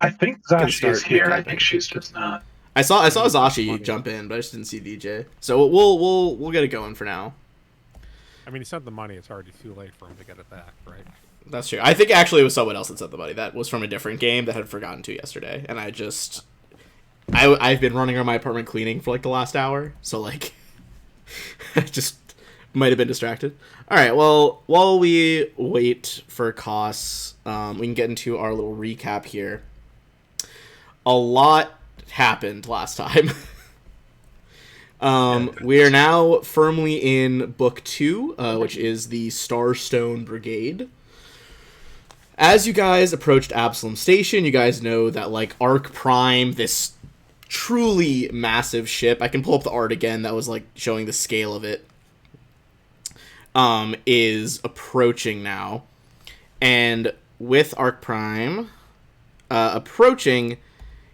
I think Can Zashi is start here. I think recapping. she's just not. I saw Maybe that's Zashi money. jump in, but I just didn't see DJ. So we'll get it going for now. I mean, he sent the money. It's already too late for him to get it back, right? That's true. I think actually it was someone else that sent the money. That was from a different game that I had forgotten to yesterday, and I've been running around my apartment cleaning for like the last hour, so like I just might have been distracted. All right. Well, while we wait for costs, we can get into our little recap here. A lot happened last time. We are now firmly in book 2, which is the Starstone Brigade. As you guys approached Absalom Station, you guys know that like Ark Prime, this truly massive ship. I can pull up the art again. That was like showing the scale of it. Is approaching now, and with Ark Prime approaching,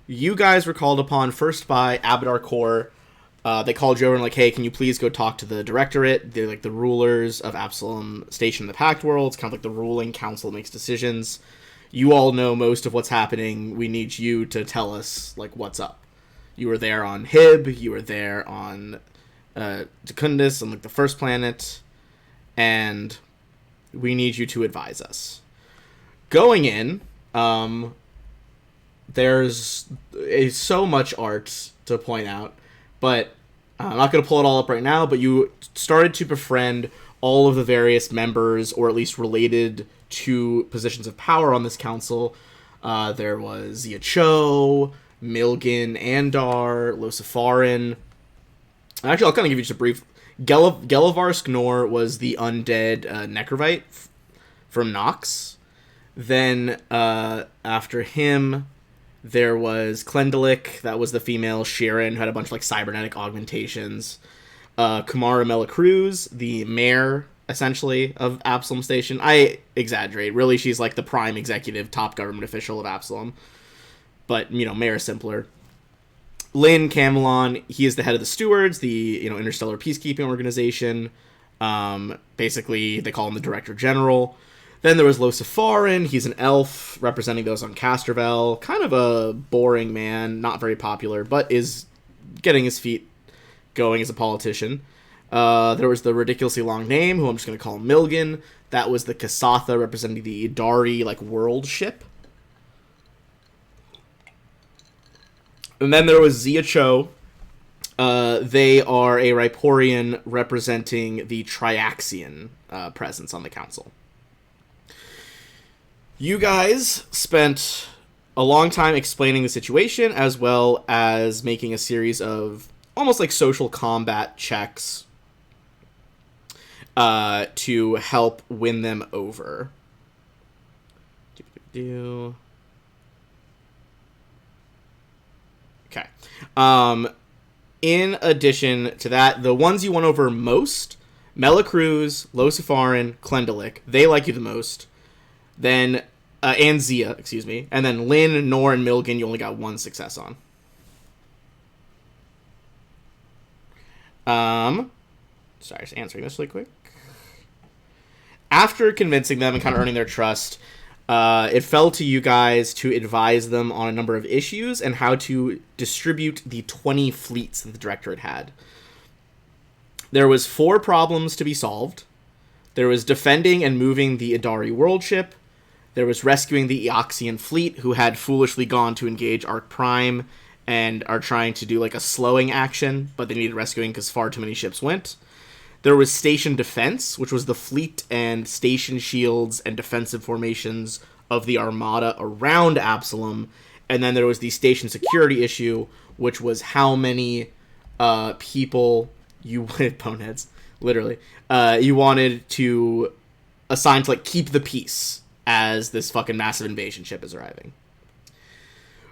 you guys were called upon first by Abadar Corps. They called you over and like, hey, can you please go talk to the directorate? They're like the rulers of Absalom Station in the Pact World. It's kind of like the ruling council makes decisions. You all know most of what's happening. We need you to tell us like what's up. You were there on Hib. You were there on Secundus on like the first planet, and we need you to advise us. Going in, there's so much art to point out, but I'm not going to pull it all up right now, but you started to befriend all of the various members, or at least related to positions of power on this council. There was Zia Cho, Milgen, Andar, Lucifarin. Actually, I'll kind of give you just a brief. Gelivar Sknor was the undead Necrovite from Nox. Then, after him, there was Klendelik, that was the female Sheeran, who had a bunch of like cybernetic augmentations. Kumara Melacruz, the mayor, essentially, of Absalom Station. I exaggerate. Really, she's like the prime executive, top government official of Absalom. But, you know, mayor is simpler. Lynn Camelon, he is the head of the Stewards, the, you know, interstellar peacekeeping organization. Basically, they call him the director general. Then there was Lucifarin. He's an elf representing those on Castrovel. Kind of a boring man, not very popular, but is getting his feet going as a politician. There was the ridiculously long name, who I'm just going to call Milgen. That was the Kasatha representing the Idari, like, world ship. And then there was Zia Cho. They are a Riporian representing the Triaxian presence on the council. You guys spent a long time explaining the situation, as well as making a series of almost like social combat checks to help win them over. Okay. In addition to that, the ones you won over most, Melacruz, Lucifarin, Klendelik, they like you the most. Then, and Zia, excuse me. And then Lynn, Nor, and Milgen, you only got one success on. Sorry, just answering this really quick. After convincing them and kind of earning their trust, it fell to you guys to advise them on a number of issues and how to distribute the 20 fleets that the Directorate had. There was 4 problems to be solved. There was defending and moving the Idari world ship. There was rescuing the Eoxian fleet, who had foolishly gone to engage Ark Prime and are trying to do like a slowing action, but they needed rescuing because far too many ships went. There was station defense, which was the fleet and station shields and defensive formations of the armada around Absalom. And then there was the station security issue, which was how many people you wanted, boneheads, literally, you wanted to assign to like keep the peace as this fucking massive invasion ship is arriving.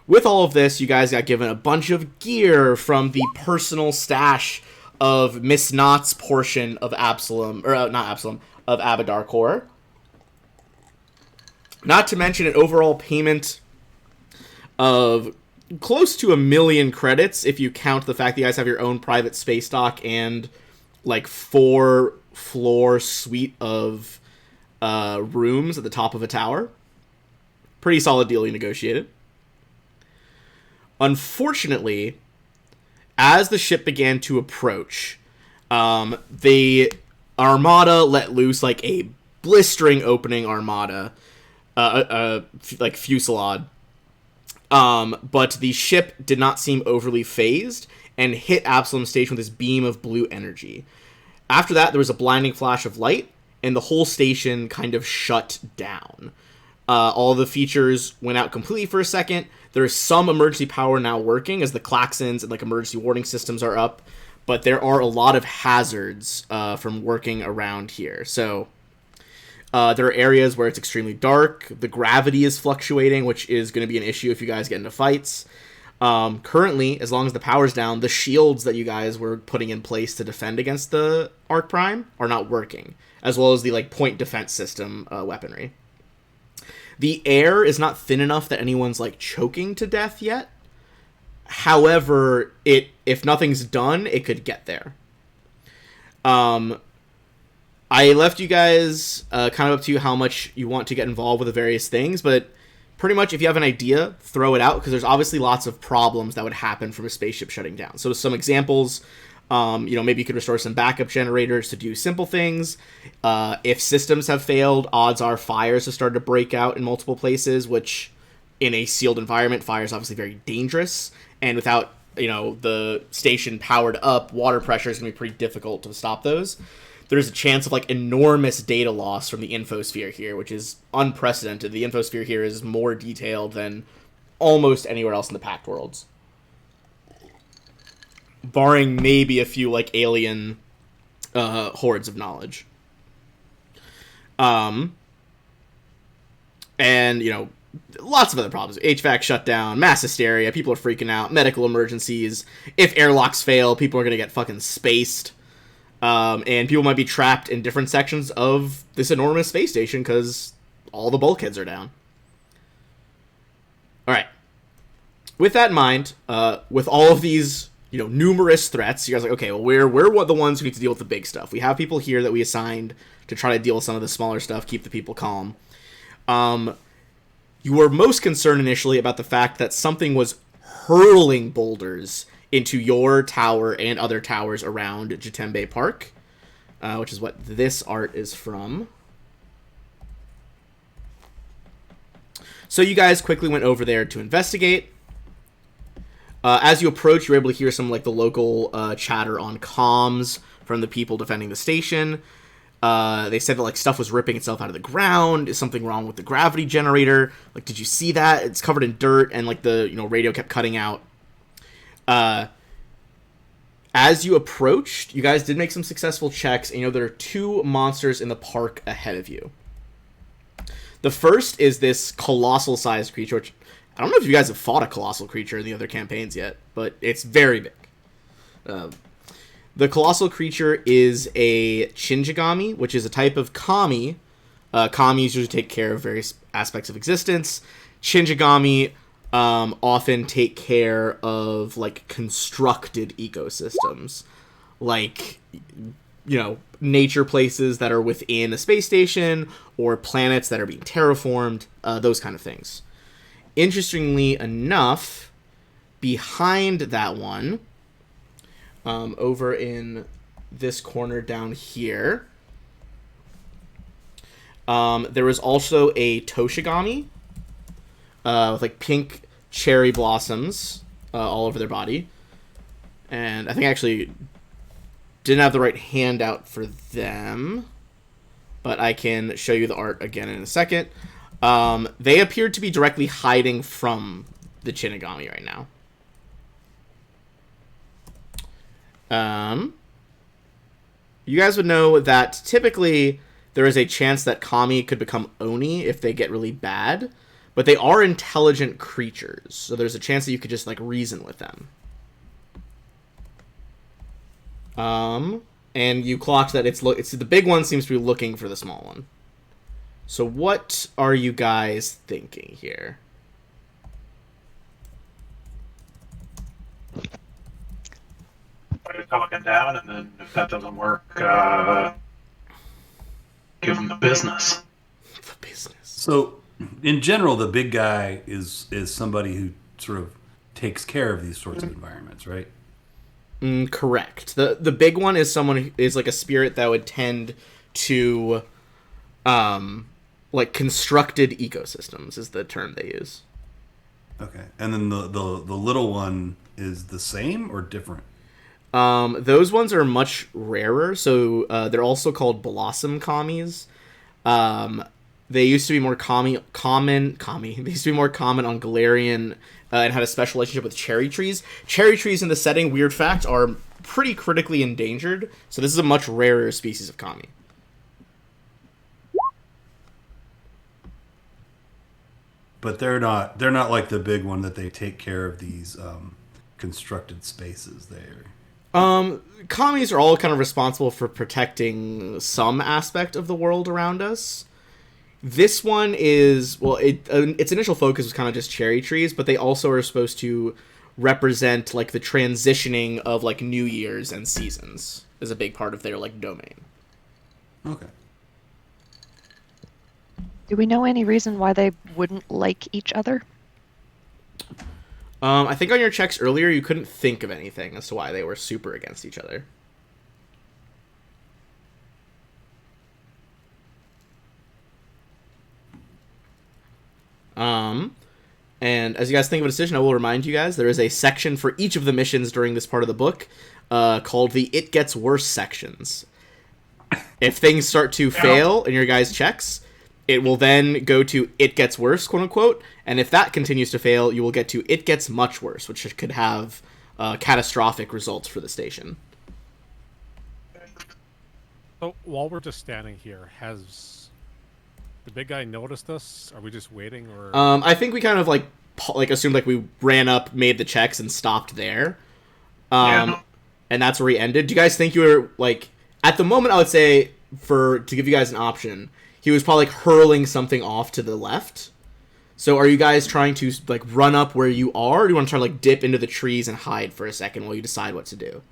With all of this, you guys got given a bunch of gear from the personal stash of Miss Knott's portion of Absalom, or not Absalom, of Abadar Corps. Not to mention an overall payment of close to 1 million credits if you count the fact that you guys have your own private space dock and like 4-floor suite of rooms at the top of a tower. Pretty solid deal you negotiated. Unfortunately, as the ship began to approach, the armada let loose like a blistering opening armada, like fusillade. But the ship did not seem overly phased and hit Absalom Station with this beam of blue energy. After that, there was a blinding flash of light, and the whole station kind of shut down. All the features went out completely for a second. There is some emergency power now working as the klaxons and like emergency warning systems are up, but there are a lot of hazards from working around here. So there are areas where it's extremely dark. The gravity is fluctuating, which is going to be an issue if you guys get into fights. Currently, as long as the power's down, the shields that you guys were putting in place to defend against the Arc Prime are not working, as well as the like point defense system weaponry. The air is not thin enough that anyone's like choking to death yet. However, if nothing's done, it could get there. I left you guys kind of up to you how much you want to get involved with the various things, but pretty much if you have an idea, throw it out, because there's obviously lots of problems that would happen from a spaceship shutting down. So some examples, maybe you could restore some backup generators to do simple things. If systems have failed, odds are fires have started to break out in multiple places, which in a sealed environment, fire is obviously very dangerous. And without, the station powered up, water pressure is going to be pretty difficult to stop those. There's a chance of like enormous data loss from the infosphere here, which is unprecedented. The infosphere here is more detailed than almost anywhere else in the Pact Worlds, barring maybe a few like alien hordes of knowledge. And lots of other problems. HVAC shutdown, mass hysteria, people are freaking out, medical emergencies. If airlocks fail, people are gonna get fucking spaced. And people might be trapped in different sections of this enormous space station because all the bulkheads are down. Alright. With that in mind, with all of these, numerous threats, you guys are like, okay, well, we're the ones who need to deal with the big stuff. We have people here that we assigned to try to deal with some of the smaller stuff, keep the people calm. You were most concerned initially about the fact that something was hurling boulders into your tower and other towers around Jitembe Park, which is what this art is from. So you guys quickly went over there to investigate. As you approach, you were able to hear some like the local chatter on comms from the people defending the station. They said that like stuff was ripping itself out of the ground. Is something wrong with the gravity generator? Like, did you see that? It's covered in dirt, and like the radio kept cutting out. As you approached, you guys did make some successful checks, and there are two monsters in the park ahead of you. The first is this colossal-sized creature, which I don't know if you guys have fought a colossal creature in the other campaigns yet, but it's very big. The colossal creature is a Shinjigami, which is a type of kami. Kami usually take care of various aspects of existence. Shinjigami often take care of like constructed ecosystems, like nature places that are within a space station or planets that are being terraformed, those kind of things. Interestingly enough, behind that one, over in this corner down here, there was also a Toshigami with like pink cherry blossoms all over their body. And I think I actually didn't have the right handout for them, but I can show you the art again in a second. They appeared to be directly hiding from the Shinigami right now. You guys would know that typically there is a chance that Kami could become Oni if they get really bad, but they are intelligent creatures, so there's a chance that you could just like reason with them. And you clocked that it's the big one seems to be looking for the small one. So what are you guys thinking here? Put it talking down, and then if that doesn't work, give them the business. The business. So, in general, the big guy is somebody who sort of takes care of these sorts of environments, right? Correct. The big one is someone who is like a spirit that would tend to, like constructed ecosystems is the term they use. Okay. And then the little one is the same or different? Those ones are much rarer, so they're also called blossom commies. They used to be more common. They used to be more common on Galarian and had a special relationship with cherry trees. Cherry trees in the setting, weird fact, are pretty critically endangered. So this is a much rarer species of kami. But they're not like the big one that they take care of these constructed spaces there. Kamis are all kind of responsible for protecting some aspect of the world around us. This one is, well, its initial focus was kind of just cherry trees, but they also are supposed to represent like the transitioning of like New Year's and seasons is a big part of their like domain. Okay. Do we know any reason why they wouldn't like each other? I think on your checks earlier you couldn't think of anything as to why they were super against each other. And as you guys think of a decision, I will remind you guys there is a section for each of the missions during this part of the book called the It Gets Worse sections. If things start to fail in your guys' checks, it will then go to It Gets Worse, quote unquote, and if that continues to fail, you will get to It Gets Much Worse, which could have catastrophic results for the station. So while we're just standing here, has the big guy noticed us? Are we just waiting, or? I think we kind of like assumed like we ran up, made the checks, and stopped there. Yeah. And that's where we ended. Do you guys think you were like at the moment? I would say to give you guys an option, he was probably like hurling something off to the left. So are you guys trying to like run up where you are, or do you want to try to like dip into the trees and hide for a second while you decide what to do?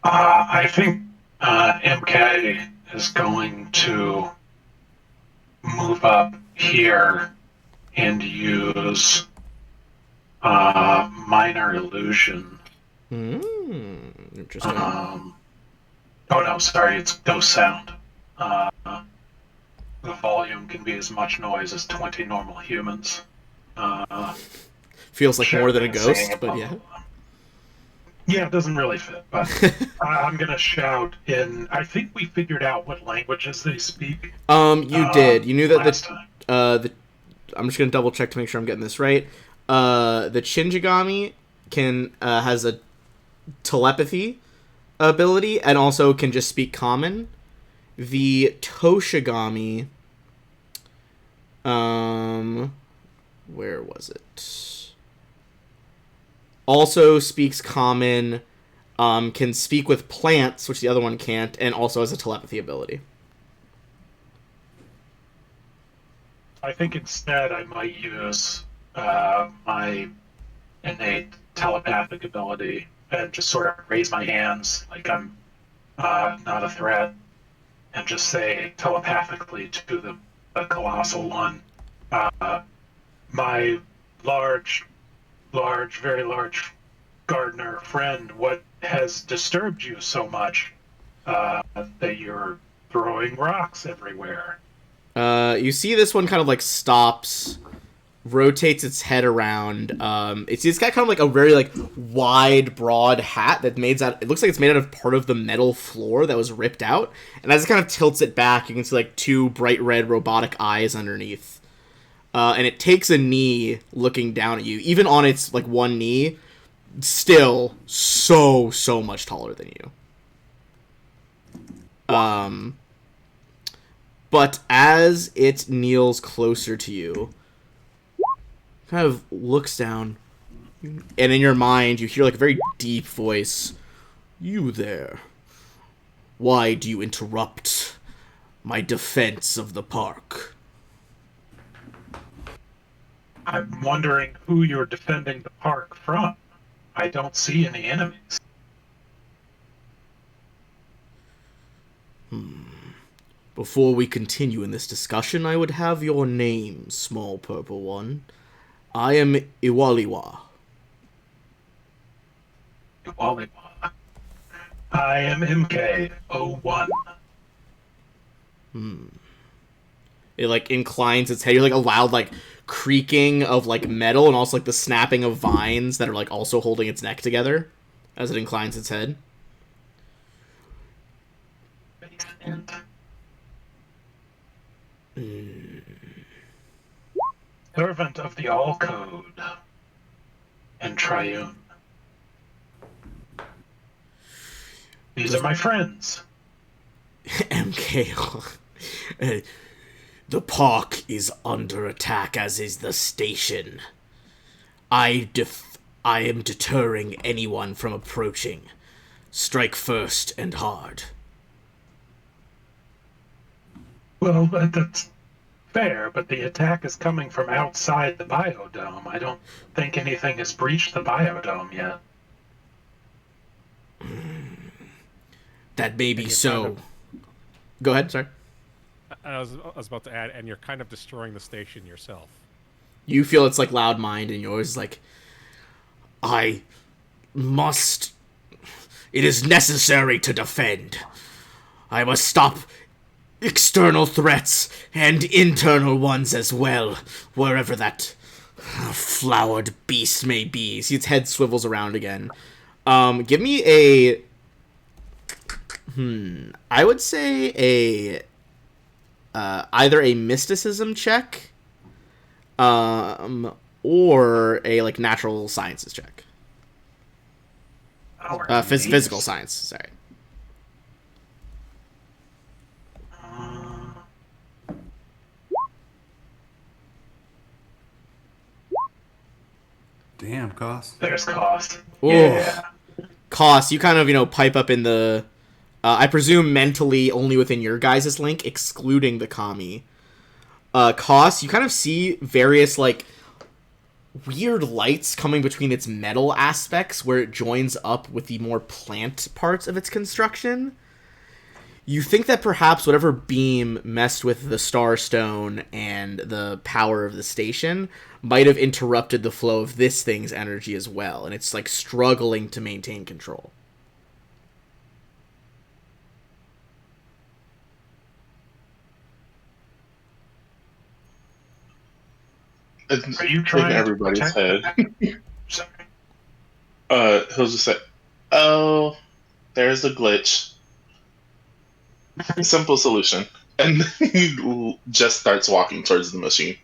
I think MK is going to move up here and use minor illusion. Interesting. Oh no, sorry, it's ghost sound. The volume can be as much noise as 20 normal humans. Feels like more than a Shouting and ghost, singing but above yeah. the line. Yeah, it doesn't really fit, but I'm gonna shout in. I think we figured out what languages they speak. You did. You knew that last time. I'm just gonna double check to make sure I'm getting this right. The Shinjigami has a telepathy ability and also can just speak common. The Toshigami, where was it? Also speaks common, can speak with plants, which the other one can't, and also has a telepathy ability. I think instead I might use my innate telepathic ability and just sort of raise my hands like I'm not a threat, and just say telepathically to the colossal one, my very large gardener friend, what has disturbed you so much that you're throwing rocks everywhere? You see this one kind of like stops, rotates its head around. It's got kind of like a very like wide, broad hat that it looks like it's made out of part of the metal floor that was ripped out. And as it kind of tilts it back, you can see like two bright red robotic eyes underneath. And it takes a knee looking down at you. Even on its like one knee, still so much taller than you. But as it kneels closer to you, kind of looks down, and in your mind you hear like a very deep voice. You there. Why do you interrupt my defense of the park? I'm wondering who you're defending the park from. I don't see any enemies. Before we continue in this discussion, I would have your name, small purple one. I am Iwaliwa. Iwaliwa. I am MK01. It like inclines its head. You're like a loud like creaking of like metal and also like the snapping of vines that are like also holding its neck together as it inclines its head. Servant of the All Code and Triune. These are my friends. MK. The park is under attack, as is the station. I am deterring anyone from approaching. Strike first and hard. Well, that's fair, but the attack is coming from outside the biodome. I don't think anything has breached the biodome yet. That may be you're so. kind Go ahead, sorry. I was about to add, and you're kind of destroying the station yourself. You feel it's like loud mind, and yours is like, I must. It is necessary to defend. I must stop external threats and internal ones as well, wherever that flowered beast may be. See, its head swivels around again. Give me a. I would say a. Either a mysticism check, or a like natural sciences check. Physical science. Sorry. Damn, cost. There's cost. Ooh. Yeah. Cost. You kind of pipe up in the. I presume mentally only within your guys' link, excluding the kami. Cost. You kind of see various like weird lights coming between its metal aspects where it joins up with the more plant parts of its construction. You think that perhaps whatever beam messed with the Starstone and the power of the station might have interrupted the flow of this thing's energy as well, and it's like struggling to maintain control. Are you In trying to everybody's protect- head. Sorry. He'll just say, "Oh, there's a glitch. Simple solution." And he just starts walking towards the machine.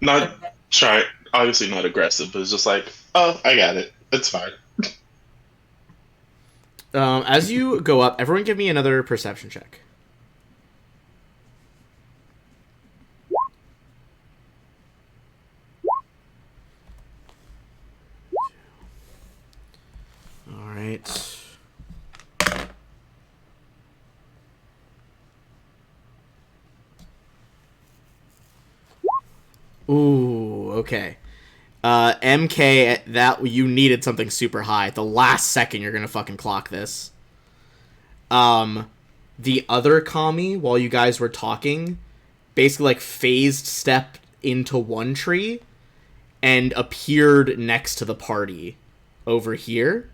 Not try, obviously not aggressive, but it's just like, "Oh, I got it. It's fine." As you go up, everyone give me another perception check. All right. Ooh, okay. MK, that you needed something super high. At the last second, you're gonna fucking clock this. The other kami, while you guys were talking, basically like phased stepped into one tree and appeared next to the party over here.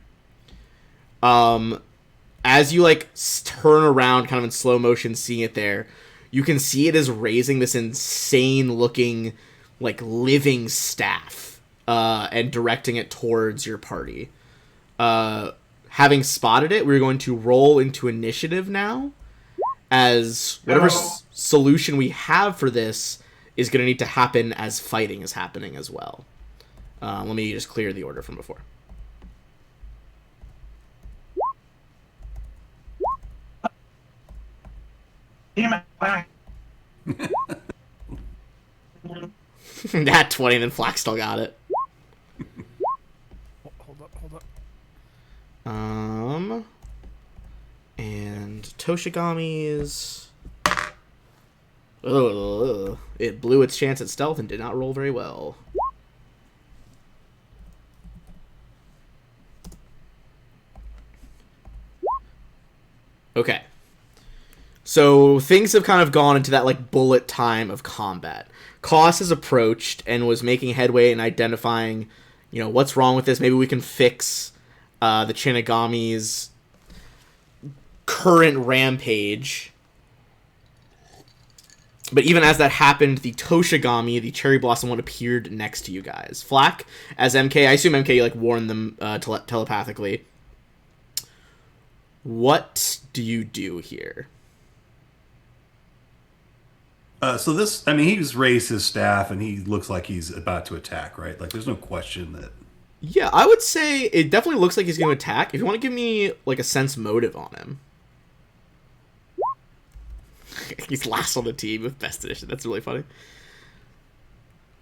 As you like turn around kind of in slow motion seeing it there, you can see it is raising this insane looking like living staff and directing it towards your party. Having spotted it, we're going to roll into initiative now, as whatever solution we have for this is going to need to happen as fighting is happening as well. Let me just clear the order from before. Damn it. Black. That 20, and then Flack still got it. Hold up. And Toshigami's. Ugh. It blew its chance at stealth and did not roll very well. Okay. So things have kind of gone into that like bullet time of combat. Koss has approached and was making headway in identifying, what's wrong with this. Maybe we can fix the Shinigami's current rampage. But even as that happened, the Toshigami, the Cherry Blossom one, appeared next to you guys. Flack, as MK, I assume MK like warned them telepathically. What do you do here? So this, he's raised his staff and he looks like he's about to attack, right? Like, there's no question that. Yeah, I would say it definitely looks like he's going to attack. If you want to give me, like, a sense motive on him. He's last on the team with best edition. That's really funny.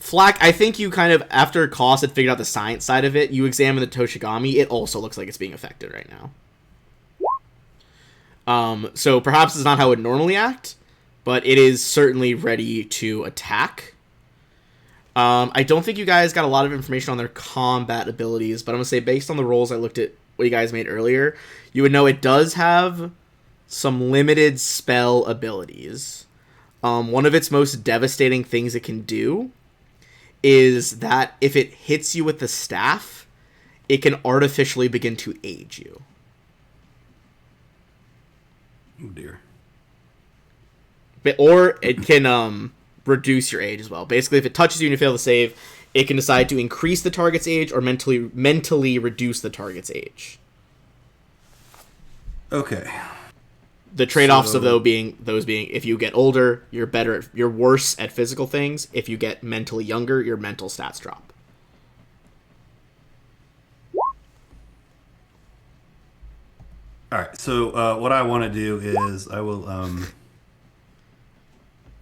Flack, I think you kind of, after Koss had figured out the science side of it, you examine the Toshigami. It also looks like it's being affected right now. So perhaps it's not how it would normally act, but it is certainly ready to attack. I don't think you guys got a lot of information on their combat abilities, but I'm going to say based on the rolls I looked at what you guys made earlier, you would know it does have some limited spell abilities. One of its most devastating things it can do is that if it hits you with the staff, it can artificially begin to age you. Oh dear. Or it can reduce your age as well. Basically, if it touches you and you fail to save, it can decide to increase the target's age or mentally reduce the target's age. Okay. The trade-offs of those being if you get older, you're worse at physical things. If you get mentally younger, your mental stats drop. All right. So what I want to do is I will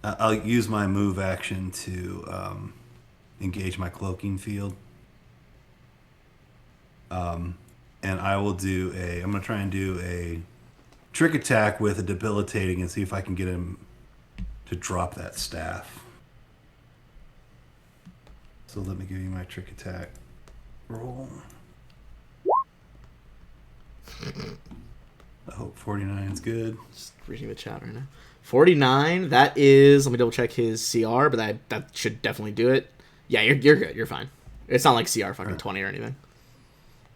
I'll use my move action to engage my cloaking field. And I will I'm going to try and do a trick attack with a debilitating and see if I can get him to drop that staff. So let me give you my trick attack roll. I hope 49 is good. Just reading the chat right now. 49, that is, let me double check his CR, but that should definitely do it. Yeah, you're good, you're fine. It's not like CR fucking 20 or anything.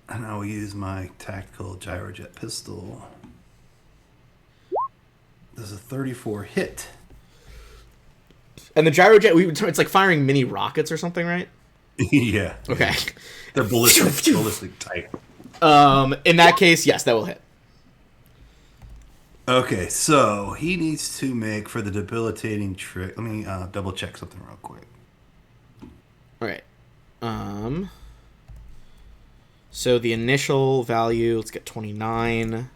And I will use my tactical gyrojet pistol. This is a 34 hit. And the gyrojet, it's like firing mini rockets or something, right? Yeah. Okay. They're ballistic type. In that case, yes, that will hit. Okay, so he needs to make for the debilitating trick. Let me double check something real quick. All right. So the initial value, let's get 29.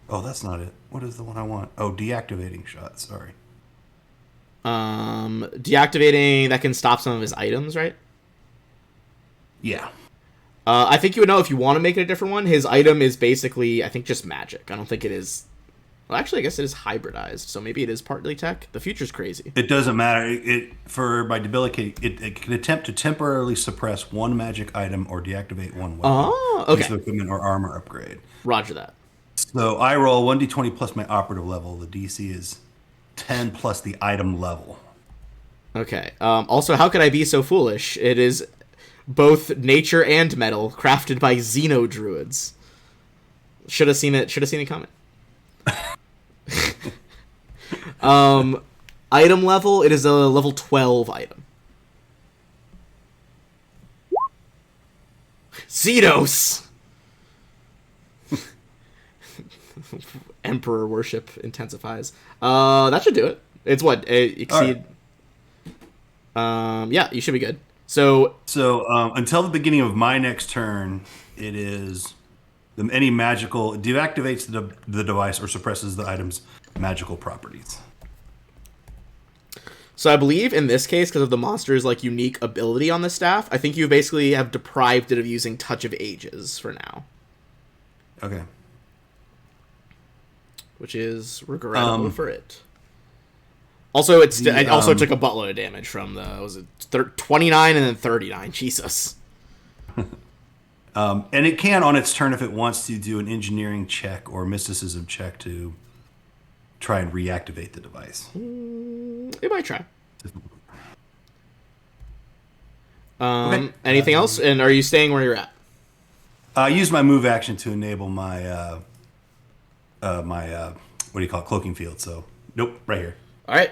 Oh, that's not it. What is the one I want? Oh, deactivating shot. Sorry. Deactivating, that can stop some of his items, right? Yeah. I think you would know if you want to make it a different one. His item is basically, I think, just magic. I don't think it is. Well, actually, I guess it is hybridized, so maybe it is partly tech. The future's crazy. It doesn't matter. For by debilitating, it can attempt to temporarily suppress one magic item or deactivate one weapon. Oh, okay. Piece of equipment or armor upgrade. Roger that. So I roll 1d20 plus my operative level. The DC is 10 plus the item level. Okay. Also, how could I be so foolish? It is both nature and metal, crafted by Xeno druids. Should have seen it coming. Item level, it is a level 12 item. Xenos! Emperor worship intensifies. That should do it. It's what? Exceed. Right. Yeah, you should be good. So until the beginning of my next turn, it is any magical deactivates the device or suppresses the item's magical properties. So I believe in this case, because of the monster's like unique ability on the staff, I think you basically have deprived it of using Touch of Ages for now. Okay. Which is regrettable for it. Also, it also took a buttload of damage from the 29 and then 39. Jesus. And it can, on its turn, if it wants to, do an engineering check or mysticism check to try and reactivate the device. It might try. Okay. Anything else? And are you staying where you're at? I used my move action to enable my what do you call it, cloaking field. So nope, right here. All right.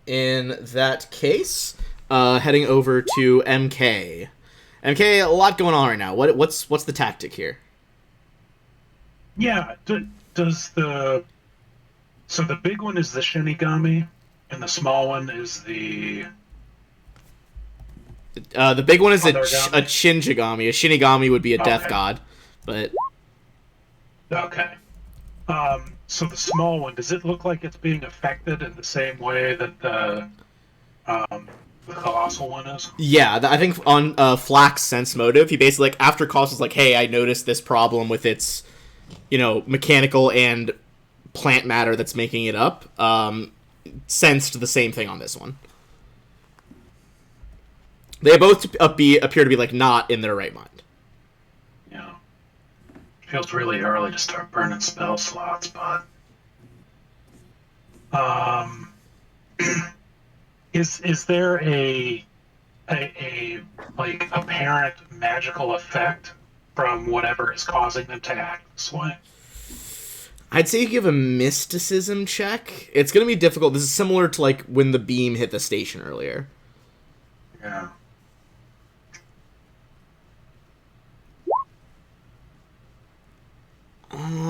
In that case, heading over to MK. MK, a lot going on right now. What's the tactic here? Yeah. So the big one is the Shinigami, and the small one is the The big one is a Othergami? Shinjigami. A Shinigami would be a death Okay. god, but okay. So the small one, does it look like it's being affected in the same way that the colossal one is? yeah, I think on Flack's sense motive, he basically like after Cost was like, "Hey, I noticed this problem with its, mechanical and plant matter that's making it up." Sensed the same thing on this one. They both appear to be like not in their right mind. Yeah. Feels really early to start burning spell slots, but is there a like apparent magical effect from whatever is causing them to act this way? I'd say you give a mysticism check. It's gonna be difficult. This is similar to like when the beam hit the station earlier. Yeah.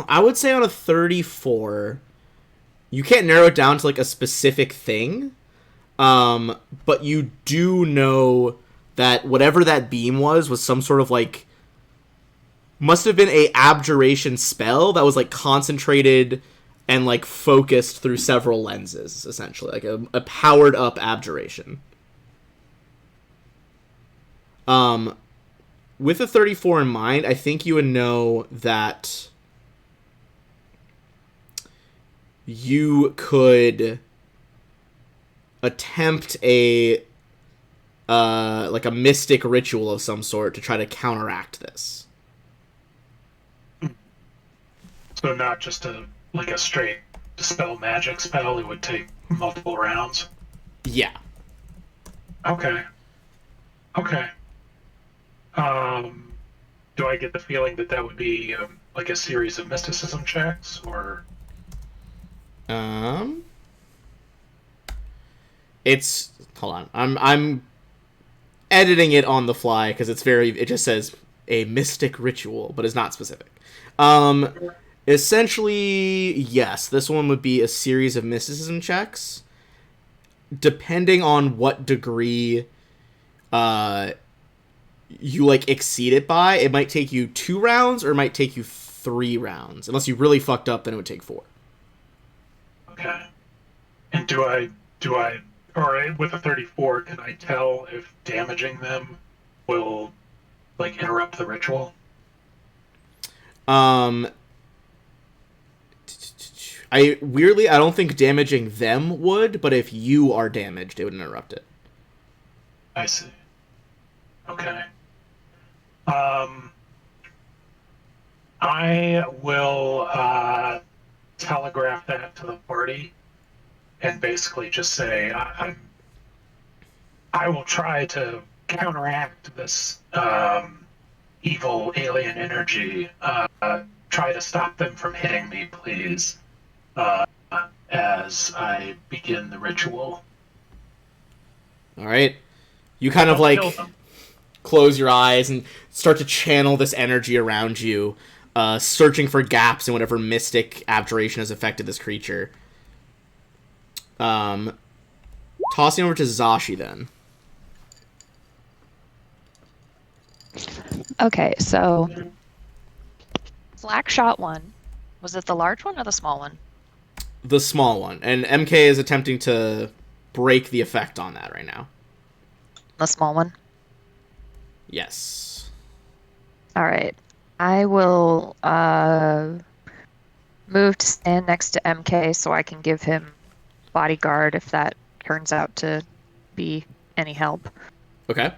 I would say on a 34, you can't narrow it down to like a specific thing, but you do know that whatever that beam was some sort of like must have been a abjuration spell that was like concentrated and like focused through several lenses, essentially like a powered up abjuration. With a 34 in mind, I think you would know that you could attempt a like a mystic ritual of some sort to try to counteract this. So not just a straight dispel magic spell, it would take multiple rounds. Yeah. Okay. Okay. Do I get the feeling that would be like a series of mysticism checks, or? It's hold on. I'm editing it on the fly because it just says a mystic ritual, but it's not specific. Essentially, yes, this one would be a series of mysticism checks. Depending on what degree you like exceed it by, it might take you 2 rounds or it might take you 3 rounds. Unless you really fucked up, then it would take 4. Okay. And do I, or with a 34, can I tell if damaging them will like interrupt the ritual? I don't think damaging them would, but if you are damaged, it would interrupt it. I see. Okay. I will telegraph that to the party and basically just say I will try to counteract this evil alien energy. Try to stop them from hitting me, please, as I begin the ritual. All right. You kind of Don't kill like them. close your eyes and start to channel this energy around you, searching for gaps in whatever mystic abjuration has affected this creature. Tossing over to Zashi then. Okay, so Flack shot one. Was it the large one or the small one? The small one. And MK is attempting to break the effect on that right now. The small one? Yes. Alright. I will move to stand next to MK so I can give him bodyguard if that turns out to be any help. Okay.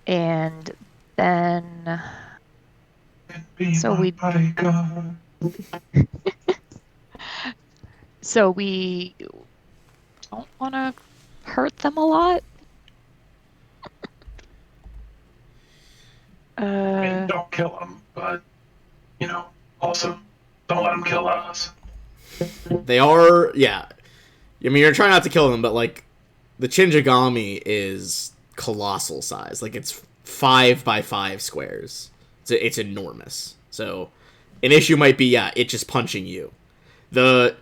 And then Be So my we- bodyguard. So we don't want to hurt them a lot. I mean, don't kill them, but also don't let them kill us. They are, yeah. I mean, you're trying not to kill them, but like the Shinjigami is colossal size. Like it's 5x5 squares. It's enormous. So an issue might be it just punching you. To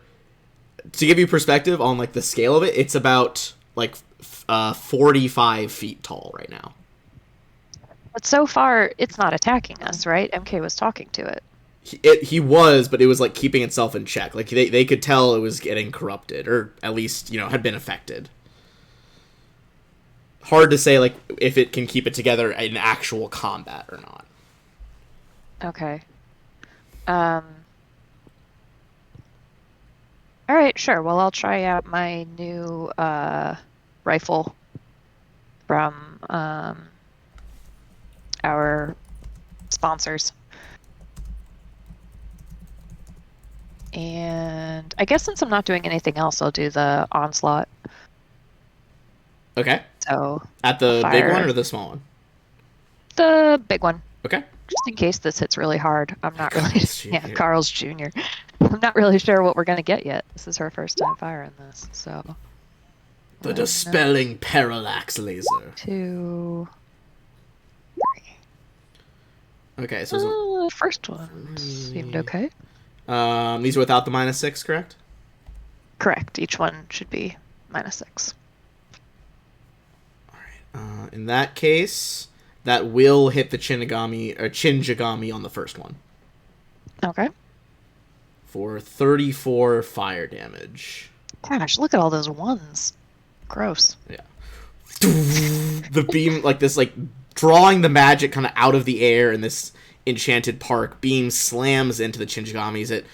give you perspective on like the scale of it, it's about like 45 feet tall right now. But so far, it's not attacking us, right? MK was talking to it. He was, but it was like keeping itself in check. Like they could tell it was getting corrupted, or at least had been affected. Hard to say like if it can keep it together in actual combat or not. Okay. All right, sure. Well, I'll try out my new rifle from our sponsors. And I guess since I'm not doing anything else, I'll do the onslaught. Okay. So At the big fire one or the small one? the big one, Okay. just in case this hits really hard. I'm not really. Carl's Jr. Yeah, Carl's Jr. I'm not really sure what we're gonna get yet. This is her first time firing this, so. The dispelling parallax laser. 2, 3. Okay, so First one seemed okay. these are without the -6, correct? Correct. Each one should be -6. In that case, that will hit the Shinjigami on the first one Okay. for 34 fire damage. Gosh, look at all those ones. Gross. Yeah. The beam, like this, like drawing the magic kind of out of the air in this enchanted park, beam slams into the Shinjigamis. It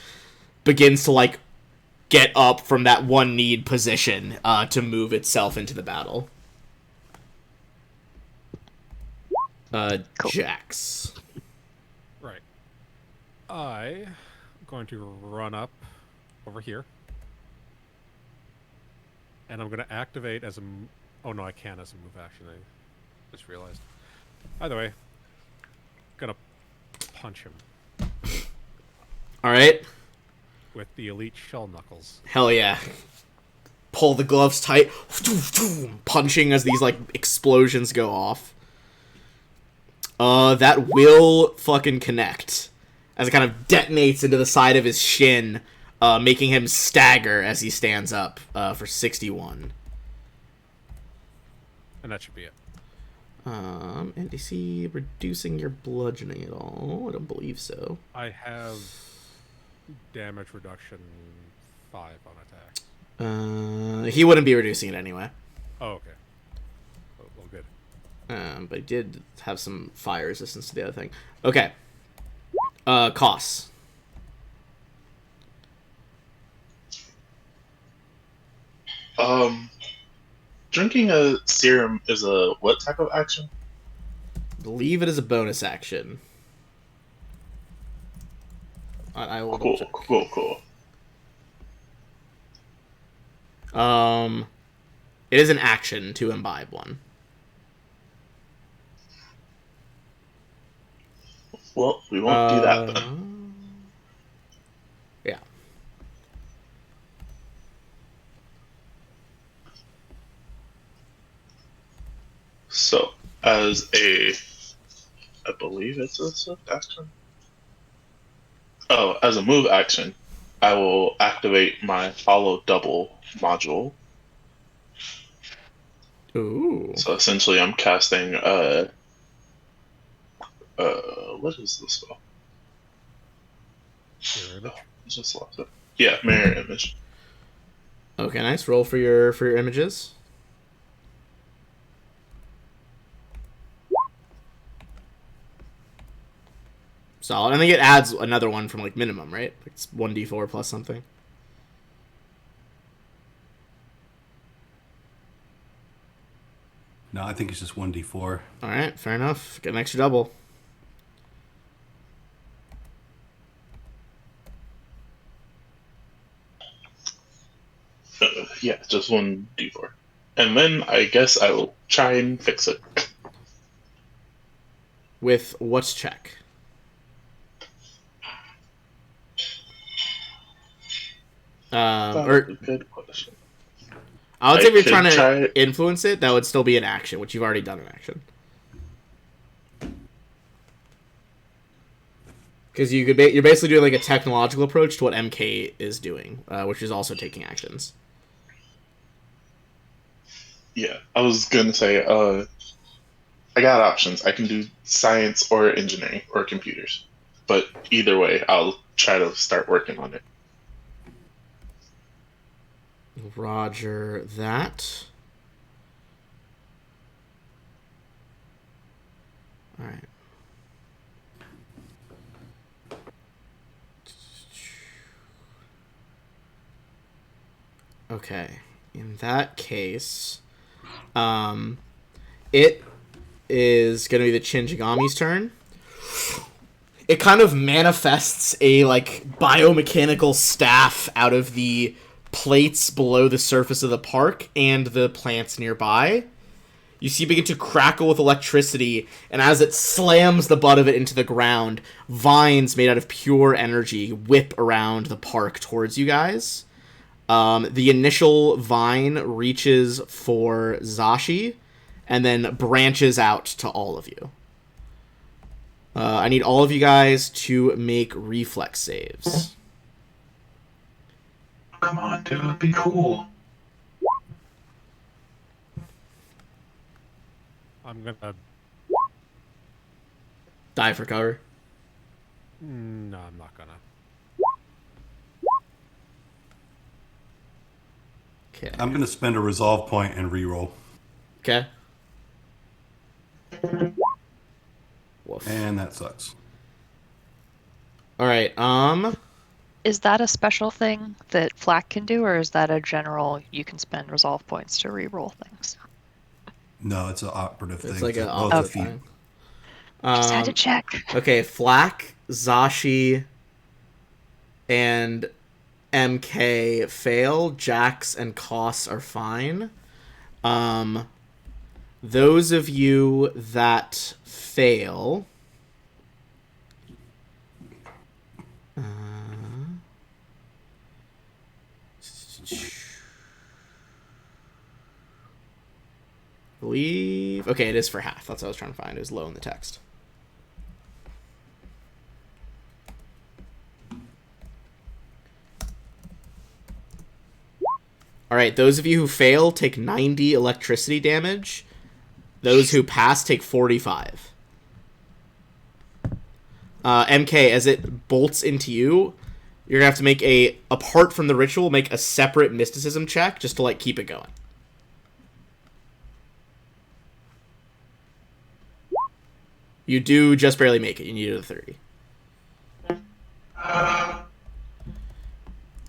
begins to like get up from that one-kneed position to move itself into the battle. Cool. Jax. Right. I'm going to run up over here. And I'm going to activate as a... Oh, no, I can as a move action. I just realized. Either way, going to punch him All right. with the Elite Shell Knuckles. Hell yeah. Pull the gloves tight. Punching as these, like, explosions go off. That will fucking connect. As it kind of detonates into the side of his shin, making him stagger as he stands up, for 61. And that should be it. NDC reducing your bludgeoning at all? I don't believe so. I have damage reduction 5 on attack. He wouldn't be reducing it anyway. Oh, okay. Well, good. But he did have some fire resistance to the other thing. Okay. Costs. Drinking a serum is a what type of action? I believe it is a bonus action. I will Cool, check. cool. It is an action to imbibe one. Well, we won't do that then. Yeah. So, I believe it's a swift action. Oh, as a move action, I will activate my follow double module. Ooh. So essentially, I'm casting what is this spell? Mirror image. I just lost it. Yeah, mirror image. Okay, nice. Roll for your images. Solid. I think it adds another one from like minimum, right? It's 1d4 plus something. No, I think it's just 1d4. All right, fair enough. Get an extra double. just 1d4. And then I guess I will try and fix it. With what's check? Or Good question. I would say if you're could trying to try- influence it, that would still be an action, which you've already done an action. Because you're basically doing like a technological approach to what MK is doing, which is also taking actions. Yeah, I was gonna say, I got options. I can do science or engineering or computers. But either way, I'll try to start working on it. Roger that. All right. Okay. In that case, it is going to be the Shinjigami's turn. It kind of manifests a like biomechanical staff out of the plates below the surface of the park and the plants nearby. You see it begin to crackle with electricity, and as it slams the butt of it into the ground, vines made out of pure energy whip around the park towards you guys. The initial vine reaches for Zashi, and then branches out to all of you. I need all of you guys to make reflex saves. Come on, dude, be cool. I'm gonna. Die for cover. No, I'm not gonna. Okay. I'm going to spend a resolve point and reroll. Okay. Woof. And that sucks. All right. Is that a special thing that Flack can do, or is that a general you can spend resolve points to reroll things? No, it's an operative thing. It's like an Well, it's a opposite feat. thing. Just had to check. Okay, Flack, Zashi, and MK fail. Jax and Koss are fine. Those of you that fail... believe... Okay, it is for half. That's what I was trying to find. It was low in the text. Alright, those of you who fail take 90 electricity damage. Those who pass take 45. MK, as it bolts into you, you're going to have to make apart from the ritual, make a separate mysticism check just to, like, keep it going. You do just barely make it. You needed a 30.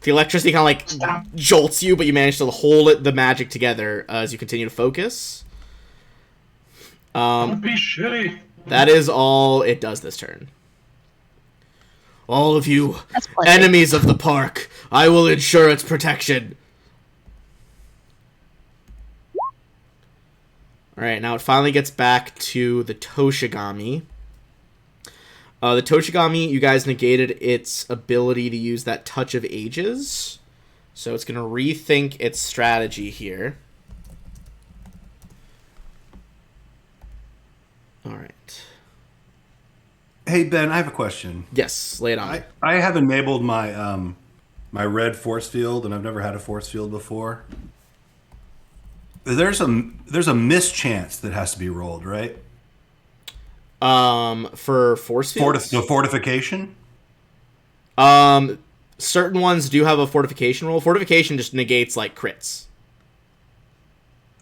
The electricity kind of like jolts you, but you manage to hold the magic together as you continue to focus. Don't be shitty. That is all it does this turn. All of you That's plenty. enemies of the park, I will ensure its protection. Alright, now it finally gets back to the Toshigami. The Toshigami, you guys negated its ability to use that Touch of Ages. So it's going to rethink its strategy here. Alright. Hey, Ben, I have a question. Yes, lay it on me. I have enabled my my red force field, and I've never had a force field before. There's a mischance that has to be rolled, right? For force fields? The fortification? Certain ones do have a fortification roll. Fortification just negates, like, crits.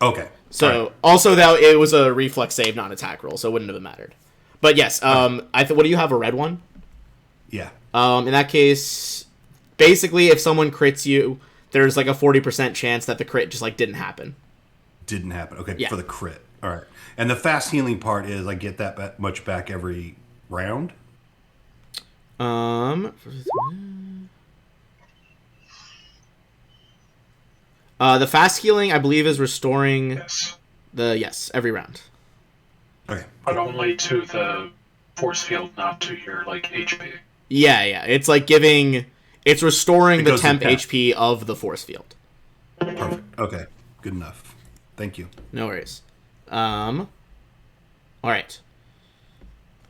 Okay. So, Right. also, that it was a reflex save, not an attack roll, so it wouldn't have mattered. But yes, what do you have, a red one? Yeah. In that case, basically, if someone crits you, there's, like, a 40% chance that the crit just, like, didn't happen. Didn't happen. Okay, Yeah. for the crit. All right. And the fast healing part is I get that much back every round? The fast healing, I believe, is restoring Yes. every round. Okay. But only to the force field, not to your HP. Yeah. It's like it's restoring It the goes to temp 10. HP of the force field. Perfect. Okay. Good enough. Thank you. No worries. All right.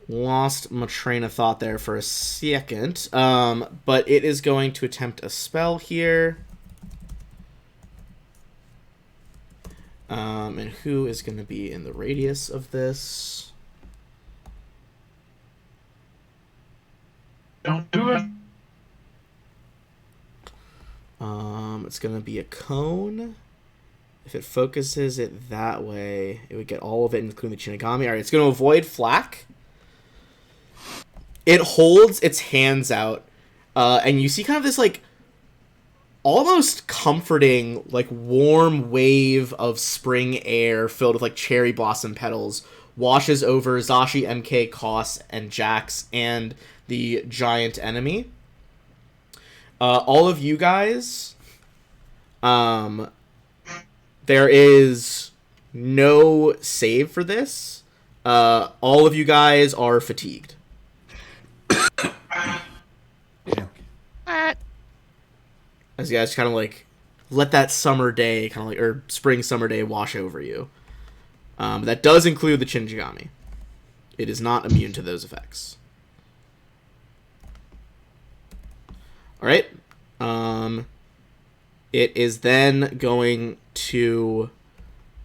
Lost my train of thought there for a second. But it is going to attempt a spell here. And who is going to be in the radius of this? Don't do it. It's going to be a cone. If it focuses it that way, it would get all of it, including the Shinigami. All right, it's going to avoid flak. It holds its hands out, and you see kind of this, like, almost comforting, like, warm wave of spring air filled with, like, cherry blossom petals washes over Zashi, MK, Koss, and Jax, and the giant enemy. All of you guys, there is no save for this. All of you guys are fatigued. Yeah. As you guys kind of like let that summer day, kind of like, or spring summer day wash over you. That does include the Shinigami. It is not immune to those effects. All right. It is then going to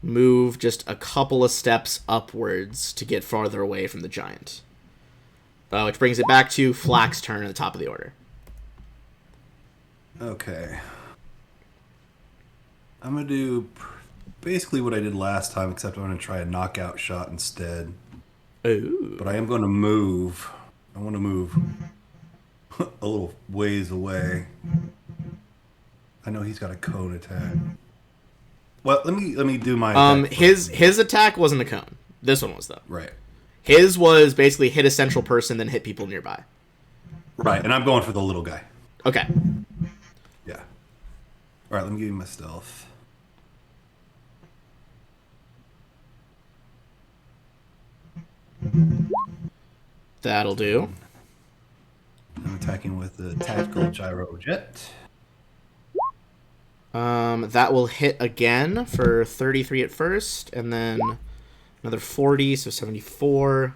move just a couple of steps upwards to get farther away from the giant. Which brings it back to Flak's turn at the top of the order. Okay. I'm going to do basically what I did last time, except I'm going to try a knockout shot instead. Ooh. But I am going to move. I want to move a little ways away. I know he's got a cone attack. Well, let me do my attack his attack wasn't a cone. This one was, though. Right. His was basically hit a central person, then hit people nearby. Right, and I'm going for the little guy. Okay. Yeah. All right, let me give you my stealth. That'll do. I'm attacking with the tactical gyro jet. That will hit again for 33 at first, and then another 40, so 74.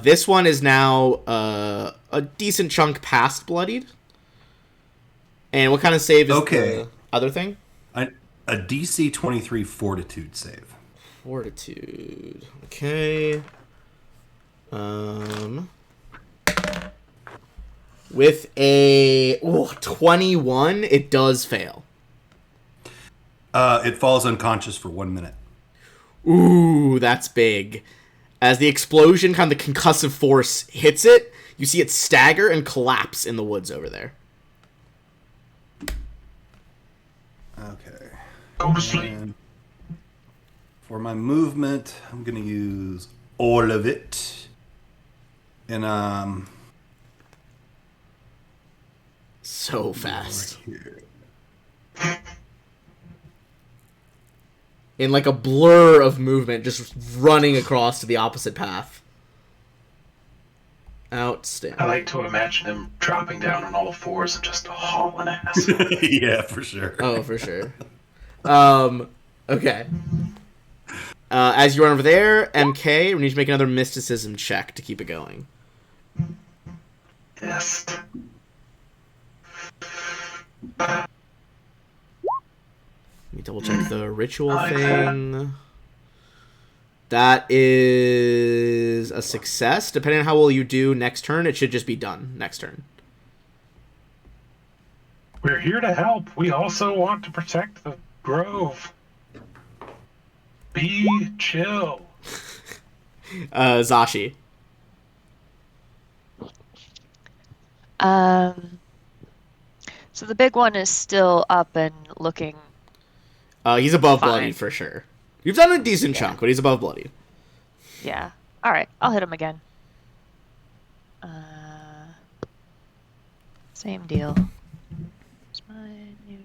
This one is now a decent chunk past bloodied. And what kind of save is the other thing? A DC 23 fortitude save. Fortitude. Okay. With a 21, it does fail. It falls unconscious for 1 minute. Ooh, that's big. As the explosion, kind of the concussive force hits it, you see it stagger and collapse in the woods over there. Okay. Go to sleep. And for my movement, I'm going to use all of it. And, So fast. here. In like a blur of movement, just running across to the opposite path. Outstanding. I like to imagine him dropping down on all fours and just hauling ass. Yeah, for sure. Oh, for sure. Okay. As you run over there, MK, we need to make another mysticism check to keep it going. Yes. Let me double check the ritual I like thing. That is a success. Depending on how well you do next turn, it should just be done next turn. We're here to help. We also want to protect the grove. Be chill. Zashi. So the big one is still up and looking. He's above Fine. bloody for sure. You've done a decent chunk, but he's above bloody. Yeah. All right. I'll hit him again. Same deal. Where's my new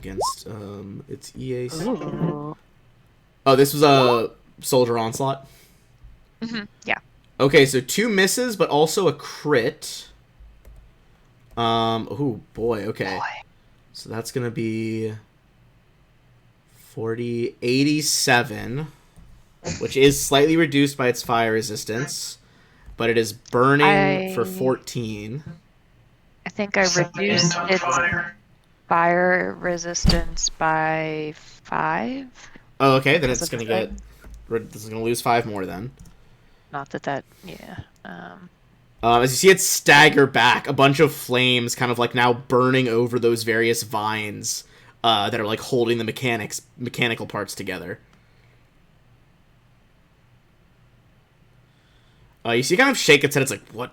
against its EAC. Ooh. Oh, this was a Soldier Onslaught. Yeah. Okay, so 2 misses, but also a crit. Oh boy, okay. Boy. So that's gonna be 40, 87, which is slightly reduced by its fire resistance, but it is burning for 14. I think I Set my reduced hand on its fire. fire resistance by 5. Oh, okay, then Because it's of gonna the get. thing. This is gonna lose 5 more then. Not that, yeah. As you see it stagger back, a bunch of flames kind of like now burning over those various vines that are like holding the mechanical parts together. You see it kind of shake its head. It's like, what?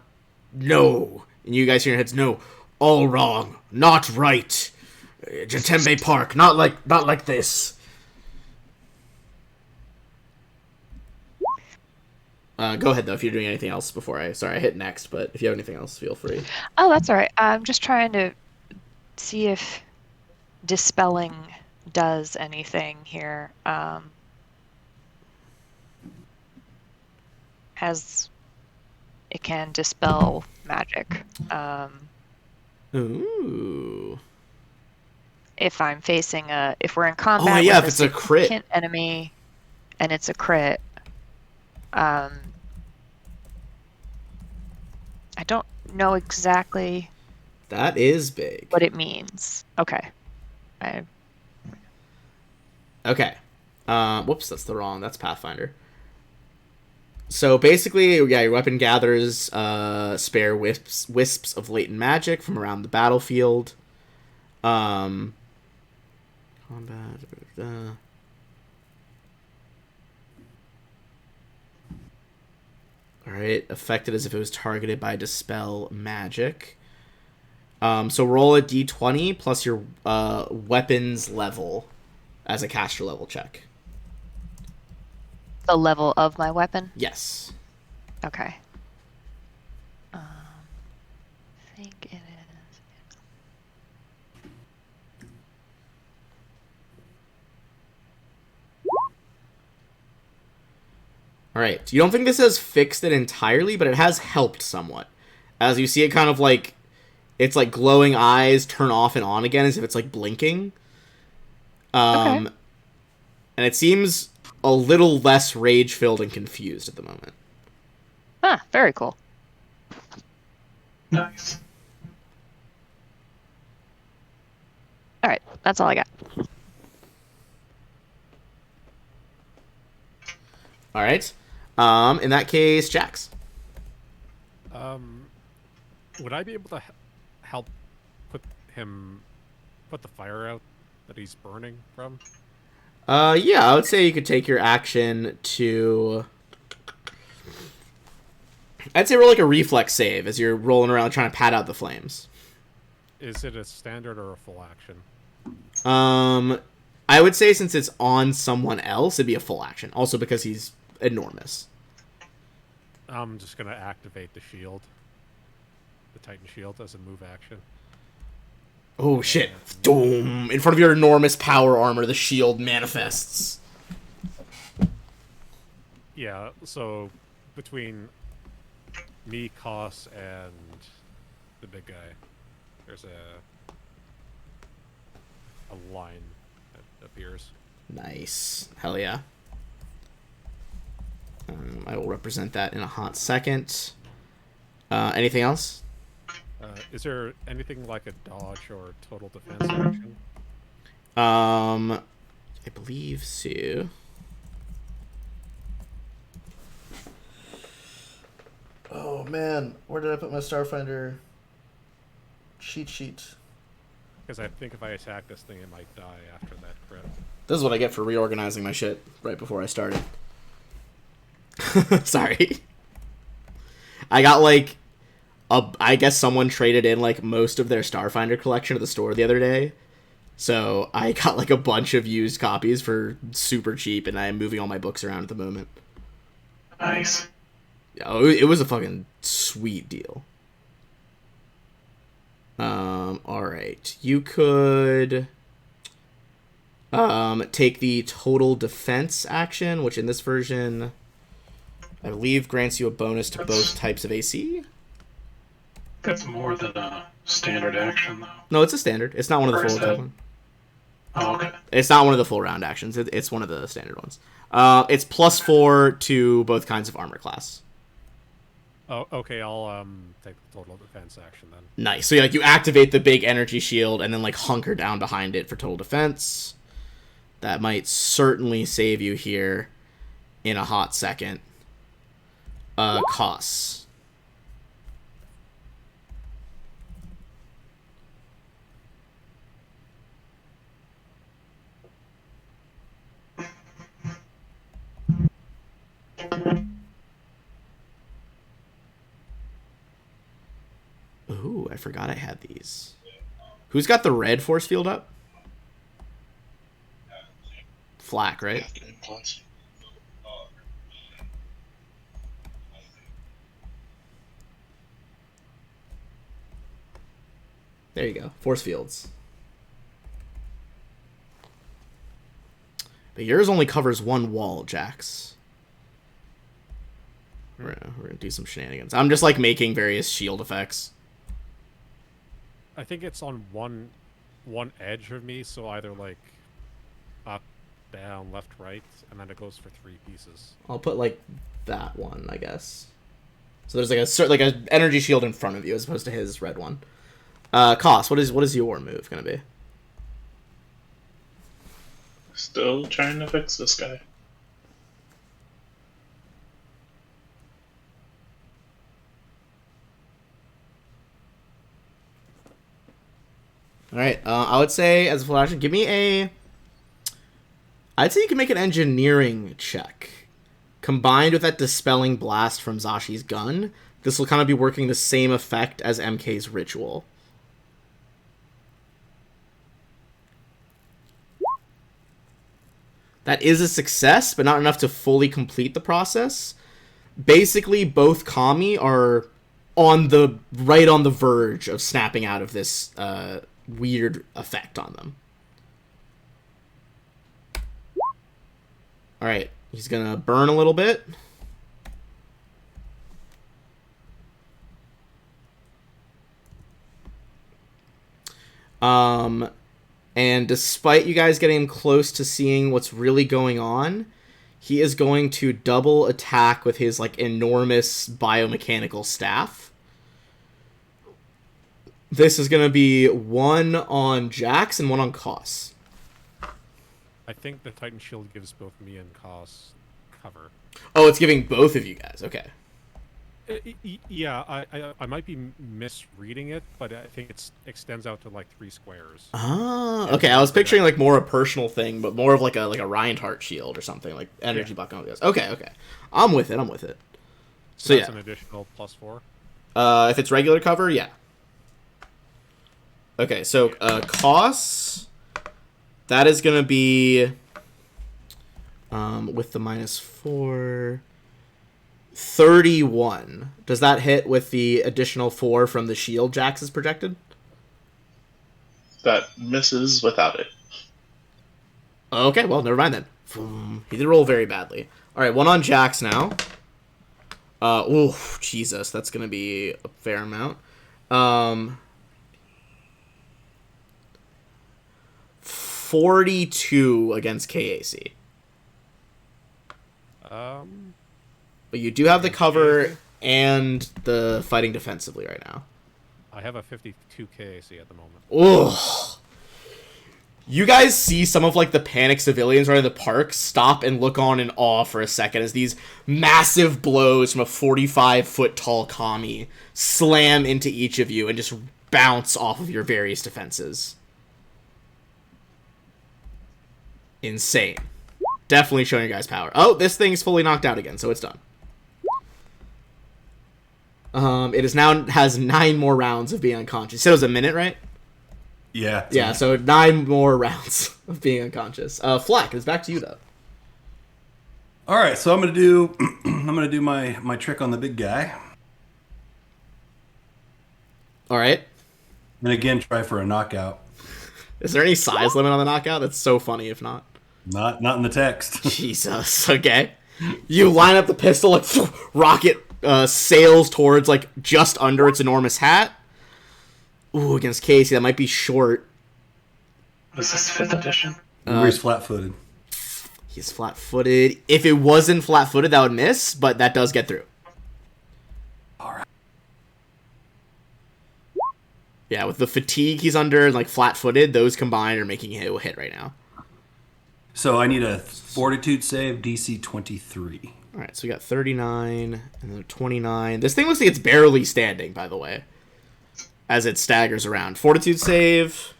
No. And you guys hear in your heads, no. All wrong. Not right. Jatembe Park. Not like this. Go ahead, though, if you're doing anything else before I hit next, but if you have anything else, feel free. Oh, that's all right. I'm just trying to see if dispelling does anything here. It can dispel magic. Ooh. If I'm facing if we're in combat Oh, yeah, with if it's a crit. significant enemy and it's a crit, I don't know exactly That is big. what it means. Okay. Okay. Whoops, that's Pathfinder. So basically, yeah, your weapon gathers spare wisps of latent magic from around the battlefield. Combat. Alright, affected as if it was targeted by dispel magic. So roll a d20 plus your weapons level as a caster level check. The level of my weapon? Yes. Okay. I think it is. Alright, you don't think this has fixed it entirely, but it has helped somewhat. As you see it kind of like, it's like glowing eyes turn off and on again as if it's like blinking. Okay. And it seems a little less rage-filled and confused at the moment. Ah, very cool. Nice. All right, that's all I got. Alright. In that case, Jax. Would I be able to help put the fire out that he's burning from? Yeah, I would say you could take your action to... I'd say roll like a reflex save as you're rolling around trying to pat out the flames. Is it a standard or a full action? I would say since it's on someone else, it'd be a full action. Also because he's enormous. I'm just gonna activate the shield, the Titan shield, as a move action. Oh shit! Doom! In front of your enormous power armor, the shield manifests. Yeah. So between me, Koss, and the big guy, there's a line that appears. Nice. Hell yeah. I will represent that in a hot second. Anything else? Is there anything like a dodge or total defense action? I believe so. Oh man, where did I put my Starfinder cheat sheet? Because I think if I attack this thing, it might die after that crit. This is what I get for reorganizing my shit right before I started. Sorry. I got like I guess someone traded in like most of their Starfinder collection at the store the other day. So I got like a bunch of used copies for super cheap, and I am moving all my books around at the moment. Nice. Yeah, it was a fucking sweet deal. Alright. You could... take the total defense action, which in this version, I believe, grants you a bonus to both types of AC. That's more than a standard action, though. No, it's a standard. It's not one of the Or is full that- ones. Oh, okay. It's not one of the full round actions. It's one of the standard ones. It's +4 to both kinds of armor class. Oh, okay. I'll take the total defense action then. Nice. So you activate the big energy shield and then hunker down behind it for total defense. That might certainly save you here in a hot second. Costs. Ooh, I forgot I had these. Who's got the red force field up? Flack, right? There you go. Force fields. But yours only covers one wall, Jax. We're gonna do some shenanigans. I'm just making various shield effects. I think it's on one edge of me, so either up, down, left, right, and then it goes for 3 pieces. I'll put that one, I guess. So there's a energy shield in front of you as opposed to his red one. Cost. What is your move gonna be? Still trying to fix this guy. All right. I would say as a full action, give me a. I'd say you can make an engineering check. Combined with that dispelling blast from Zashi's gun, this will kind of be working the same effect as MK's ritual. That is a success, but not enough to fully complete the process. Basically, both Kami are right on the verge of snapping out of this weird effect on them. Alright, he's gonna burn a little bit. And despite you guys getting close to seeing what's really going on, he is going to double attack with his enormous biomechanical staff. This is going to be one on Jax and one on Koss. I think the Titan Shield gives both me and Koss cover. Oh, it's giving both of you guys. Okay. Yeah, I might be misreading it, but I think it extends out to 3 squares. Ah, okay. I was picturing more a personal thing, but more of a Reinhardt shield or something, energy buck on guys. Okay. I'm with it. So that's an additional +4. If it's regular cover, yeah. Okay, so Koss, that is gonna be with the -4. 31. Does that hit with the additional 4 from the shield Jax is projected? That misses without it. Okay, well, never mind then. He did roll very badly. Alright, one on Jax now. Oh, Jesus, that's going to be a fair amount. 42 against KAC. But you do have the cover and the fighting defensively right now. I have a 52 KAC at the moment. Ugh. You guys see some of the panic civilians right in the park stop and look on in awe for a second as these massive blows from a 45-foot tall Kami slam into each of you and just bounce off of your various defenses. Insane. Definitely showing you guys power. Oh, this thing's fully knocked out again, so it's done. It is now has 9 more rounds of being unconscious. You said it was a minute, right? Yeah. Yeah, so 9 more rounds of being unconscious. Flack, it's back to you though. All right, so I'm gonna do my trick on the big guy, All right. and again try for a knockout. Is there any size limit on the knockout? That's so funny if not. Not in the text. Jesus. Okay. You line up the pistol, like rocket sails towards like just under its enormous hat. Ooh, against Casey, that might be short. Was this 5th edition? He's flat-footed. He's flat-footed. If it wasn't flat-footed, that would miss, but that does get through. All right. Yeah, with the fatigue he's under and like flat-footed, those combined are making it a hit right now. So I need a fortitude save, DC 23. All right, so we got 39 and then 29. This thing looks like it's barely standing, by the way, as it staggers around. Fortitude save.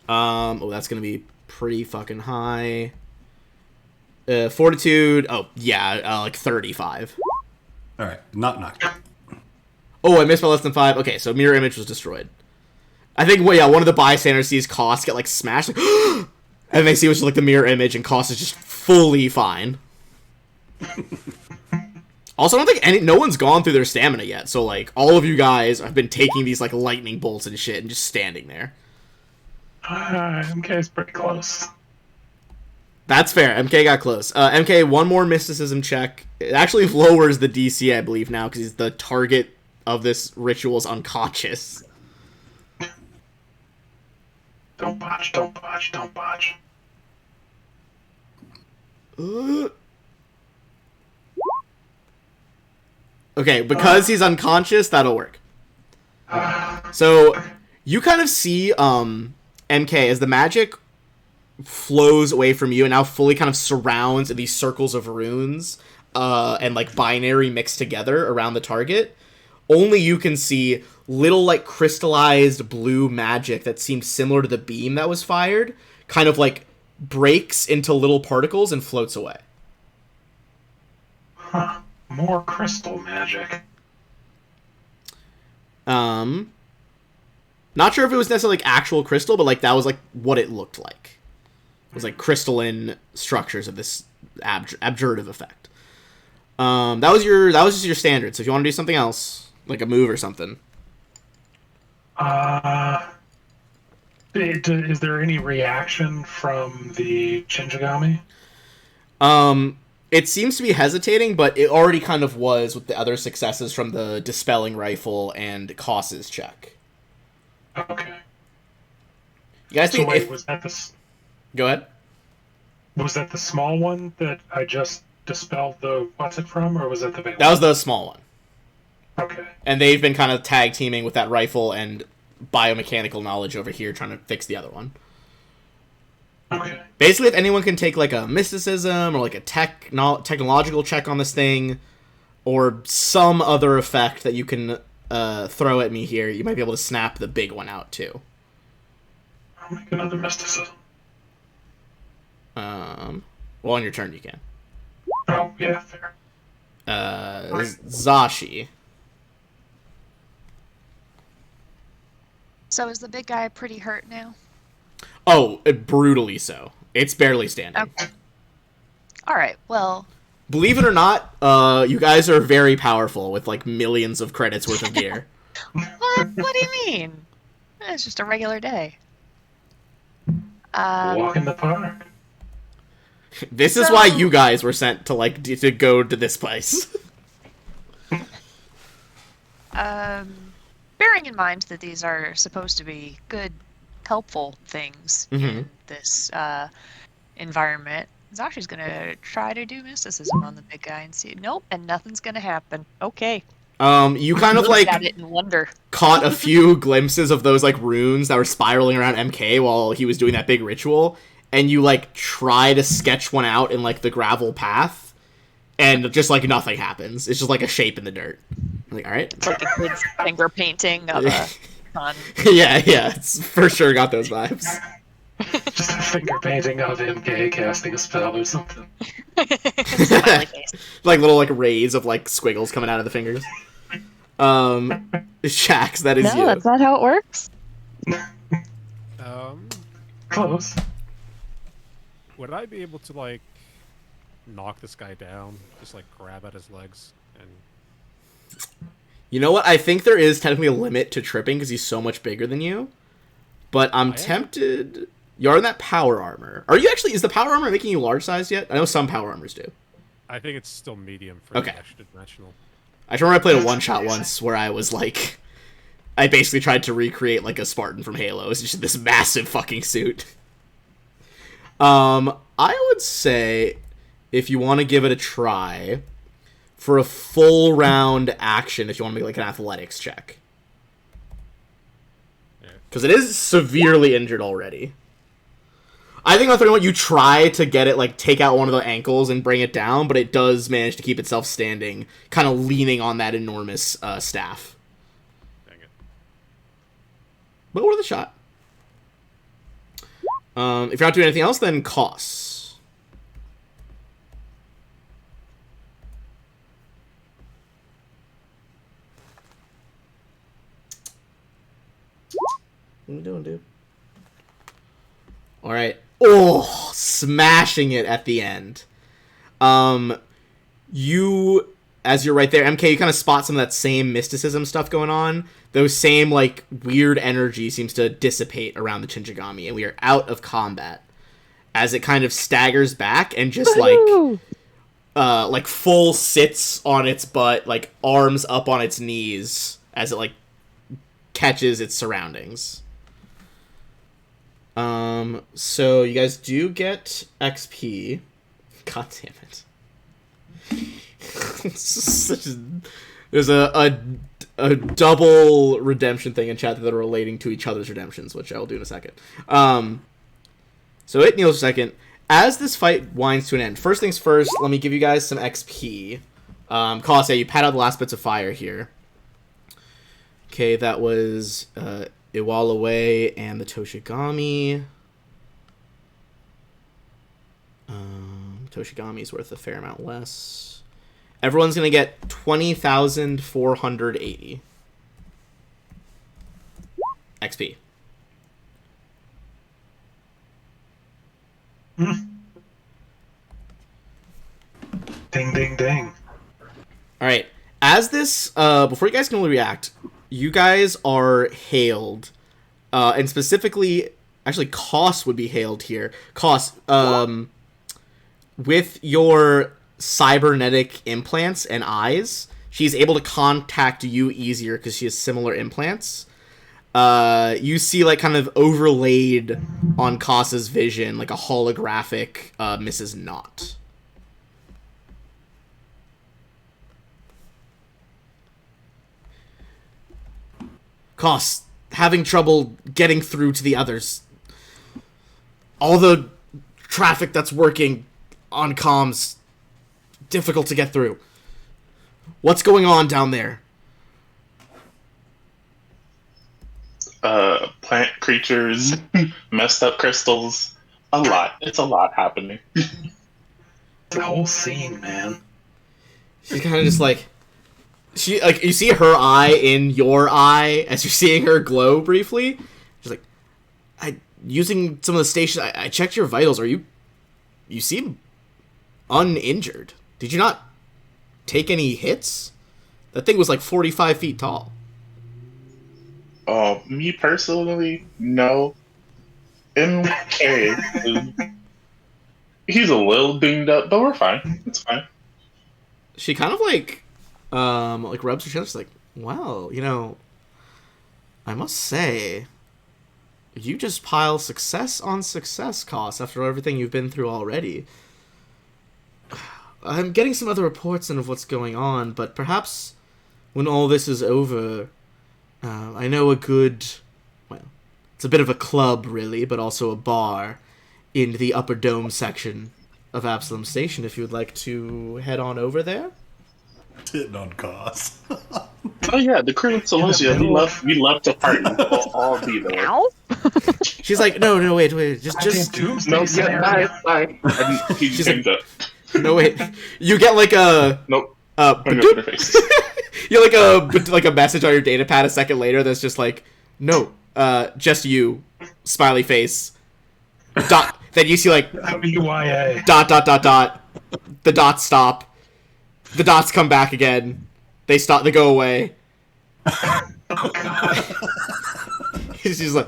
Oh, that's gonna be pretty fucking high. Fortitude. Oh, yeah, like 35. All right, not knocked. Oh, I missed by less than 5. Okay, so mirror image was destroyed. I think, well, yeah, one of the bystanders sees Koss get like smashed, like, and they see what's like the mirror image, and Koss is just fully fine. Also, I don't think no one's gone through their stamina yet, so like all of you guys have been taking these like lightning bolts and shit and just standing there. MK's pretty close. That's fair. MK got close. MK, one more mysticism check. It actually lowers the DC, I believe, now because the target of this ritual is unconscious. Don't botch, don't botch, don't botch. Okay, because he's unconscious, that'll work. So, you kind of see MK as the magic flows away from you and now fully kind of surrounds these circles of runes and like binary mixed together around the target. Only you can see little like crystallized blue magic that seems similar to the beam that was fired, kind of like breaks into little particles and floats away. Huh. More crystal magic. Not sure if it was necessarily like actual crystal, but like that was like what it looked like. It was like crystalline structures of this abjurative effect. That was just your standard. So if you want to do something else, like a move or something. Is there any reaction from the Shinjigami? It seems to be hesitating, but it already kind of was with the other successes from the Dispelling Rifle and Koss's check. Okay. You guys think was that the... Go ahead. Was that the small one that I just dispelled the what's it from, or was that the big one? That was the small one. Okay. And they've been kind of tag teaming with that rifle and biomechanical knowledge over here trying to fix the other one. Okay. Basically, if anyone can take like a mysticism or like a technological check on this thing, or some other effect that you can throw at me here, you might be able to snap the big one out too. I'll make another mysticism. Well, on your turn you can. Oh, yeah, fair. Zashi. So is the big guy pretty hurt now? Oh, brutally so. It's barely standing. Okay. All right. Well, believe it or not, you guys are very powerful with like millions of credits worth of gear. what do you mean? It's just a regular day. Walk in the park. This is why you guys were sent to like to go to this place. Bearing in mind that these are supposed to be good, helpful things in this environment, Zashi's gonna try to do mysticism on the big guy and see. Nope, and nothing's gonna happen. Okay. You kind of like at it and wonder. Caught a few glimpses of those like runes that were spiraling around MK while he was doing that big ritual, and you like try to sketch one out in like the gravel path, and just like nothing happens. It's just like a shape in the dirt. I'm like, all right. It's like a good finger painting of a sun. yeah, it's for sure got those vibes. Just a finger painting of MK casting a spell or something. Smiley face. Like little like rays of like squiggles coming out of the fingers. Shax, that is you. No, that's not how it works. Close. Would I be able to like knock this guy down? Just like grab at his legs and. You know what? I think there is technically a limit to tripping because he's so much bigger than you. but I'm tempted. You're in that power armor. Are you actually? Is the power armor making you large sized yet? I know some power armors do. I think it's still medium for Okay. the extra dimensional. I remember I played a one shot once where I was like, I basically tried to recreate like a Spartan from Halo. It's just this massive fucking suit. I would say if you want to give it a try for a full round action, if you want to make like an athletics check, because it is severely injured already. I think on 31 you try to get it, like, take out one of the ankles and bring it down, but it does manage to keep itself standing, kind of leaning on that enormous staff. Dang it. But worth a shot. If you're not doing anything else, then costs. What are you doing, dude? Alright. Oh, smashing it at the end. You, as you're right there, MK, you kind of spot some of that same mysticism stuff going on. Those same, like, weird energy seems to dissipate around the Shinigami, and we are out of combat. As it kind of staggers back and just, like, full sits on its butt, like, arms up on its knees, as it, like, catches its surroundings. So you guys do get XP. God damn it. There's a double redemption thing in chat that are relating to each other's redemptions, which I will do in a second. So it kneels a second. As this fight winds to an end, first things first, let me give you guys some XP. Colossae, you pat out the last bits of fire here. Okay, that was Iwalaway and the Toshigami. Toshigami's worth a fair amount less. Everyone's going to get 20,480 XP. Ding, ding, ding. Alright, as this, before you guys can really react, you guys are hailed, and specifically, actually, Koss would be hailed here. Koss, with your cybernetic implants and eyes, she's able to contact you easier because she has similar implants. You see, like, kind of overlaid on Koss's vision, like a holographic Mrs. Knott. Koss, having trouble getting through to the others. All the traffic that's working on comms, difficult to get through. What's going on down there? Plant creatures, messed up crystals. A lot. It's a lot happening. The whole scene, man. She's kind of just like... you see her eye in your eye as you're seeing her glow briefly. She's like, using some of the stations, I checked your vitals. You seem uninjured. Did you not take any hits? That thing was like 45 feet tall. Me personally, no. MK, he's a little dinged up, but we're fine. It's fine. She kind of like rubs her chest, like, wow, I must say, you just pile success on success, Koss, after everything you've been through already. I'm getting some other reports of what's going on, but perhaps when all this is over, I know it's a bit of a club, really, but also a bar in the upper dome section of Absalom Station, if you would like to head on over there. Hitting on Koss. Oh yeah, the crew in Silesia, we love to party. We'll all be there. Ow? She's like, no, wait, just No, yeah, bye. He's She's dinged up. no, wait. You get like a Nope. badoop. Face. You like a message on your data pad a second later that's just like, no, just you, smiley face. Dot. Then you see like WYA. dot. The dots stop. The dots come back again. They stop. They go away. Oh, God. She's like,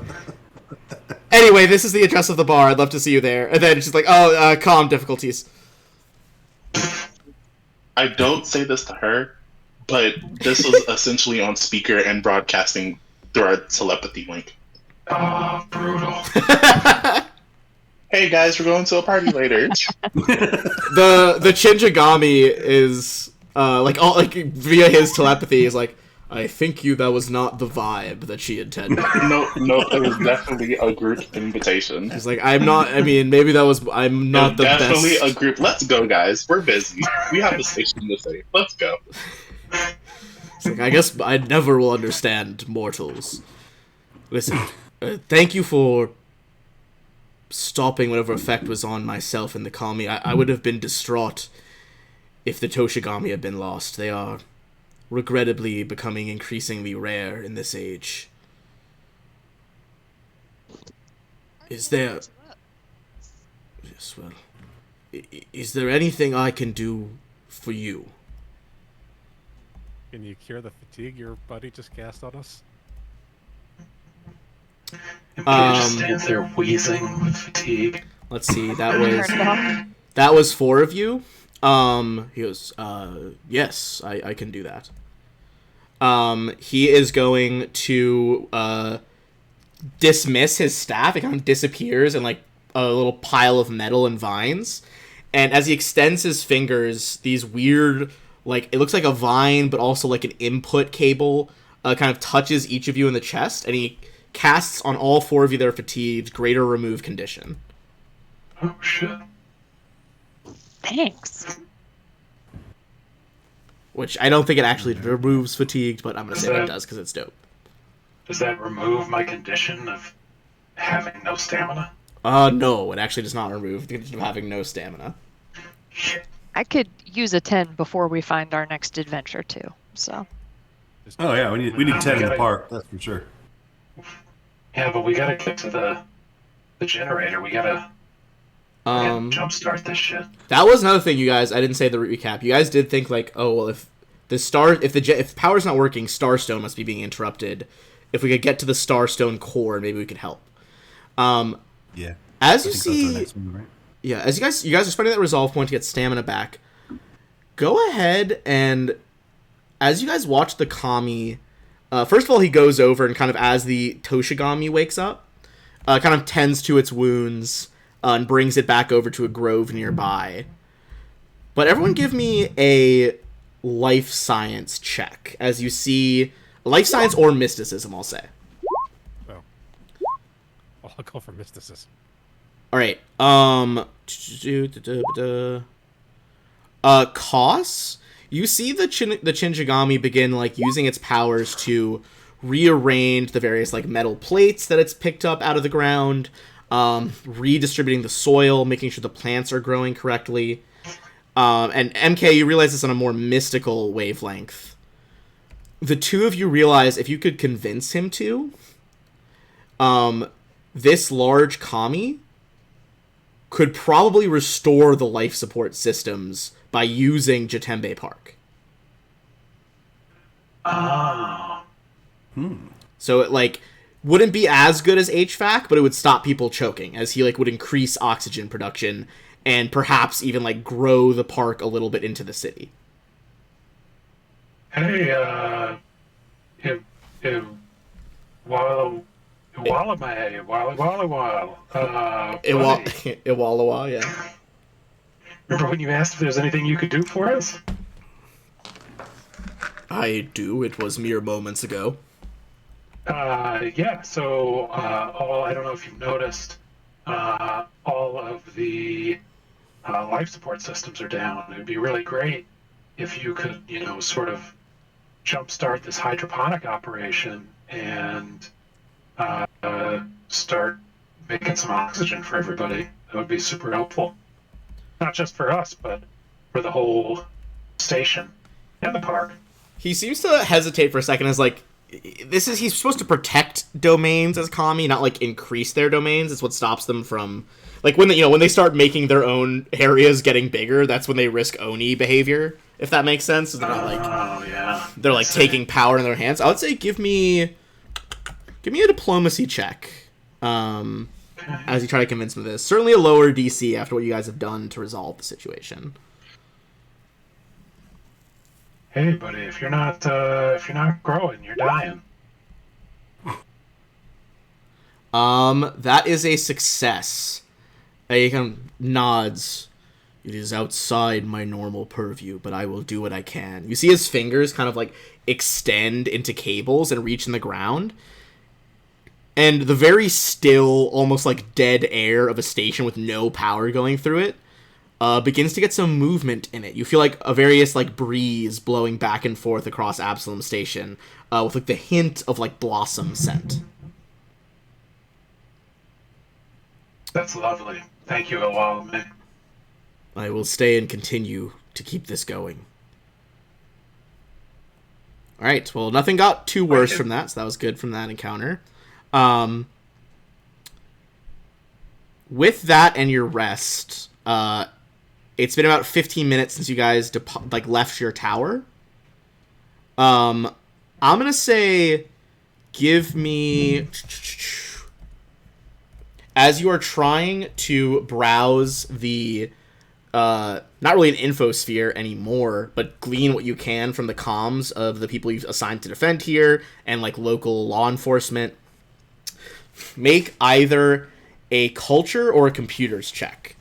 way, this is the address of the bar. I'd love to see you there. And then she's like, comm difficulties. I don't say this to her, but this was essentially on speaker and broadcasting through our telepathy link. Oh, brutal. Hey guys, we're going to a party later. The Shinjigami is via his telepathy is like, I think that was not the vibe that she intended. No, it was definitely a group invitation. He's like, I'm not the Definitely best. a group. Let's go, guys. We're busy. We have a station to save. Let's go. It's like, I guess I never will understand mortals. Listen, thank you for stopping whatever effect was on myself and the kami. I would have been distraught if the Toshigami had been lost. They are regrettably becoming increasingly rare in this age. Is there... Yes, well... Is there anything I can do for you? Can you cure the fatigue your buddy just cast on us? He just stands there wheezing with fatigue. Let's see, Turn that was 4 of you. He goes, yes, I can do that. He is going to, dismiss his staff. It kind of disappears in, like, a little pile of metal and vines. And as he extends his fingers, these weird, like, it looks like a vine, but also like an input cable, kind of touches each of you in the chest, and he casts on all 4 of you that are fatigued, Greater Remove Condition. Oh, shit. Thanks. Which I don't think it actually removes fatigued, but I'm going to say it does because it's dope. Does that remove my condition of having no stamina? No, it actually does not remove the condition of having no stamina. Shit. I could use a 10 before we find our next adventure too. So Oh yeah, we need 10 in the park. That's for sure. Yeah, but we gotta get to the generator. We gotta jumpstart this shit. That was another thing, you guys. I didn't say the recap. You guys did think like, oh well, if power's not working, Starstone must be being interrupted. If we could get to the Starstone core, maybe we could help. Yeah. As you I think see, that's our next move, right? yeah, as you guys are spending that resolve point to get stamina back. Go ahead and, as you guys watch the kami, first of all, he goes over and kind of as the Toshigami wakes up, kind of tends to its wounds and brings it back over to a grove nearby. But everyone give me a life science check as you see life science or mysticism, I'll say. Oh. I'll go for mysticism. All right. Kos, you see the Shinjigami begin like using its powers to rearrange the various like metal plates that it's picked up out of the ground, redistributing the soil, making sure the plants are growing correctly. And MK, you realize this on a more mystical wavelength. The 2 of you realize if you could convince him to, this large kami could probably restore the life support systems by using Jatembe Park. Oh. So it like wouldn't be as good as HVAC, but it would stop people choking as he like would increase oxygen production and perhaps even like grow the park a little bit into the city. Hey, Iwalawa, yeah. Remember when you asked if there's anything you could do for us? I do. It was mere moments ago. Yeah, so I don't know if you've noticed, all of the life support systems are down. It would be really great if you could, sort of jumpstart this hydroponic operation and start making some oxygen for everybody. That would be super helpful. Not just for us, but for the whole station and the park. He seems to hesitate for a second as like, he's supposed to protect domains as kami, not like increase their domains. It's what stops them from like when they start making their own areas getting bigger, that's when they risk Oni behavior, if that makes sense. They're not like they're like taking power in their hands. I would say give me a diplomacy check. as you try to convince him of this. Certainly a lower DC after what you guys have done to resolve the situation. Hey, buddy, if you're not growing, you're dying. That is a success. He kind of nods. It is outside my normal purview, but I will do what I can. You see his fingers kind of like extend into cables and reach in the ground. And the very still, almost like dead air of a station with no power going through it begins to get some movement in it. You feel like a various like breeze blowing back and forth across Absalom Station with like the hint of like blossom scent. That's lovely. Thank you, Awalme. I will stay and continue to keep this going. Alright, well, nothing got too worse from that, so that was good from that encounter. With that and your rest, it's been about 15 minutes since you guys left your tower. I'm gonna say, give me... As you are trying to browse the... not really an infosphere anymore, but glean what you can from the comms of the people you've assigned to defend here and like local law enforcement. Make either a culture or a computers check.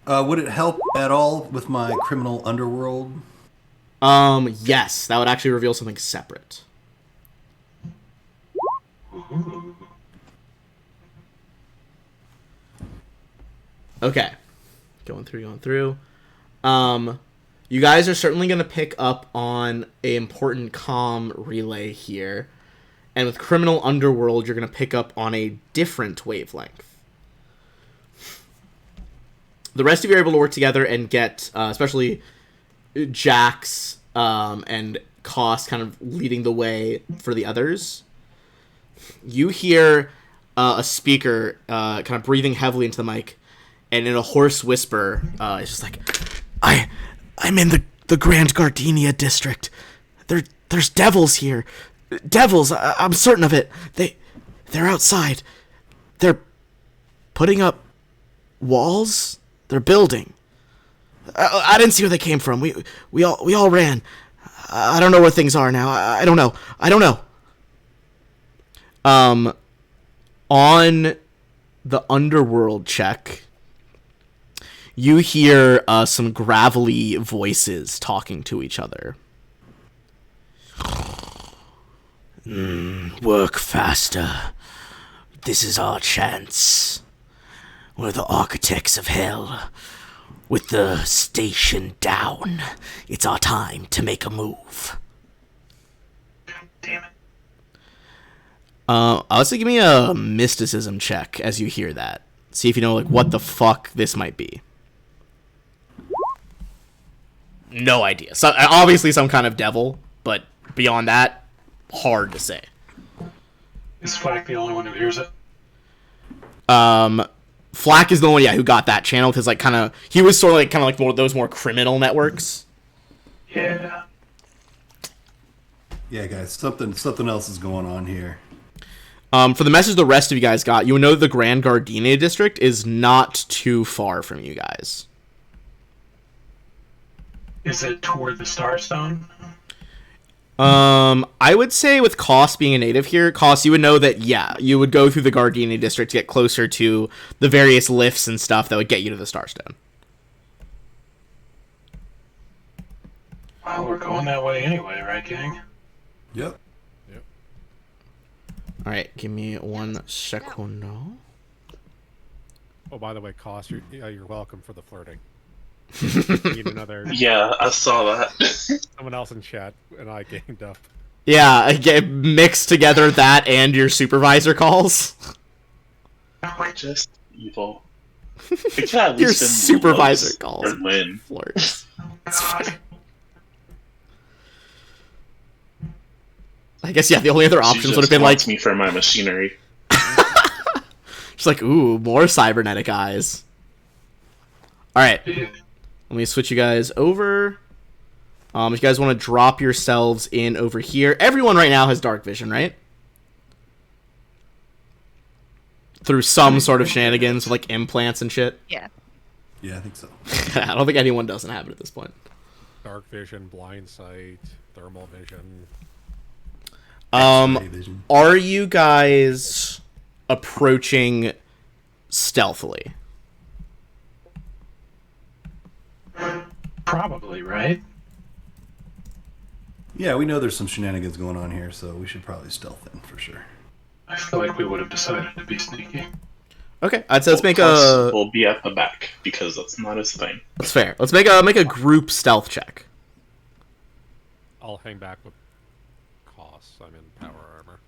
Would it help at all with my criminal underworld? Yes, that would actually reveal something separate. Ooh. Okay. Going through. You guys are certainly going to pick up on an important comm relay here. And with Criminal Underworld, you're going to pick up on a different wavelength. The rest of you are able to work together and get, especially Jax and Koss kind of leading the way for the others. You hear a speaker kind of breathing heavily into the mic. And in a hoarse whisper, it's just like, I'm in the Grand Gardenia district. There's devils here. Devils, I'm certain of it. They're outside. They're putting up walls. They're building. I didn't see where they came from. We all ran. I don't know where things are now. I don't know. On the underworld check, you hear some gravelly voices talking to each other. Work faster. This is our chance. We're the architects of hell. With the station down, it's our time to make a move. Damn it. I would say give me a mysticism check as you hear that. See if you know like what the fuck this might be. No idea. So obviously some kind of devil, but beyond that, hard to say. Is Flack the only one who hears it? Flack is the one, who got that channel because like he was sort of like more those more criminal networks. Yeah. Yeah, guys, something else is going on here. For the message the rest of you guys got, you know the Grand Gardenia district is not too far from you guys. Is it toward the Starstone? I would say with Koss being a native here, Koss, you would know that, you would go through the Gardenia district to get closer to the various lifts and stuff that would get you to the Starstone. Well, we're going that way anyway, right, gang? Yep. Alright, give me 1 second. Oh, by the way, Koss, you're welcome for the flirting. Need another... Yeah, I saw that. Someone else in chat, and I gamed up. Yeah, I get mixed together that and your supervisor calls. Just evil. It can at Your least been supervisor Lowe's calls. or Lynn. Flirts. It's fine. I guess, the only other options would have been like... me for my machinery. Just like, ooh, more cybernetic eyes. Alright. Let me switch you guys over. If you guys want to drop yourselves in over here. Everyone right now has dark vision, right? through some sort of shenanigans, like implants and shit. Yeah. Yeah, I think so. I don't think anyone doesn't have it at this point. Dark vision, blind sight, thermal vision. X-ray vision. Are you guys approaching stealthily? Probably, right? Yeah, we know there's some shenanigans going on here, so we should probably stealth in for sure. I feel like we would have decided to be sneaky. Okay, I'd say let's make Plus, a. we'll be at the back because that's not his thing. That's fair. Let's make a group stealth check. I'll hang back with costs. I'm in power armor.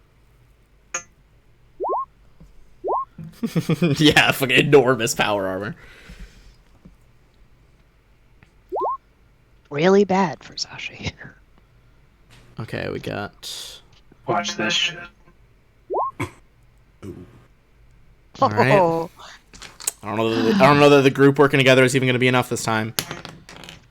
Yeah, fucking enormous power armor. Really bad for Zashi. Okay, we got. Watch this shit. All right. Oh, I don't know that the group working together is even going to be enough this time.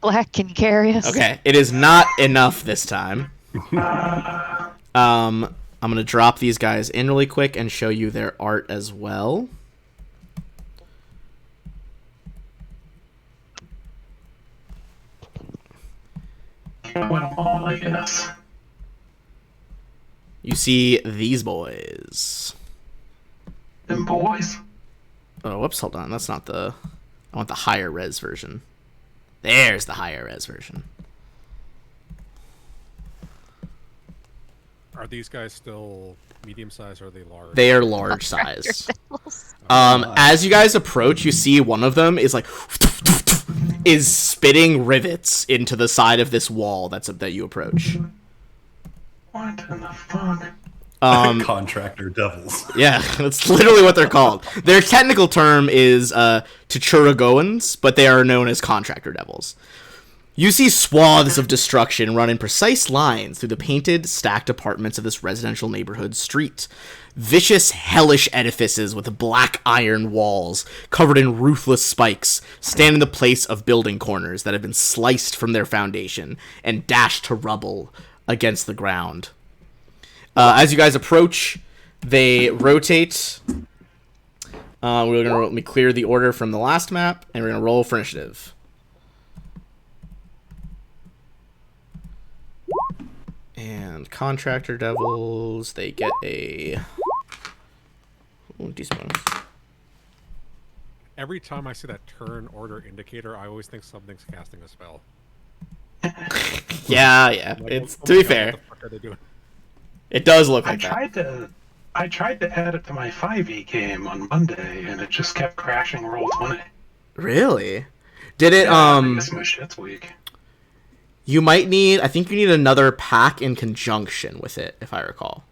Black, can you carry us? Okay, it is not enough this time. I'm gonna drop these guys in really quick and show you their art as well. Win them all, I guess. You see these boys. Them boys. Oh, whoops, hold on. That's not the... I want the higher res version. There's the higher res version. Are these guys still medium size or are they large? They are large size. Devils. As you guys approach, you see one of them is like... is spitting rivets into the side of this wall that you approach. What in the fuck? Contractor devils. Yeah, that's literally what they're called. Their technical term is Tchuragoans, but they are known as contractor devils. You see swaths of destruction run in precise lines through the painted, stacked apartments of this residential neighborhood street. Vicious, hellish edifices with black iron walls covered in ruthless spikes stand in the place of building corners that have been sliced from their foundation and dashed to rubble against the ground. As you guys approach, they rotate. We're gonna let me clear the order from the last map, and we're gonna roll for initiative. And contractor devils, they get a decent bonus. Every time I see that turn order indicator, I always think something's casting a spell. Yeah. Like, It's oh to my be God, fair, what the fuck are they doing? it does look I like that. tried to add it to my 5e game on Monday, and it just kept crashing roll 20. Really? Did it? I guess my shit's weak. You might need. I think you need another pack in conjunction with it, if I recall.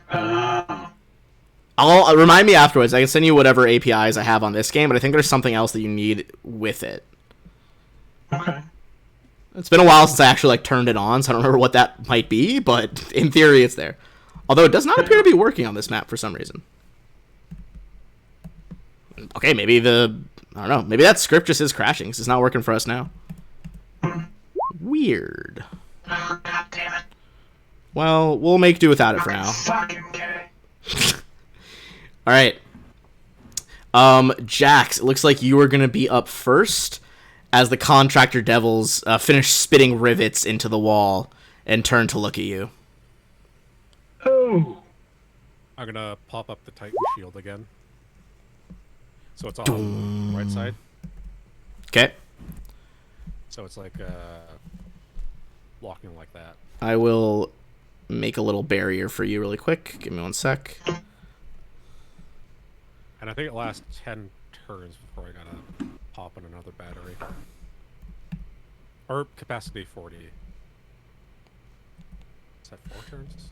I'll remind me afterwards. I can send you whatever APIs I have on this game, but I think there's something else that you need with it. Okay. It's been a while since I actually turned it on, so I don't remember what that might be, but in theory it's there. Although it does not appear to be working on this map for some reason. Okay, maybe I don't know, maybe that script just is crashing, because it's not working for us now. Weird. Oh, God damn it. Well, we'll make do without it for now. Fucking K. Alright. Jax, it looks like you are going to be up first as the contractor devils finish spitting rivets into the wall and turn to look at you. Oh. I'm gonna pop up the Titan shield again. So it's on the right side. Okay. So it's like blocking like that. I will make a little barrier for you really quick. Give me one sec. And I think it lasts 10 turns before I gotta pop in another battery. Or capacity 40. Is that 4 turns?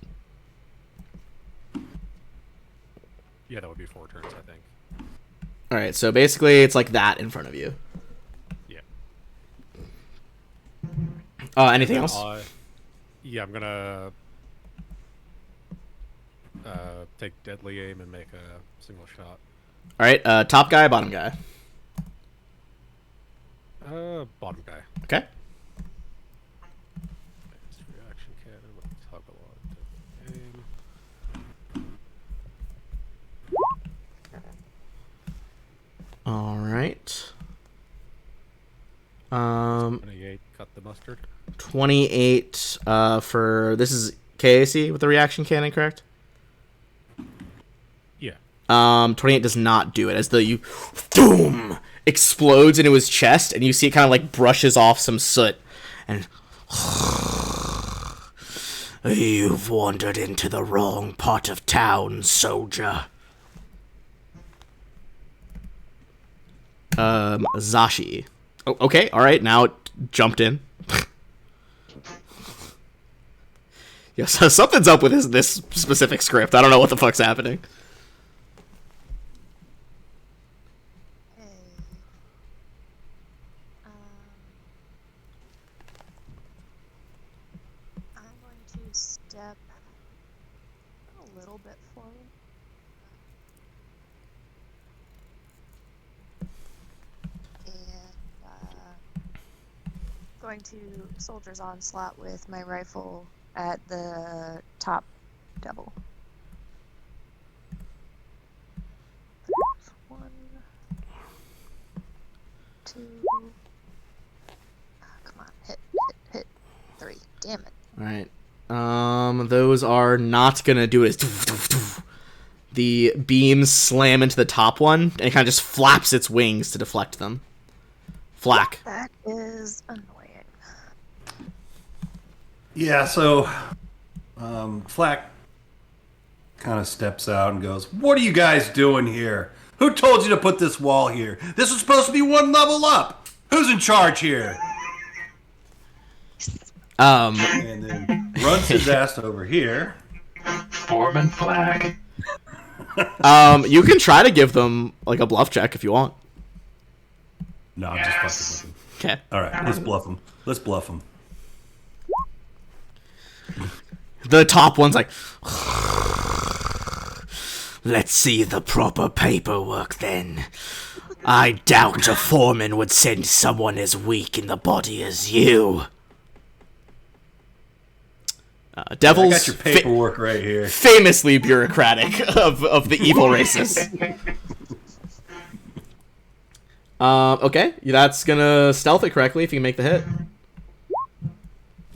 Yeah, that would be 4 turns, I think. Alright, so basically it's like that in front of you. Yeah. Anything else? Yeah, I'm gonna take deadly aim and make a single shot. Alright, top guy, bottom guy. Bottom guy. Okay. Reaction cannon with toggle on deadly aim. right. 28, cut the mustard. 28 for this is KAC with the reaction cannon, correct? Yeah. 28 does not do it as the boom explodes into his chest, and you see it kind of like brushes off some soot, and you've wandered into the wrong part of town, soldier. Zashi. Oh, okay, all right, now it jumped in. Yeah, so something's up with this specific script. I don't know what the fuck's happening. Okay. I'm going to step a little bit forward. Going to soldier's onslaught with my rifle at the top devil. 1, 2. Come on, hit 3. Damn it. All right. Those are not gonna do it. The beams slam into the top one, and it kind of just flaps its wings to deflect them. Flak. That is annoying. Yeah, so Flack kind of steps out and goes, "What are you guys doing here? Who told you to put this wall here? This was supposed to be one level up. Who's in charge here?" And then runs his ass over here. Foreman flag. You can try to give them like a bluff check if you want. No, I'm just fucking with him. Okay. All right, let's bluff him. Let's bluff him. The top one's like, let's see the proper paperwork then. I doubt a foreman would send someone as weak in the body as you. Devils, I got your paperwork right here. Famously bureaucratic of the evil races. Okay, that's gonna stealth it correctly if you can make the hit.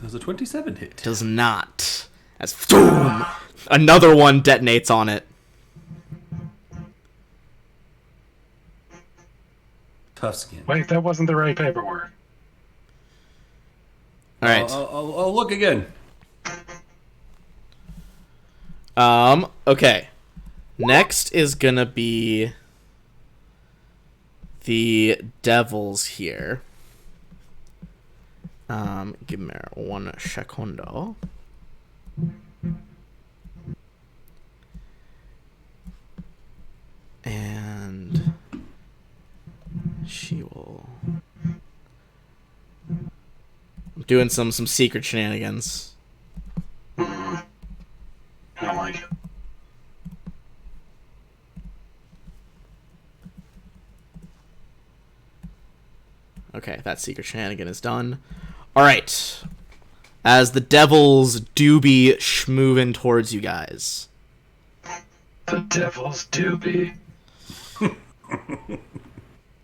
Does a 27 hit? Does not. As boom, another one detonates on it. Tough skin. Wait, that wasn't the right paperwork. All right. I'll look again. Okay. Next is gonna be the devils here. Give me 1 secondo. And she will. I'm doing some secret shenanigans. I don't like it. Okay, that secret shenanigan is done. Alright. As the devils do be schmoving towards you guys. The devils do be.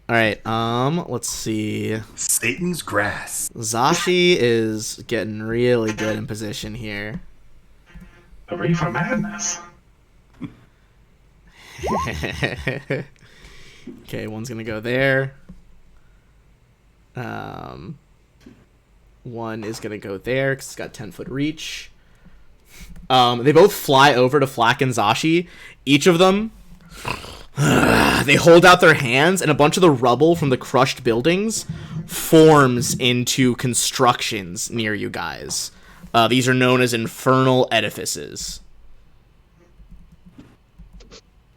Alright, let's see. Satan's grass. Zashi is getting really good in position here. The Reefer Madness. Okay, one's gonna go there. One is gonna go there because it's got 10-foot reach. They both fly over to Flack and Zashi. Each of them, they hold out their hands, and a bunch of the rubble from the crushed buildings forms into constructions near you guys. These are known as infernal edifices.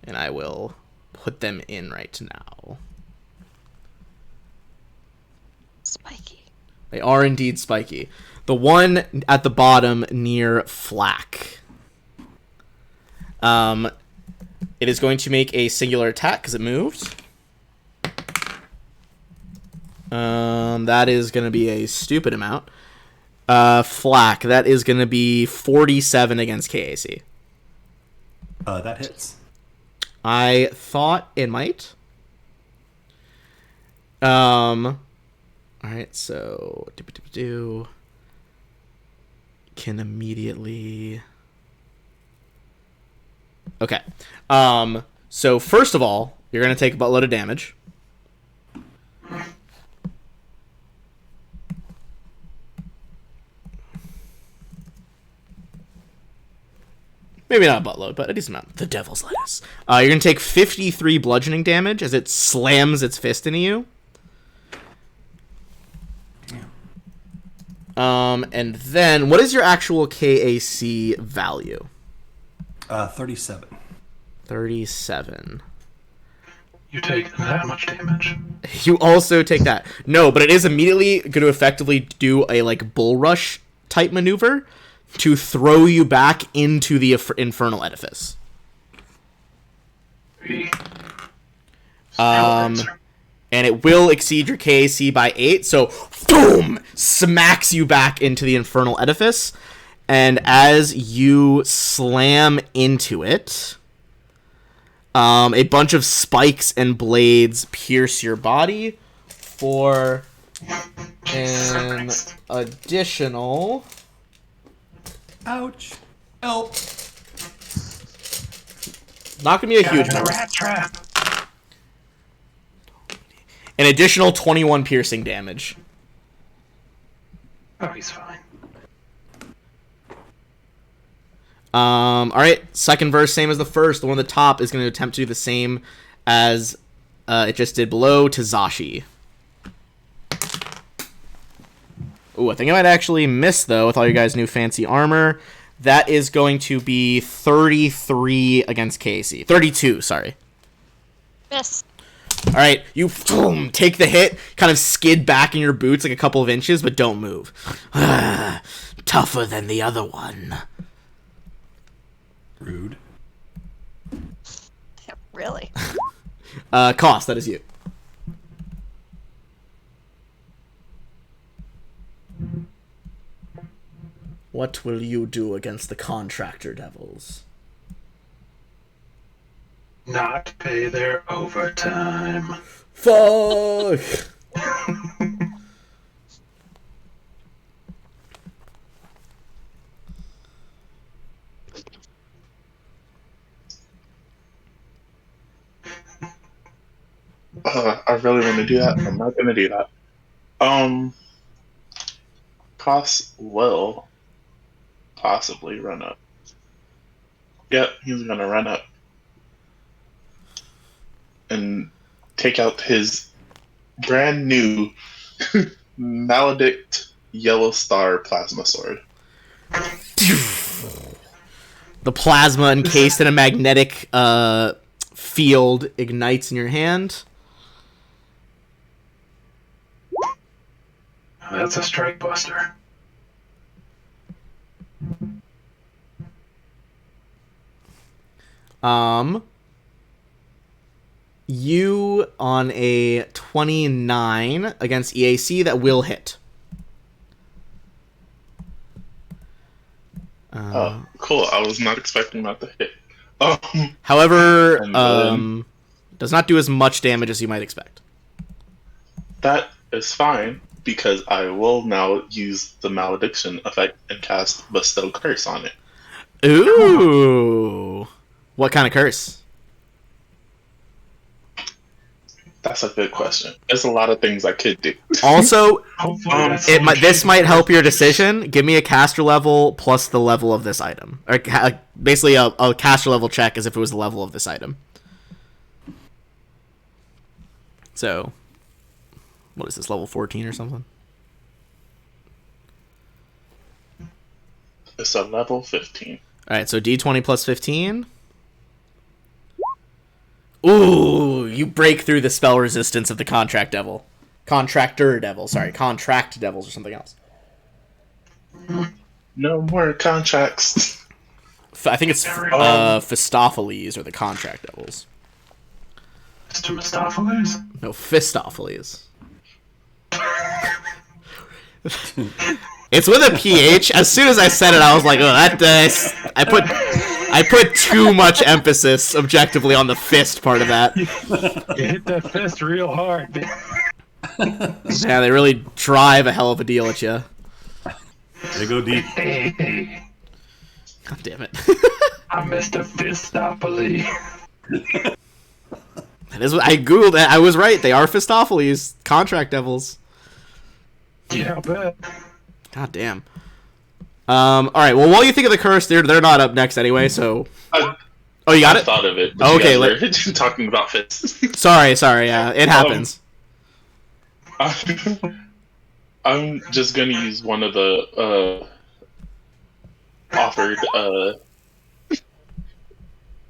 And I will put them in right now. Spiky. They are indeed spiky. The one at the bottom near Flack. It is going to make a singular attack because it moved. That is going to be a stupid amount. Flack, that is going to be 47 against KAC. That hits. I thought it might. All right, so can immediately. Okay. So first of all, you're gonna take a buttload of damage. Maybe not a buttload, but a decent amount. The devil's lettuce. You're going to take 53 bludgeoning damage as it slams its fist into you. And then, what is your actual KAC value? 37. 37. You take that much damage. You also take that. No, but it is immediately going to effectively do a, like, bull rush type maneuver to throw you back into the infernal edifice. And it will exceed your KAC by 8, so boom, smacks you back into the infernal edifice. And as you slam into it, a bunch of spikes and blades pierce your body for an additional. Ouch. Help. Not gonna be a huge number. Rat trap. An additional 21 piercing damage. Oh, he's fine. Alright, second verse, same as the first. The one at the top is going to attempt to do the same as it just did below to Zashi. Ooh, I think I might actually miss, though, with all you guys' new fancy armor. That is going to be 33 against KAC. 32, sorry. Miss. Alright, you take the hit, kind of skid back in your boots like a couple of inches, but don't move. Tougher than the other one. Rude. Yeah, really? Cost, that is you. What will you do against the contractor devils? Not pay their overtime. Fuck! I really want to do that. I'm not gonna do that. Cost will possibly run up. Yep, he's gonna run up and take out his brand new Maledict Yellow Star Plasma Sword. The plasma encased in a magnetic field ignites in your hand. That's a strike buster. You on a 29 against EAC, that will hit. Oh, cool. I was not expecting that to hit. However, And then- does not do as much damage as you might expect. That is fine, because I will now use the Malediction effect and cast Bestow Curse on it. Ooh. What kind of curse? That's a good question. There's a lot of things I could do. Also, Hopefully that's this might help your decision. Give me a caster level plus the level of this item. Or basically a caster level check as if it was the level of this item. So, what is this, level 14 or something? It's a level 15. Alright, so D20 plus 15. Ooh, you break through the spell resistance of the contract devils or something else. No more contracts. I think it's Phistopheles or the contract devils. Mr. Mistopheles? No, Fistopheles. It's with a PH. As soon as I said it, I was like, "Oh, that I put too much emphasis objectively on the fist part of that." You hit that fist real hard. Yeah, they really drive a hell of a deal at you. They go deep. Hey, God damn it. I'm Mr. Fistopoly. That is what I googled it. I was right. They are Fistopheles, contract devils. Yeah, I bet. God damn. All right. Well, while you think of the curse, they're not up next anyway. So. I Oh, you got it. thought of it. But Okay. you guys were talking about fists. Sorry. Yeah, it happens. I'm just gonna use one of the offered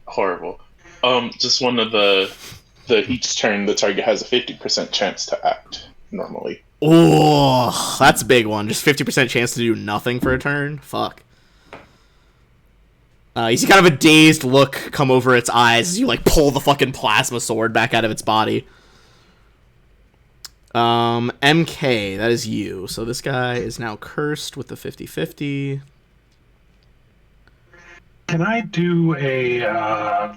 horrible. Just one of the each turn the target has a 50% chance to act normally. Oh, that's a big one. Just 50% chance to do nothing for a turn. Fuck. You see kind of a dazed look come over its eyes as you like pull the fucking plasma sword back out of its body. MK, that is you. So this guy is now cursed with the 50-50. Can I do a,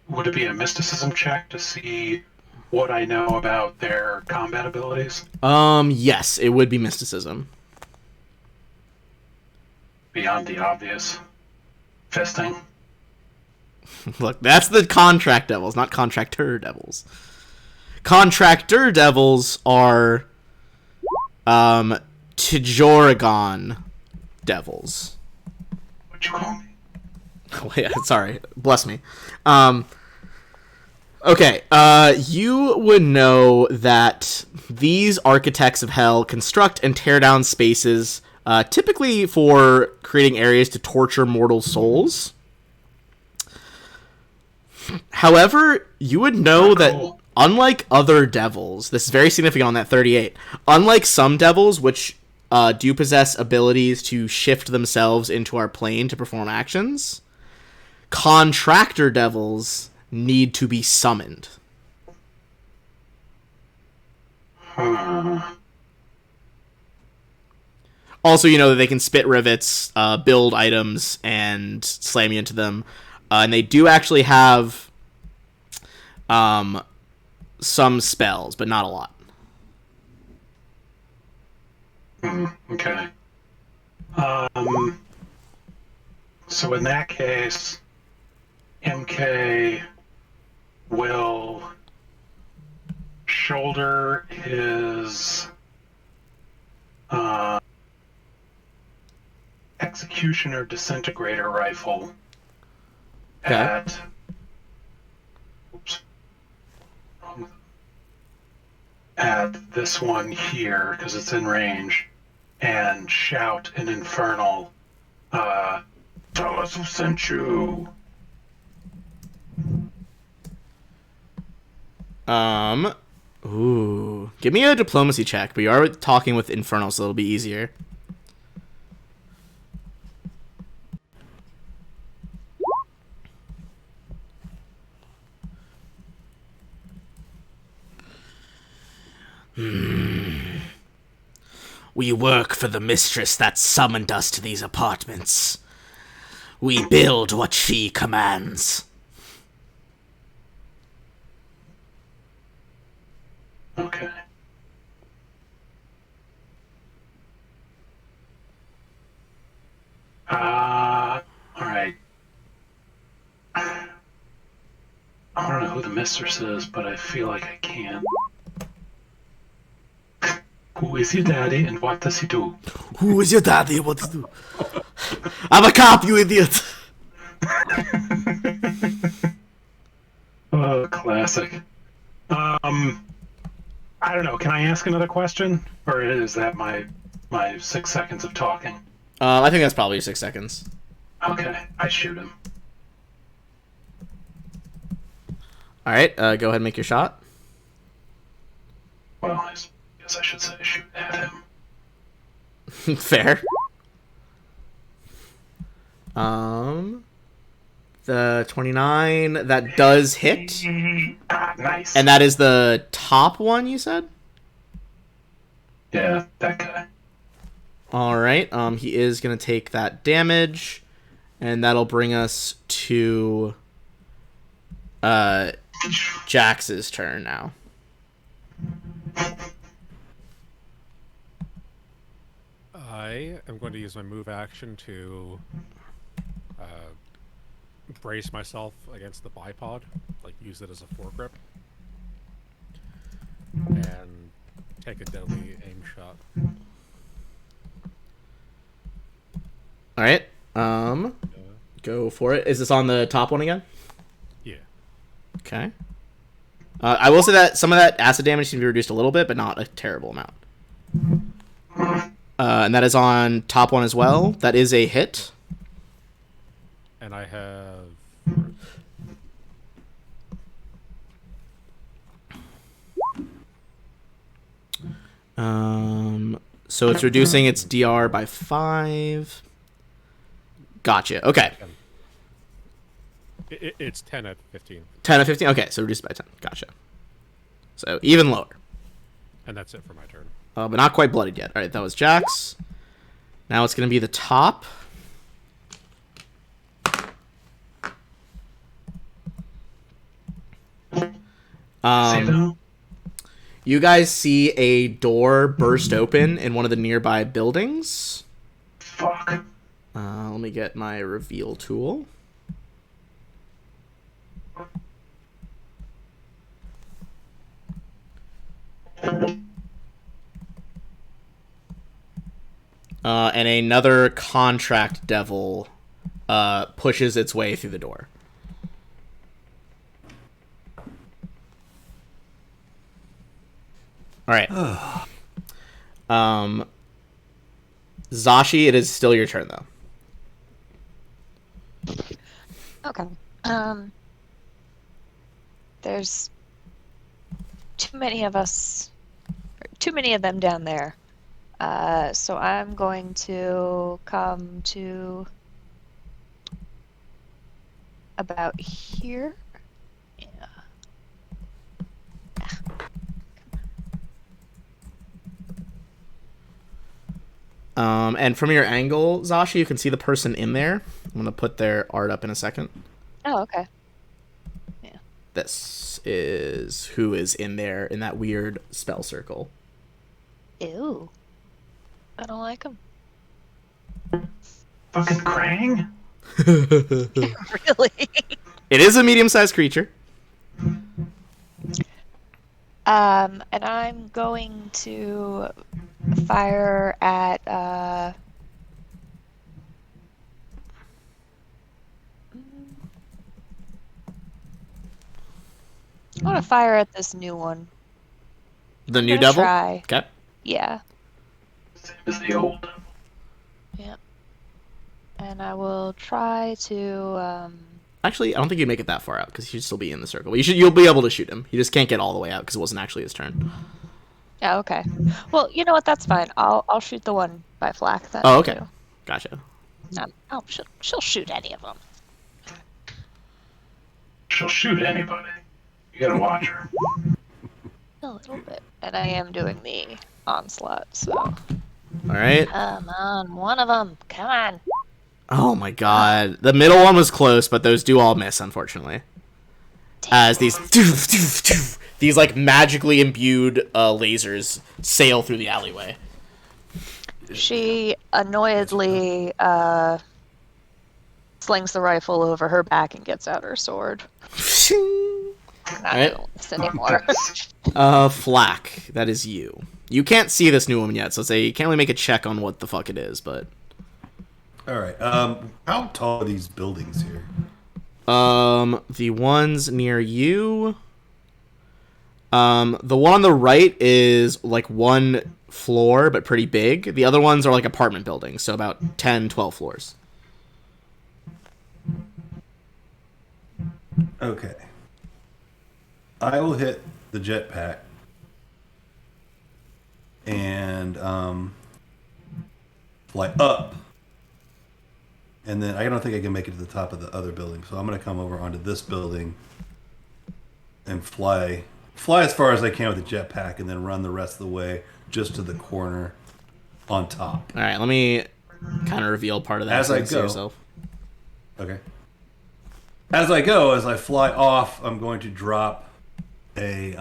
would it be a mysticism check to see what I know about their combat abilities? Yes, it would be mysticism. Beyond the obvious. Fisting. Look, that's the contract devils, not contractor devils. Contractor devils are Tjoragon devils. What'd you call me? Oh, yeah, sorry. Bless me. Okay, you would know that these architects of hell construct and tear down spaces, typically for creating areas to torture mortal souls. However, you would know that unlike other devils, this is very significant on that 38, unlike some devils, which do possess abilities to shift themselves into our plane to perform actions, contractor devils need to be summoned. Also, you know that they can spit rivets, build items, and slam you into them. And they do actually have some spells, but not a lot. Okay. So in that case, MK will shoulder his executioner disintegrator rifle at this one here because it's in range and shout an infernal tell us who sent you. Ooh. Give me a diplomacy check, but you are talking with Infernal, so it'll be easier. We work for the mistress that summoned us to these apartments. We build what she commands. Okay. Alright. I don't know who the mistress is, but I feel like I can. Who is your daddy and what does he do? Who is your daddy? What to do? I'm a cop, you idiot! Oh, classic. I don't know. Can I ask another question, or is that my 6 seconds of talking? I think that's probably 6 seconds. Okay, I shoot him. All right, go ahead and make your shot. Well, I guess I should say shoot at him. Fair. The 29 that does hit. Nice. And that is the top one you said? Yeah, that guy. All right. He is going to take that damage, and that'll bring us to Jax's turn now. I am going to use my move action to brace myself against the bipod, like use it as a foregrip, and take a deadly aim shot. All right. Go for it. Is this on the top one again? Yeah. Okay. I will say that some of that acid damage seems to be reduced a little bit, but not a terrible amount. And that is on top one as well. That is a hit. And I have... So it's reducing its DR by 5. Gotcha. Okay. It's 10 at 15. 10 of 15? Okay, so reduced by 10. Gotcha. So even lower. And that's it for my turn. But not quite bloodied yet. All right, that was Jax. Now it's going to be the top. You guys see a door burst open in one of the nearby buildings. Fuck. Let me get my reveal tool. And another contract devil pushes its way through the door. All right. Zashi, it is still your turn, though. Okay. There's too many of us, too many of them down there. So I'm going to come to about here. Yeah. And from your angle, Zashi, you can see the person in there. I'm going to put their art up in a second. Oh, okay. Yeah. This is who is in there in that weird spell circle. Ew. I don't like them. Fucking Krang? Really? It is a medium-sized creature. And I'm going to fire at I want to fire at this new one. The new Gonna devil? try. Okay. Yeah. Same as the old. Yep. And I will try to Actually, I don't think you'd make it that far out because he should still be in the circle. But you'll be able to shoot him. He just can't get all the way out because it wasn't actually his turn. Yeah, okay. Well, you know what? That's fine. I'll shoot the one by Flack then. Oh, okay. Too. Gotcha. She'll shoot any of them. She'll shoot anybody. You gotta watch her. A little bit. And I am doing the onslaught, so. All right. Come on, one of them. Come on. Oh my god. The middle one was close, but those do all miss, unfortunately. As these like magically imbued lasers sail through the alleyway. She annoyedly slings the rifle over her back and gets out her sword. I'm not Alright. doing this anymore. Flack, that is you. You can't see this new woman yet, so you can't really make a check on what the fuck it is, but... All right. How tall are these buildings here? The ones near you... the one on the right is like one floor, but pretty big. The other ones are like apartment buildings, so about 10, 12 floors. Okay. I will hit the jetpack and fly up. And then I don't think I can make it to the top of the other building, so I'm going to come over onto this building and fly as far as I can with the jetpack, and then run the rest of the way just to the corner on top. All right, let me kind of reveal part of that. As so you I can see go. yourself. Okay. As I go, as I fly off, I'm going to drop a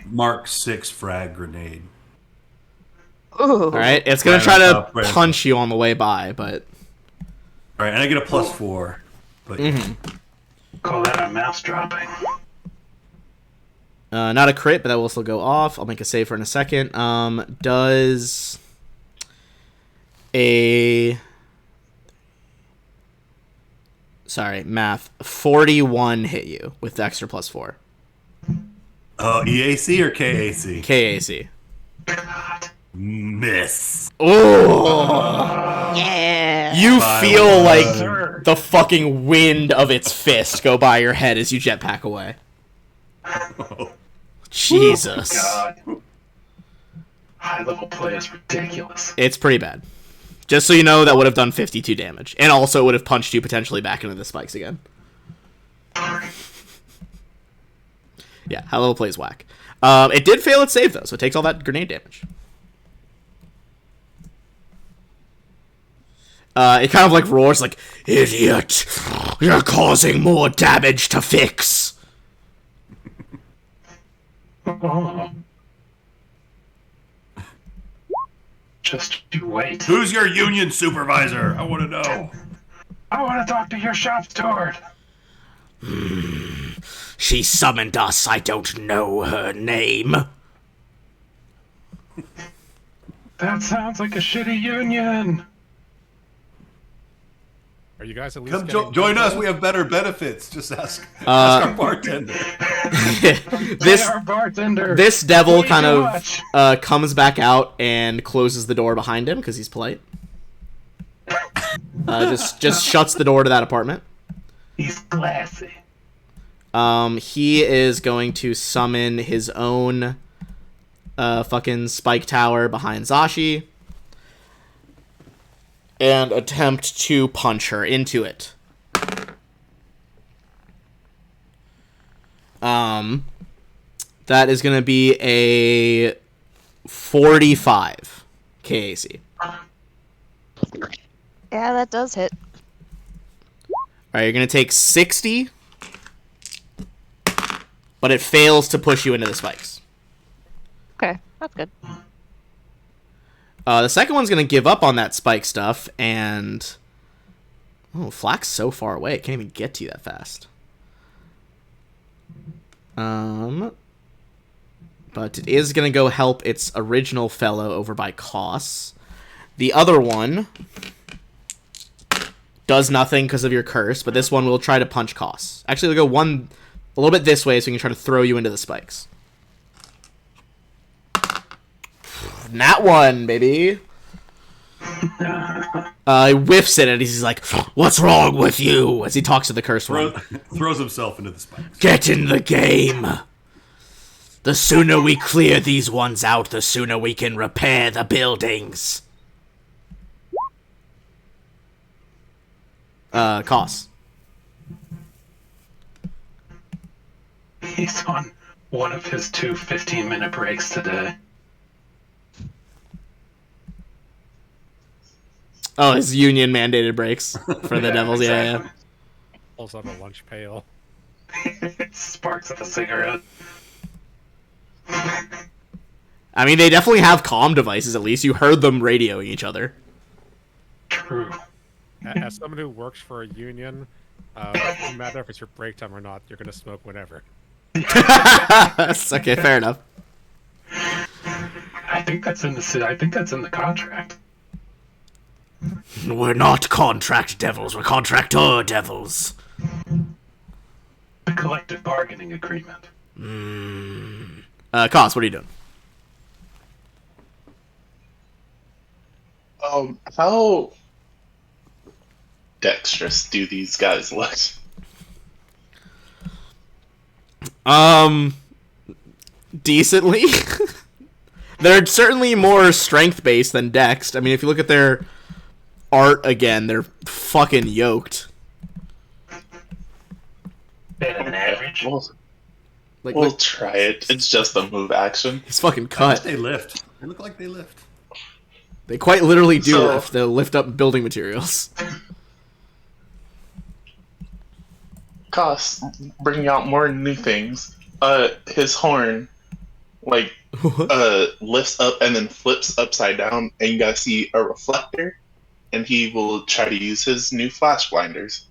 Mark 6 frag grenade. Ooh. All right, it's gonna Right try on to top, right on punch you on the way by, but All right, and I get a +4. But Call that a mouse dropping. not a crit, but that will still go off. I'll make a save for in a second. Does a math 41 hit you with the extra +4? EAC or KAC? KAC. God. Miss. Oh, Yeah. you By feel one. like Sir. the fucking wind of its fist go by your head as you jetpack away. Jesus. God. High level play is ridiculous. It's pretty bad. Just so you know, that would have done 52 damage. And also would have punched you potentially back into the spikes again. Yeah, high level plays whack. It did fail its save, though, so it takes all that grenade damage. It kind of like roars like, "Idiot! You're causing more damage to fix!" Oh. Just you wait. Who's your union supervisor? I want to know. I want to talk to your shop steward. She summoned us. I don't know her name. That sounds like a shitty union. Are you guys at least Come getting join us. info? We have better benefits. Just ask our bartender. This Our bartender. this devil Way kind too of much. comes back out and closes the door behind him because he's polite. Just shuts the door to that apartment. He's classy. He is going to summon his own fucking spike tower behind Zashi and attempt to punch her into it. That is going to be a 45 KAC. Yeah, that does hit. Alright, you're going to take 60, but it fails to push you into the spikes. Okay, that's good. The second one's going to give up on that spike stuff, and... Oh, Flak's so far away, it can't even get to you that fast. But it is going to go help its original fellow over by Koss. The other one does nothing because of your curse, but this one will try to punch Koss. Actually, we'll go a little bit this way so we can try to throw you into the spikes. Nat one, baby. He whiffs it and he's like, "What's wrong with you?" As he talks to the curse one. Throws himself into the spikes. Get in the game. The sooner we clear these ones out, the sooner we can repair the buildings. Koss. He's on one of his two 15-minute breaks today. Oh, his union mandated breaks for the Devils. exactly. Also have a lunch pail. Sparks of a cigarette. I mean, they definitely have comm devices, at least. You heard them radioing each other. True. As someone who works for a union, no matter if it's your break time or not, you're gonna smoke whenever. Okay, fair enough. I think that's in the contract. We're not contract devils, we're contractor devils. The collective bargaining agreement. Koss, what are you doing? How dexterous do these guys look? Decently. They're certainly more strength-based than dexed. I mean, if you look at their art again, they're fucking yoked. Better than average. Like, We'll try it. It's just a move action. he's fucking cut. They lift. They look like they lift. They quite literally do So- lift. They'll lift up building materials. Cost bringing out more new things. His horn like lifts up and then flips upside down, and you guys see a reflector, and he will try to use his new flash blinders.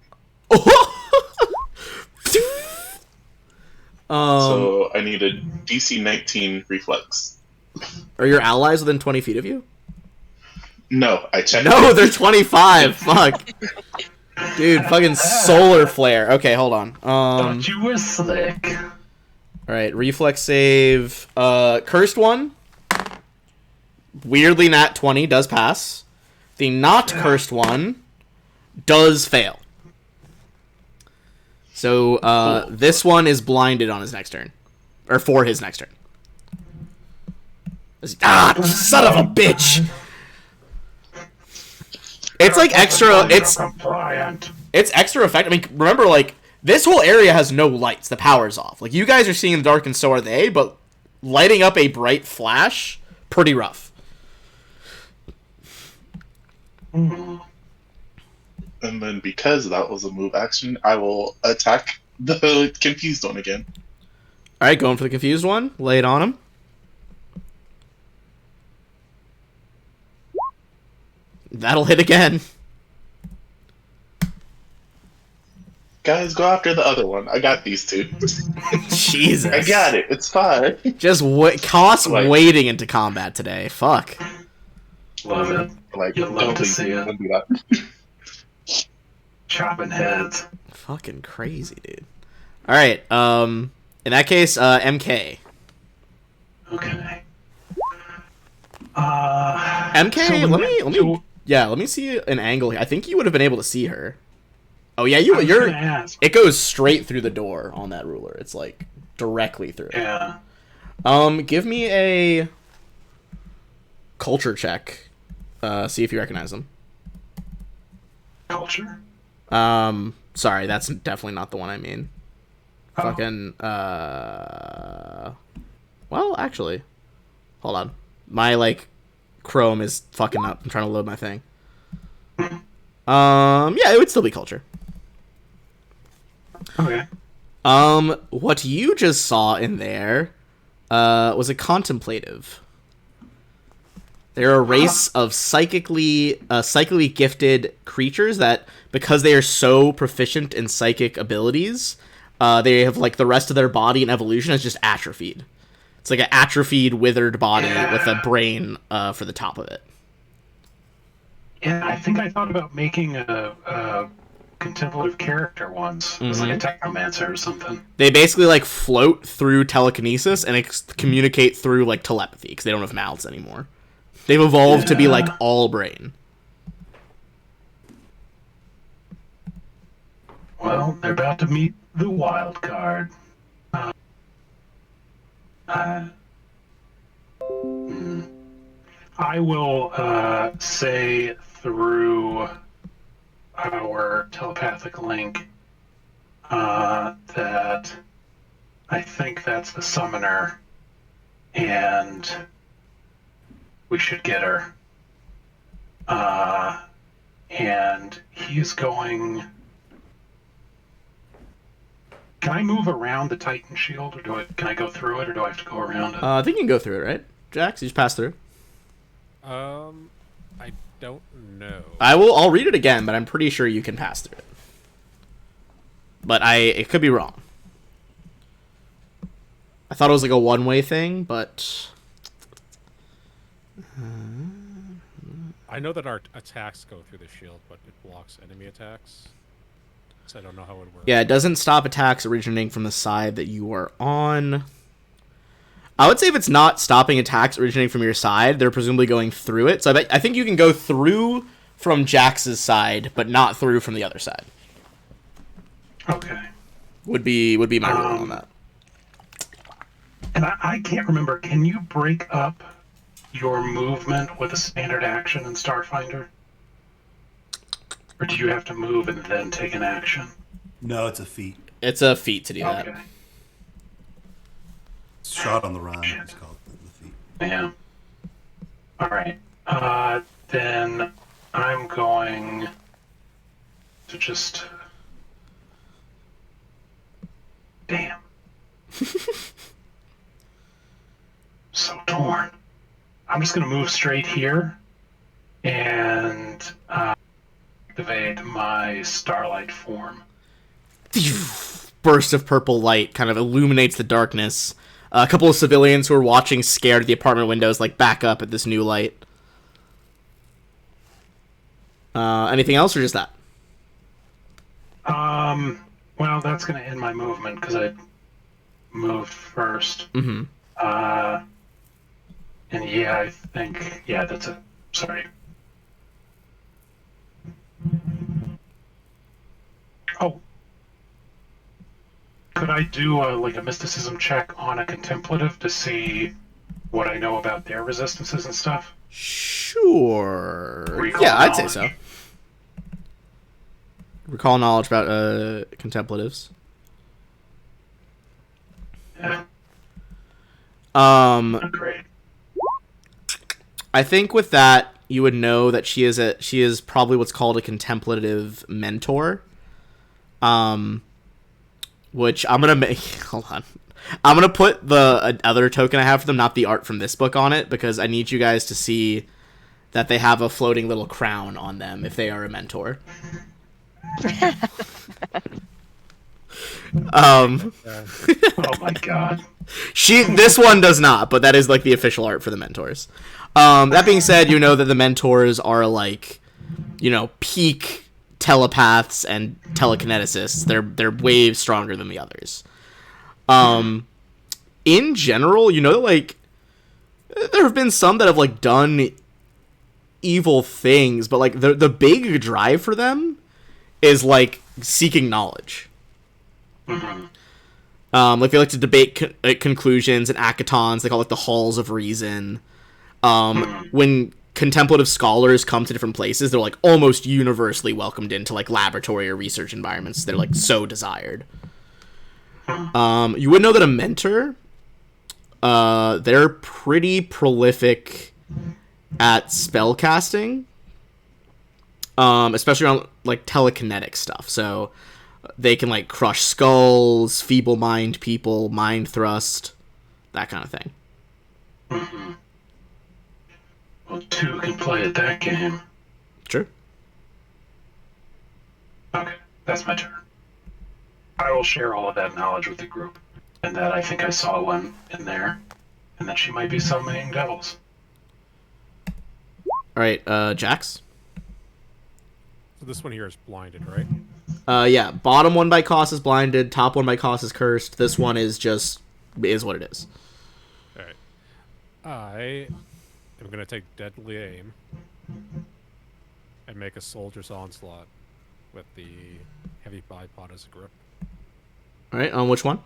So I need a DC 19 reflex. Are your allies within 20 feet of you? No, I checked. No, they're 25. Fuck. Dude, fucking solar flare. Okay, hold on. Thought you were slick. Alright, reflex save. Cursed one. Weirdly, nat 20 does pass. The not cursed one does fail. So, this one is blinded on his next turn. Or for his next turn. Ah, son of a bitch! It's like extra. It's extra effect. I mean, remember, like, this whole area has no lights. The power's off. Like, you guys are seeing in the dark, and so are they. But lighting up a bright flash, pretty rough. And then, because that was a move action, I will attack the confused one again. All right, going for the confused one. Lay it on him. That'll hit again. Guys, go after the other one. I got these two. Jesus. I got it. It's fine. Just cost wading into combat today. Fuck. Love it. Like, You'd love to see it. Don't do that. Chopping heads. Fucking crazy, dude. All right. In that case, MK. Okay. MK. So let me see an angle here. I think you would have been able to see her. Oh yeah, I was gonna ask. It goes straight through the door on that ruler. It's like directly through. Yeah. Give me a culture check. See if you recognize them. Culture. Sorry, that's definitely not the one I mean. Oh. Fucking well, actually, hold on. My Chrome is fucking up. I'm trying to load my thing. Yeah, it would still be culture. Okay. What you just saw in there, was a contemplative. They're a race of psychically gifted creatures that, because they are so proficient in psychic abilities, they have the rest of their body and evolution is just atrophied. It's like an atrophied, withered body with a brain for the top of it. Yeah, I think I thought about making a contemplative character once. It was like a technomancer or something. They basically float through telekinesis and communicate through telepathy because they don't have mouths anymore. They've evolved to be all brain. Well, they're about to meet the wild card. I will say through our telepathic link that I think that's the summoner, and we should get her. And he's going... Can I move around the Titan shield, or can I go through it, or do I have to go around it? I think you can go through it, right? Jax, you just pass through. I don't know. I'll read it again, but I'm pretty sure you can pass through it. But it could be wrong. I thought it was a one-way thing, but... I know that our attacks go through the shield, but it blocks enemy attacks. So I don't know how it works. Yeah, it doesn't stop attacks originating from the side that you are on. I would say if it's not stopping attacks originating from your side, they're presumably going through it. So I think you can go through from Jax's side, but not through from the other side. Okay. Would be my rule on that. And I can't remember. Can you break up your movement with a standard action in Starfinder? Or do you have to move and then take an action? No, it's a feat. It's a feat to do that. Okay. Shot on the run. It's called the feat. Yeah. All right. Then I'm going to just... Damn. so torn. I'm just going to move straight here and activate my starlight form. Burst of purple light kind of illuminates the darkness. A couple of civilians who are watching scared at the apartment windows like back up at this new light. Anything else or just that? Well, that's going to end my movement because I moved first. Mm-hmm. And yeah, I think, yeah, that's it. Sorry. Oh. Could I do like a mysticism check on a contemplative to see what I know about their resistances and stuff? Sure. Recall Yeah, I'd say knowledge. so. Recall knowledge about contemplatives. Yeah, great. I think with that you would know that she is probably what's called a contemplative mentor. Which I'm gonna make. Hold on. I'm gonna put the other token I have for them, not the art from this book, on it because I need you guys to see that they have a floating little crown on them if they are a mentor. Oh my god. This one does not, but that is like the official art for the mentors. That being said, you know that the mentors are like, peak telepaths and telekineticists. They're way stronger than the others. In general, that like there have been some that have like done evil things, but like the big drive for them is like seeking knowledge. Mm-hmm. Like they like to debate conclusions and akatons. They call it like the halls of reason. When contemplative scholars come to different places, they're like almost universally welcomed into like laboratory or research environments. They're like so desired. You would know that a mentor, they're pretty prolific at spell casting, especially around like telekinetic stuff. So they can like crush skulls, feeble mind people, mind thrust, that kind of thing. Mm-hmm. Well, two can play at that game. Sure. Okay, that's my turn. I will share all of that knowledge with the group, and that I think I saw one in there, and that she might be summoning devils. All right, Jax. So this one here is blinded, right? Yeah, bottom one by cost is blinded, top one by cost is cursed. This one is what it is. All right. I am going to take deadly aim and make a soldier's onslaught with the heavy bipod as a grip. All right, on which one?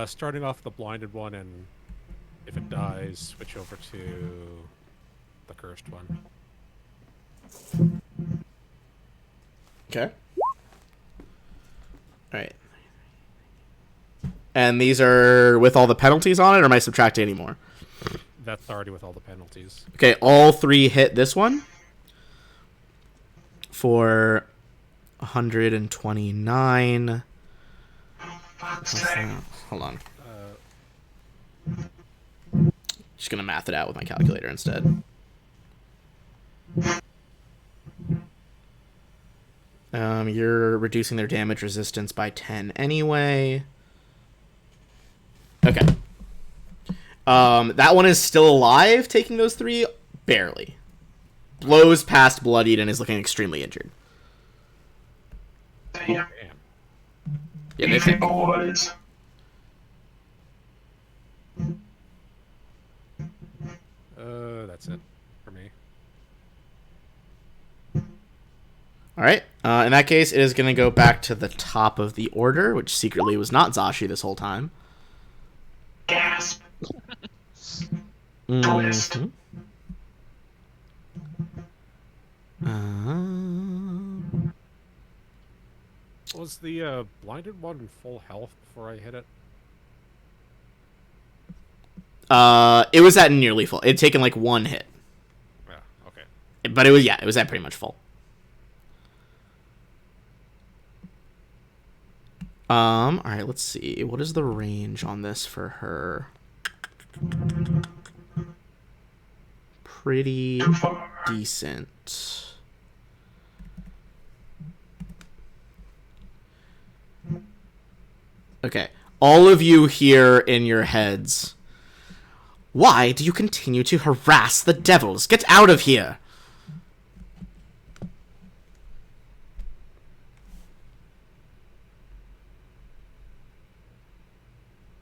Starting off the blinded one, and if it dies, switch over to the cursed one. Okay. All right. And these are with all the penalties on it, or am I subtracting any more? That's already with all the penalties. Okay, all three hit this one for 129. Fuck's sake. Hold on. Just gonna math it out with my calculator instead. You're reducing their damage resistance by 10 anyway. Okay. That one is still alive, taking those three, barely. Blows past bloodied and is looking extremely injured. Damn. Damn. Yeah, Easy boys. That's it for me. All right. In that case, it is going to go back to the top of the order, which secretly was not Zashi this whole time. Gasp. Twist. Was the blinded one in full health before I hit it? It was at nearly full. It had taken like one hit. Yeah, okay. But it was at pretty much full. All right, let's see. What is the range on this for her? Pretty Too far. decent. Okay. All of you hear in your heads, why do you continue to harass the devils? Get out of here!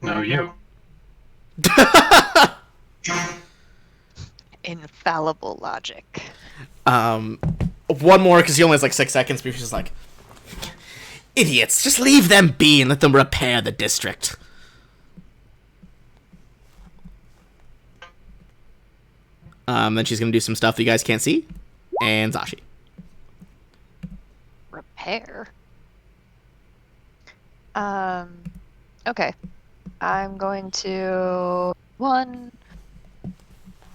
No, you. Infallible logic. One more, because he only has like 6 seconds, but he's just like, idiots, just leave them be and let them repair the district. Then she's gonna do some stuff that you guys can't see. And Zashi. Repair. Okay. I'm going to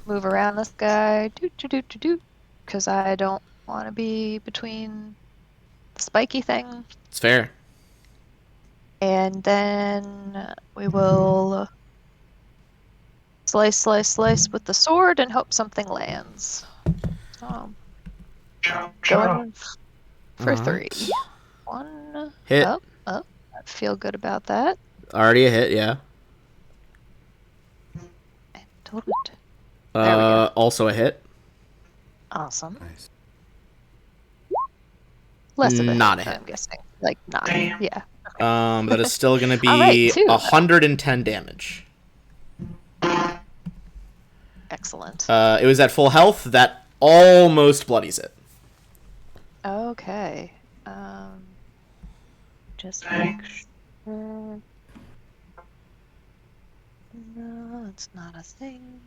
move around this guy, because I don't want to be between the spiky thing. It's fair. And then we will slice with the sword and hope something lands. Chop, chop. Going for Alright. 3. 1. Hit. Up. I feel good about that. Already a hit, yeah. And total. There we go. Also a hit. Awesome. Nice. Less of a Not hit, a hit. I'm guessing. Like 9. Damn. Yeah. That is still gonna be Alright, 2. 110 damage. Excellent. It was at full health. That almost bloodies it. Okay. Just Dang. make sure. No, it's not a thing.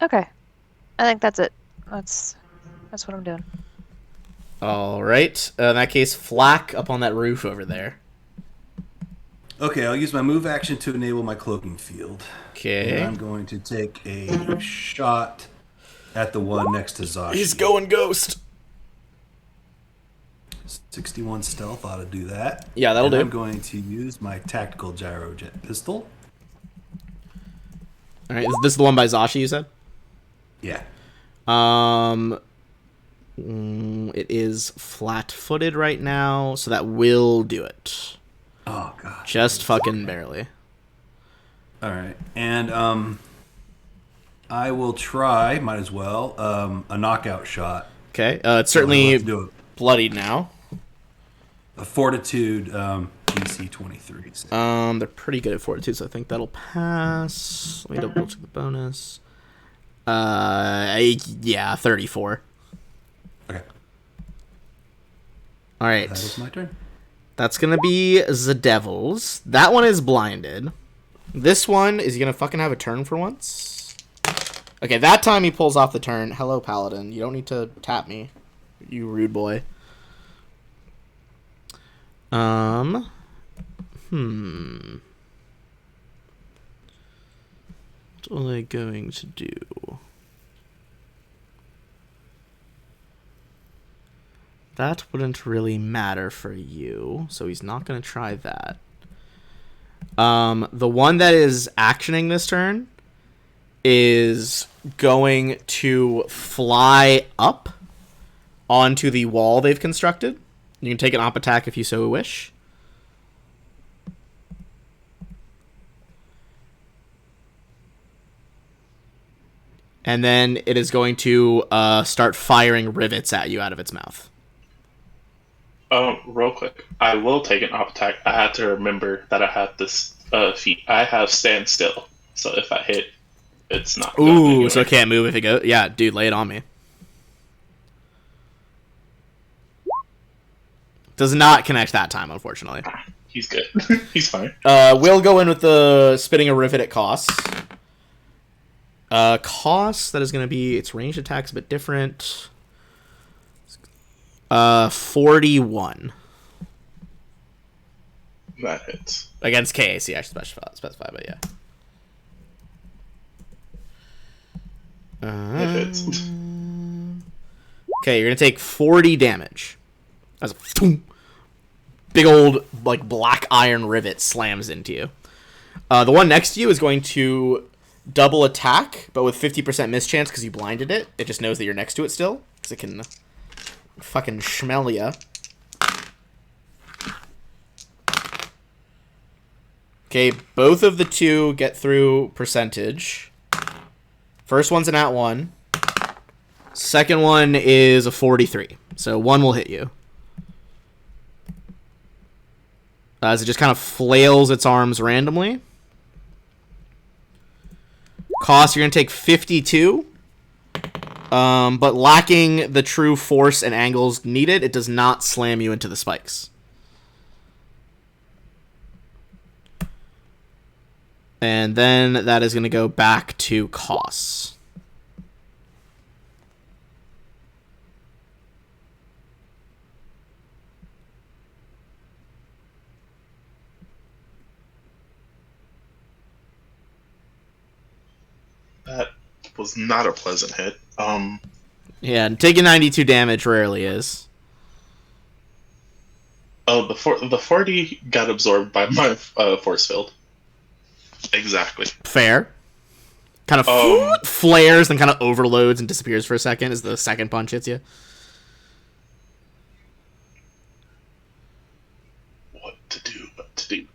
Okay. I think that's it. That's what I'm doing. All right. In that case, Flack up on that roof over there. Okay, I'll use my move action to enable my cloaking field. Okay. And I'm going to take a shot at the one next to Zashi. He's going ghost. 61 stealth ought to do that. Yeah, that'll and do. I'm going to use my tactical gyrojet pistol. All right. Is this the one by Zashi you said? Yeah. It is flat-footed right now, so that will do it. Oh god. Just fucking barely. All right, and I will try. Might as well a knockout shot. Okay. It's certainly Let's do it. bloodied now. A fortitude DC 23. So. They're pretty good at fortitude, so I think that'll pass. Let me double check the bonus. Yeah, 34. Okay, All right. that is my turn. That's gonna be the devils. That one is blinded. This one is gonna fucking have a turn for once. Okay, that time he pulls off the turn. Hello, Paladin. You don't need to tap me, you rude boy. What are they going to do? That wouldn't really matter for you, so he's not going to try that. The one that is actioning this turn is going to fly up onto the wall they've constructed. You can take an op attack if you so wish. And then it is going to start firing rivets at you out of its mouth. Real quick, I will take an op attack. I had to remember that I have this feat. I have stand still, so if I hit, it's not. going Ooh, anywhere. so it can't move if it goes. Yeah, dude, lay it on me. Does not connect that time, unfortunately. He's good. He's fine. We'll go in with the spinning a rivet at cost. Cost, that is going to be, its ranged attack's a bit different. 41. That hits. Against KAC, I should specify, but yeah. It hits. Okay, you're going to take 40 damage. As a big old like black iron rivet slams into you. The one next to you is going to double attack, but with 50% miss chance because you blinded it. It just knows that you're next to it still, because it can fucking smell ya. Okay, both of the two get through percentage. First one's an @1. Second one is a 43. So one will hit you. As it just kind of flails its arms randomly. Cost, you're going to take 52. But lacking the true force and angles needed, it does not slam you into the spikes. And then that is going to go back to costs. That was not a pleasant hit. Yeah, and taking 92 damage rarely is. Oh, the 40 got absorbed by my force field. Exactly. Fair. Kind of flares, then kind of overloads and disappears for a second as the second punch hits you. What to do?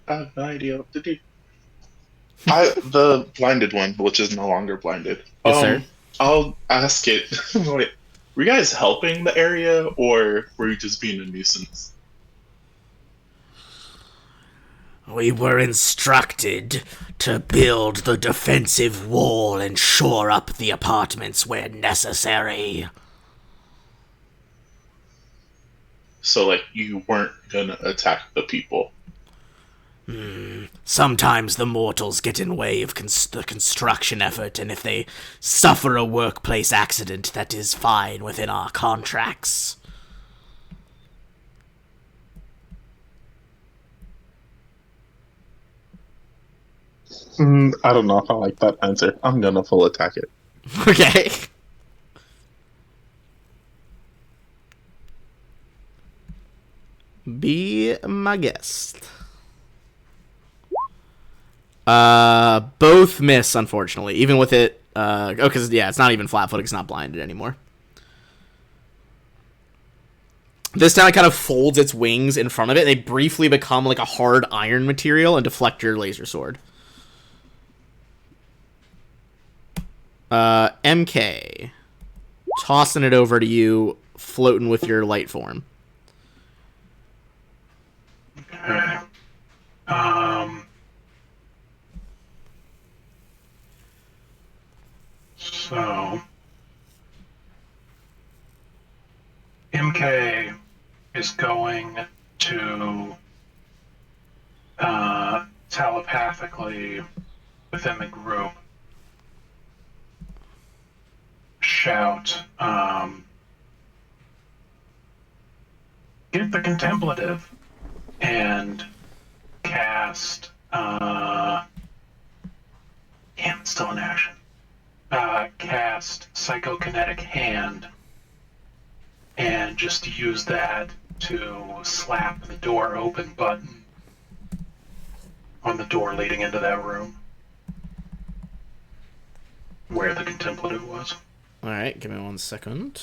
I have no idea what to do. The blinded one, which is no longer blinded. Yes, sir. I'll ask it. Wait, were you guys helping the area, or were you just being a nuisance? We were instructed to build the defensive wall and shore up the apartments where necessary. So, like, you weren't gonna attack the people? Sometimes the mortals get in way of the construction effort, and if they suffer a workplace accident, that is fine within our contracts. I don't know if I like that answer. I'm gonna full attack it. Okay. Be my guest. Both miss, unfortunately. Even with it, because yeah, it's not even flat-footed. It's not blinded anymore. This time it kind of folds its wings in front of it. They briefly become like a hard iron material and deflect your laser sword. MK. Tossing it over to you, floating with your light form. Okay. So MK is going to telepathically within the group shout, get the contemplative, and cast, it's still in action. Cast Psychokinetic Hand, and just use that to slap the door open button on the door leading into that room where the contemplative was. Alright, give me 1 second.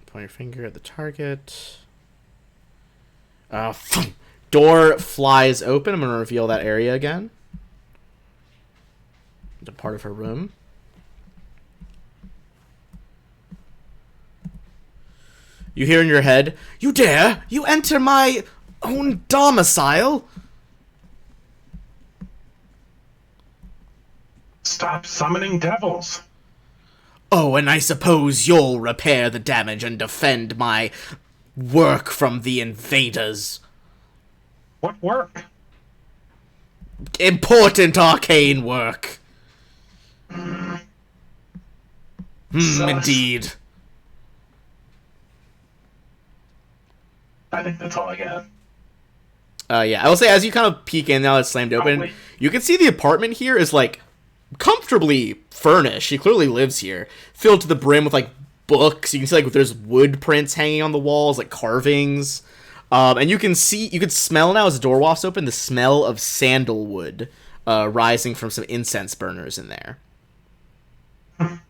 Point your finger at the target. Door flies open. I'm going to reveal that area again. It's a part of her room. You hear in your head, "You dare? You enter my own domicile?" Stop summoning devils. Oh, and I suppose you'll repair the damage and defend my work from the invaders. What work? Important arcane work. Sus. Indeed. I think that's all I got. Yeah, I will say, as you kind of peek in now it's slammed open, wait. you can see the apartment here is, like, comfortably furnished. She clearly lives here. Filled to the brim with, like, books. You can see like there's wood prints hanging on the walls, like carvings. And you can smell now as the door wafts open the smell of sandalwood rising from some incense burners in there,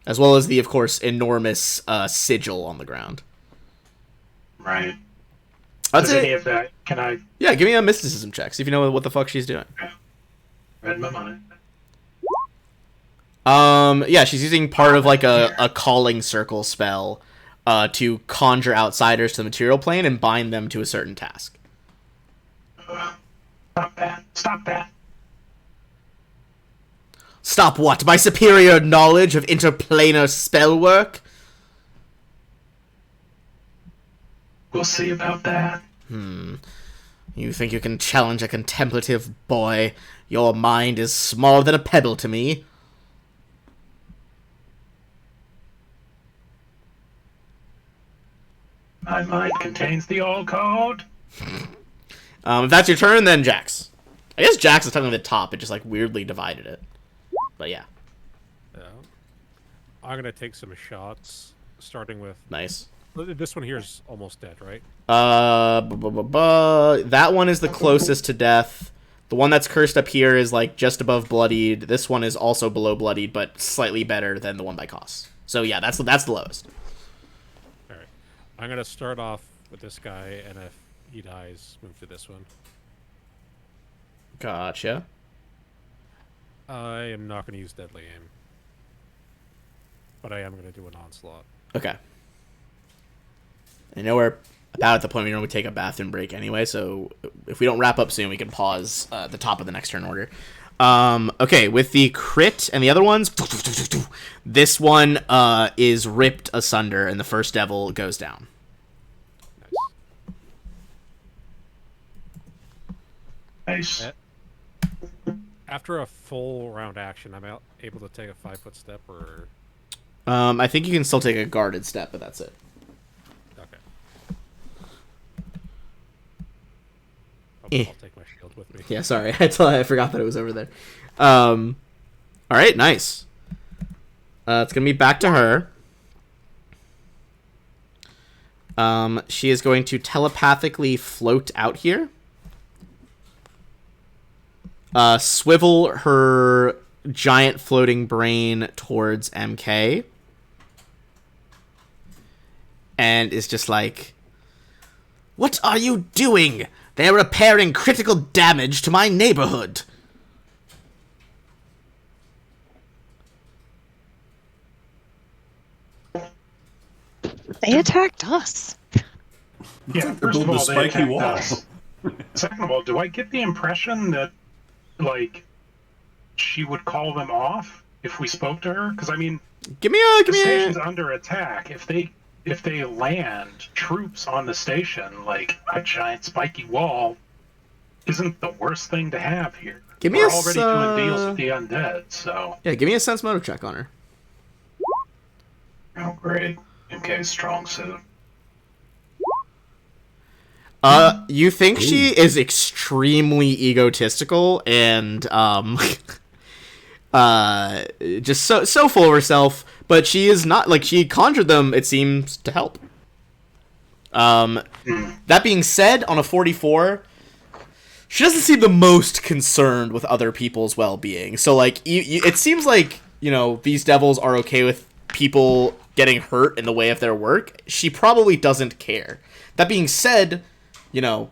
as well as the, of course, enormous sigil on the ground. Right. That's Does any it. of that? Can I Yeah, give me a mysticism check. See if you know what the fuck she's doing. read my mind? Yeah, she's using part of like a calling circle spell to conjure outsiders to the material plane and bind them to a certain task. Stop that! Stop that! Stop what? My superior knowledge of interplanar spell work? We'll see about that. You think you can challenge a contemplative boy? Your mind is smaller than a pebble to me. My mind contains the all code. If that's your turn, then Jax. I guess Jax is technically the top. It just like weirdly divided it. But yeah, Yeah. I'm gonna take some shots, starting with nice. this one here is almost dead, right? That one is the closest to death. The one that's cursed up here is like just above bloodied. This one is also below bloodied, but slightly better than the one by cost. So yeah, that's the lowest. All right. I'm gonna start off with this guy, and if he dies, move to this one. Gotcha. I am not gonna use deadly aim, but I am gonna do an onslaught. Okay. I know we're about at the point we normally take a bathroom break anyway, so if we don't wrap up soon, we can pause at the top of the next turn order. Okay, with the crit and the other ones, this one is ripped asunder, and the first devil goes down. Nice. After a full round action, I'm able to take a 5-foot step, or I think you can still take a guarded step, but that's it. okay. Eh. I'll take my shield with me. Yeah, sorry. I forgot that it was over there. All right, nice. It's going to be back to her. She is going to telepathically float out here. Swivel her giant floating brain towards MK. And is just like, "What are you doing? They're repairing critical damage to my neighborhood." They attacked us. Yeah, like first of all, the they spiky attacked wall. us. Second of all, do I get the impression that, like, she would call them off if we spoke to her? Because I mean, the station's under attack. If they land troops on the station, like a giant spiky wall, isn't the worst thing to have here. Give me We're a already doing deals with the undead, so Yeah, give me a sense motive check on her. oh great. MK strong suit. You think she is extremely egotistical and just so full of herself, but she is not, like, she conjured them, it seems, to help. That being said, on a 44, she doesn't seem the most concerned with other people's well-being. So, like, it seems like, you know, these devils are okay with people getting hurt in the way of their work. She probably doesn't care. That being said, you know,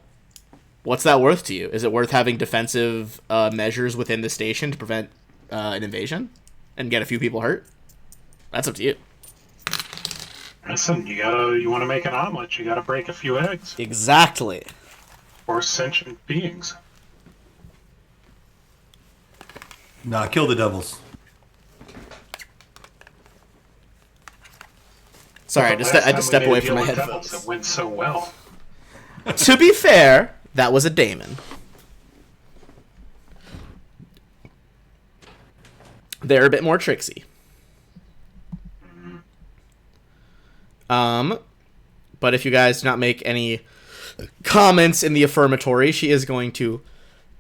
what's that worth to you? Is it worth having defensive measures within the station to prevent an invasion and get a few people hurt? That's up to you. Listen, you want to make an omelet, you gotta break a few eggs. Exactly. Or sentient beings. Nah, kill the devils. Sorry, I The just last had to time step we made away a from deal my with headphones. devils, it went so well. To be fair, that was a daemon. They're a bit more tricksy. But if you guys do not make any comments in the affirmatory, she is going to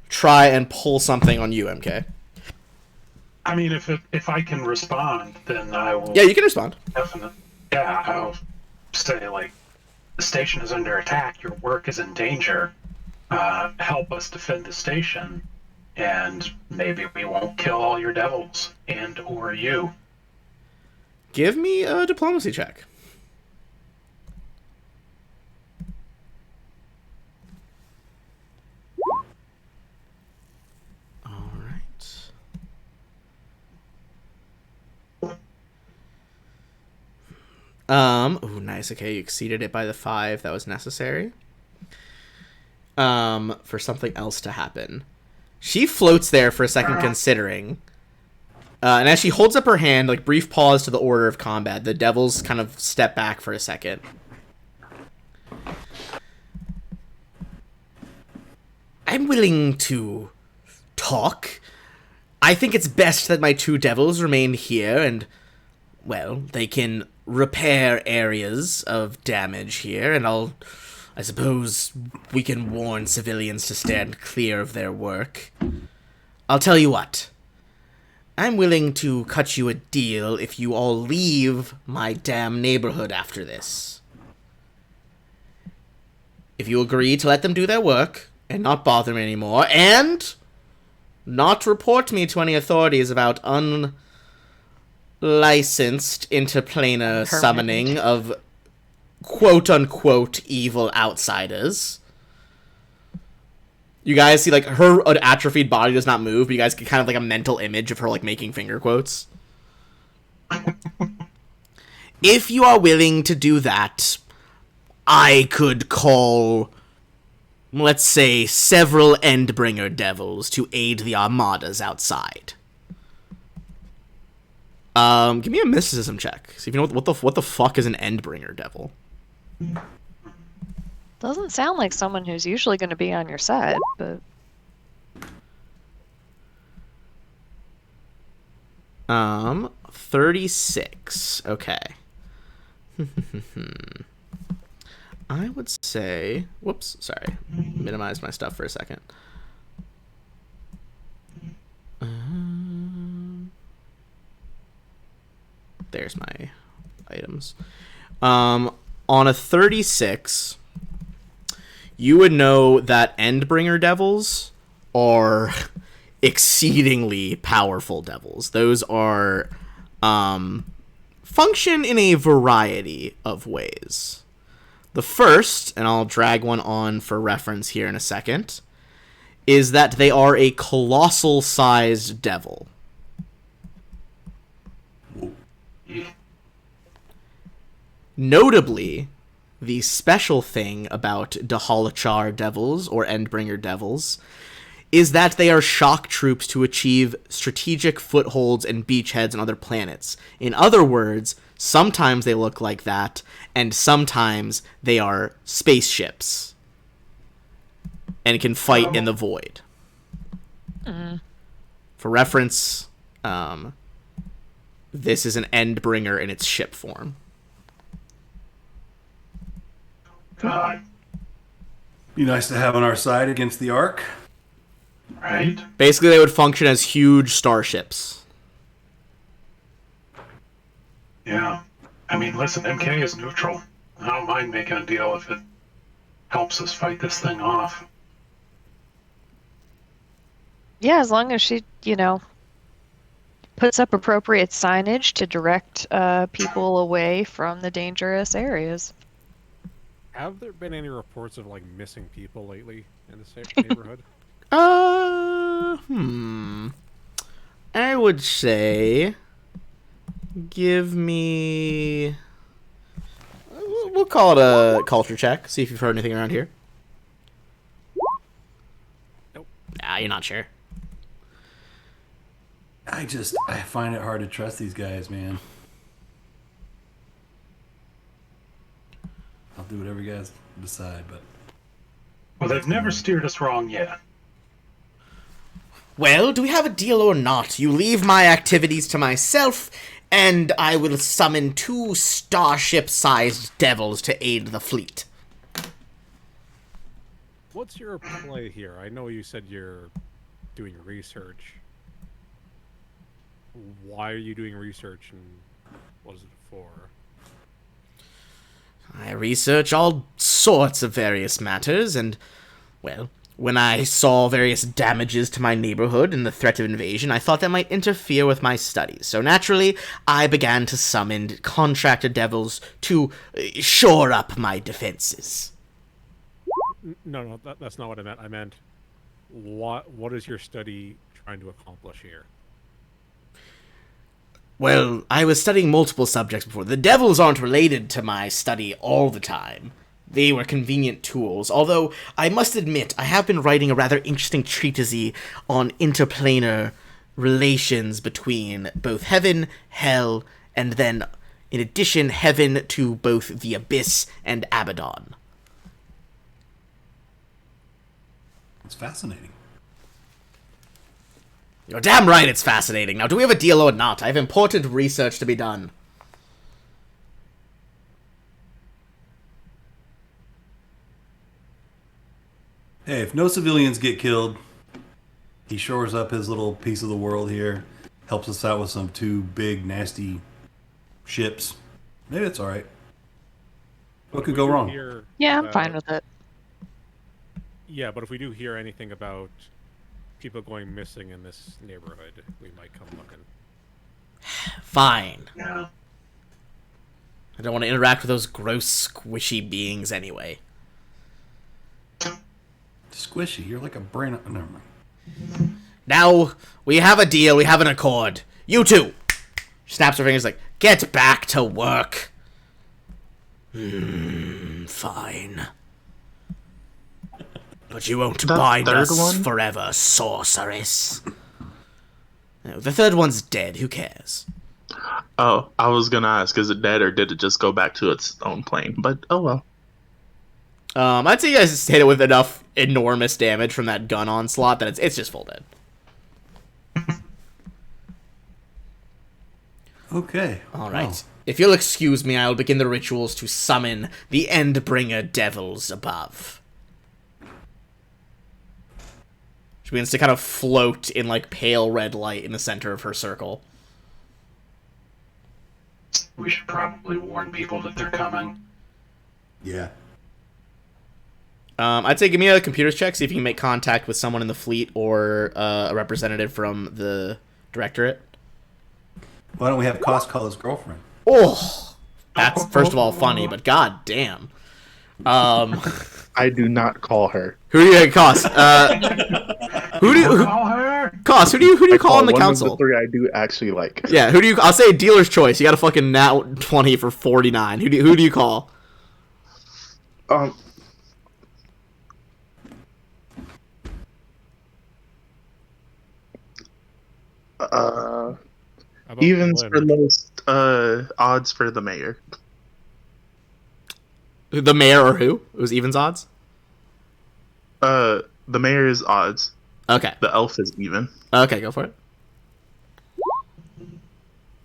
try and pull something on you, MK. I mean, if I can respond, then I will. Yeah, you can respond. Definitely. yeah, I'll say, like, the station is under attack, your work is in danger. Help us defend the station, and maybe we won't kill all your devils, and or you. Give me a diplomacy check. All right. Oh, nice. Okay, you exceeded it by the 5 that was necessary. For something else to happen. She floats there for a second, considering. And as she holds up her hand, like, brief pause to the order of combat, the devils kind of step back for a second. I'm willing to talk. I think it's best that my 2 devils remain here and, well, they can repair areas of damage here, and I suppose we can warn civilians to stand clear of their work. I'll tell you what. I'm willing to cut you a deal if you all leave my damn neighborhood after this. If you agree to let them do their work and not bother me anymore, and not report me to any authorities about unlicensed interplanar summoning of quote-unquote evil outsiders. You guys see, like, her atrophied body does not move, but you guys get kind of, like, a mental image of her, like, making finger quotes. If you are willing to do that, I could call, let's say, several Endbringer devils to aid the armadas outside. Give me a mysticism check. See if you know what the fuck is an Endbringer devil. Doesn't sound like someone who's usually going to be on your side, but 36. Okay. I would say, whoops, sorry. Minimize my stuff for a second. There's my items. On a 36, you would know that Endbringer devils are exceedingly powerful devils. Those are function in a variety of ways. The first, and I'll drag one on for reference here in a second, is that they are a colossal-sized devil. Notably, the special thing about Dahalachar devils, or Endbringer devils, is that they are shock troops to achieve strategic footholds and beachheads on other planets. In other words, sometimes they look like that, and sometimes they are spaceships. And can fight in the void. For reference, this is an Endbringer in its ship form. God, Be nice to have on our side against the Ark. right? Basically, they would function as huge starships. Yeah. I mean, listen, MK is neutral. I don't mind making a deal if it helps us fight this thing off. yeah, as long as she, puts up appropriate signage to direct people away from the dangerous areas. Have there been any reports of, like, missing people lately in this neighborhood? I would say, give me, we'll call it a culture check. See if you've heard anything around here. Nope. Nah, you're not sure. I find it hard to trust these guys, man. I'll do whatever you guys decide, but... Well, they've never steered us wrong yet. Well, do we have a deal or not? You leave my activities to myself, and I will summon 2 starship-sized devils to aid the fleet. What's your play here? I know you said you're doing research. Why are you doing research, and what is it for? I research all sorts of various matters, and, well, when I saw various damages to my neighborhood and the threat of invasion, I thought that might interfere with my studies. So naturally, I began to summon contracted devils to shore up my defenses. No, that's not what I meant. I meant, what is your study trying to accomplish here? Well, I was studying multiple subjects before. The devils aren't related to my study all the time. They were convenient tools, although I must admit I have been writing a rather interesting treatise on interplanar relations between both heaven, hell, and then, in addition, heaven to both the abyss and Abaddon. It's fascinating. You're damn right it's fascinating. Now, do we have a deal or not? I have important research to be done. Hey, if no civilians get killed, he shores up his little piece of the world here, helps us out with some 2 big, nasty ships. Maybe it's alright. What could go wrong? Yeah, I'm fine with it. Yeah, but if we do hear anything about people going missing in this neighborhood, we might come looking. Fine. Yeah. I don't want to interact with those gross, squishy beings anyway. Squishy, you're like a brain. Never mind. Now, we have a deal, we have an accord. You two! She snaps her fingers like, get back to work. Fine. But you won't That bind third us one? forever, sorceress. No, the third one's dead, who cares? Oh, I was gonna ask, is it dead or did it just go back to its own plane? But oh well. I'd say you guys just hit it with enough enormous damage from that gun onslaught that it's just full dead. Okay. All right. Well, If you'll excuse me, I will begin the rituals to summon the Endbringer devils above. She begins to kind of float in, like, pale red light in the center of her circle. We should probably warn people that they're coming. yeah. I'd say give me a computer's check, see if you can make contact with someone in the fleet or a representative from the directorate. Why don't we have Koss call his girlfriend? Oh! That's, first of all, funny, but god damn. I do not call her. Who do you Koss? Call her. Koss, who do you call on the one council? of the 3 I do actually like. Yeah, who do you? I'll say dealer's choice. You got a fucking nat 20 for 49. Who do you call? Um. How about Evens Lynn? for lowest. Odds for the mayor. The mayor or who? It was evens odds? The mayor is odds. Okay. The elf is even. Okay, go for it.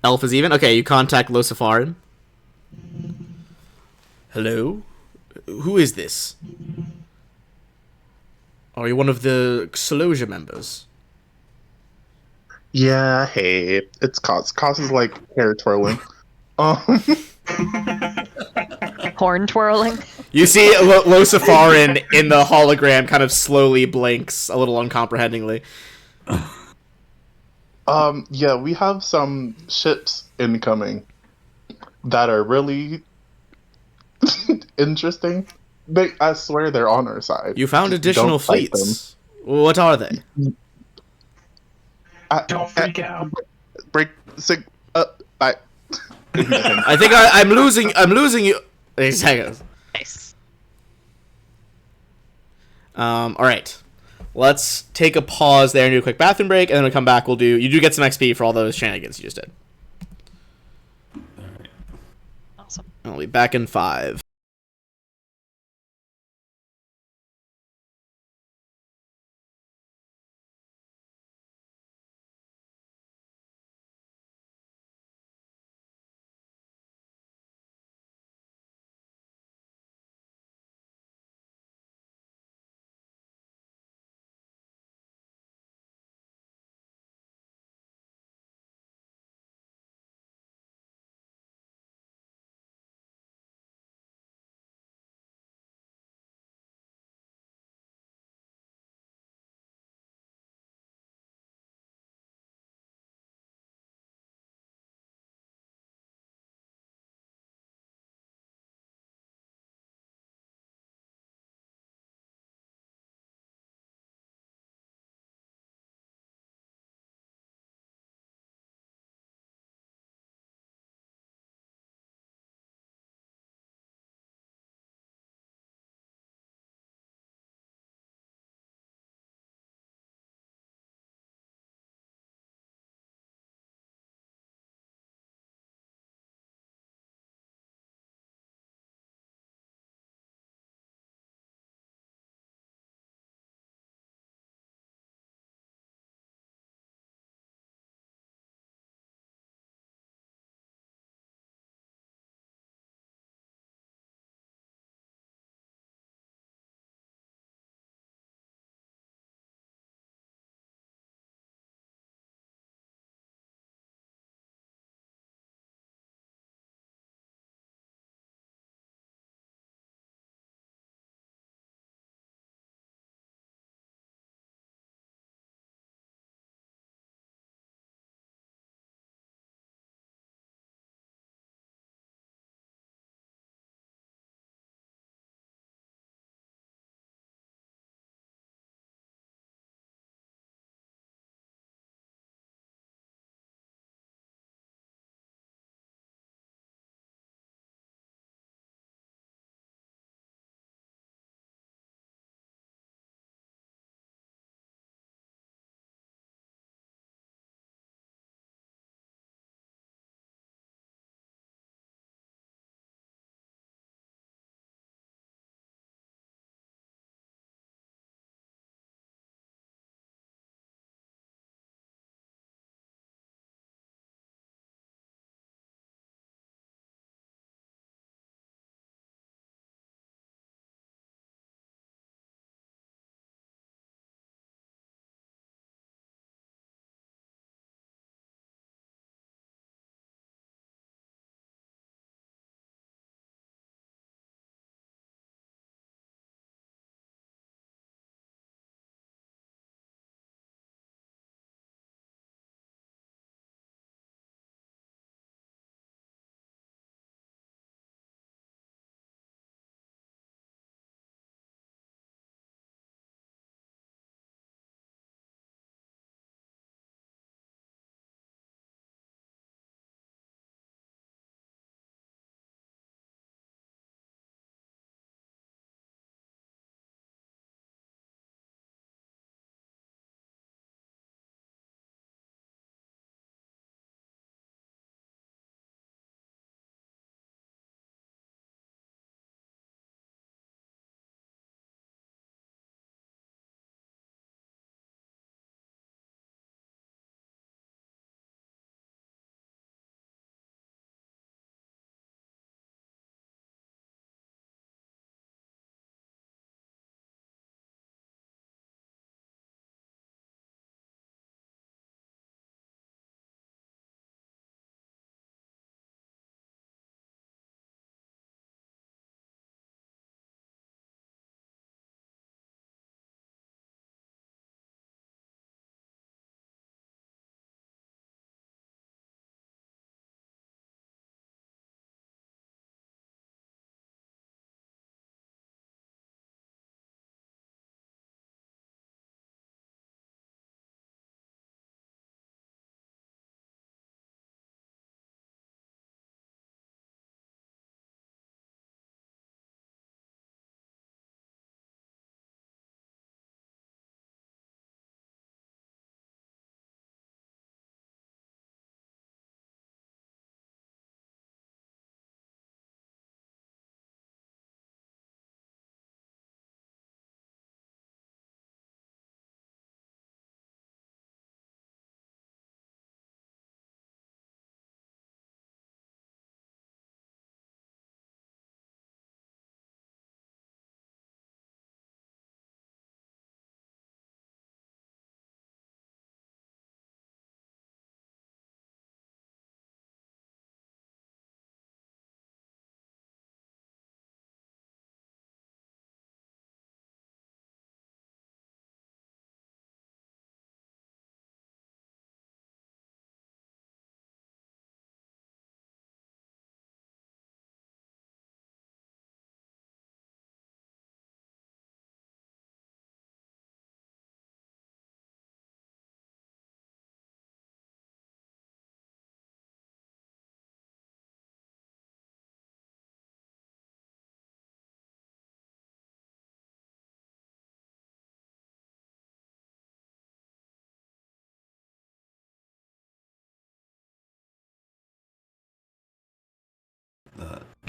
Elf is even? Okay, you contact Losafarin. Hello? Who is this? Are you one of the Xolosia members? Yeah, hey, it's Cos. Cos is like hair twirling. Horn twirling. You see Losafarin in the hologram kind of slowly blinks a little uncomprehendingly. Yeah, we have some ships incoming that are really interesting. I swear they're on our side. You found Just additional don't fight fleets. What are they? Don't freak out. Break sig up. I think I'm losing you. Wait a second. Nice. All right. Let's take a pause there and do a quick bathroom break, and then we'll come back. You do get some XP for all those shenanigans you just did. Awesome. I'll be back in 5.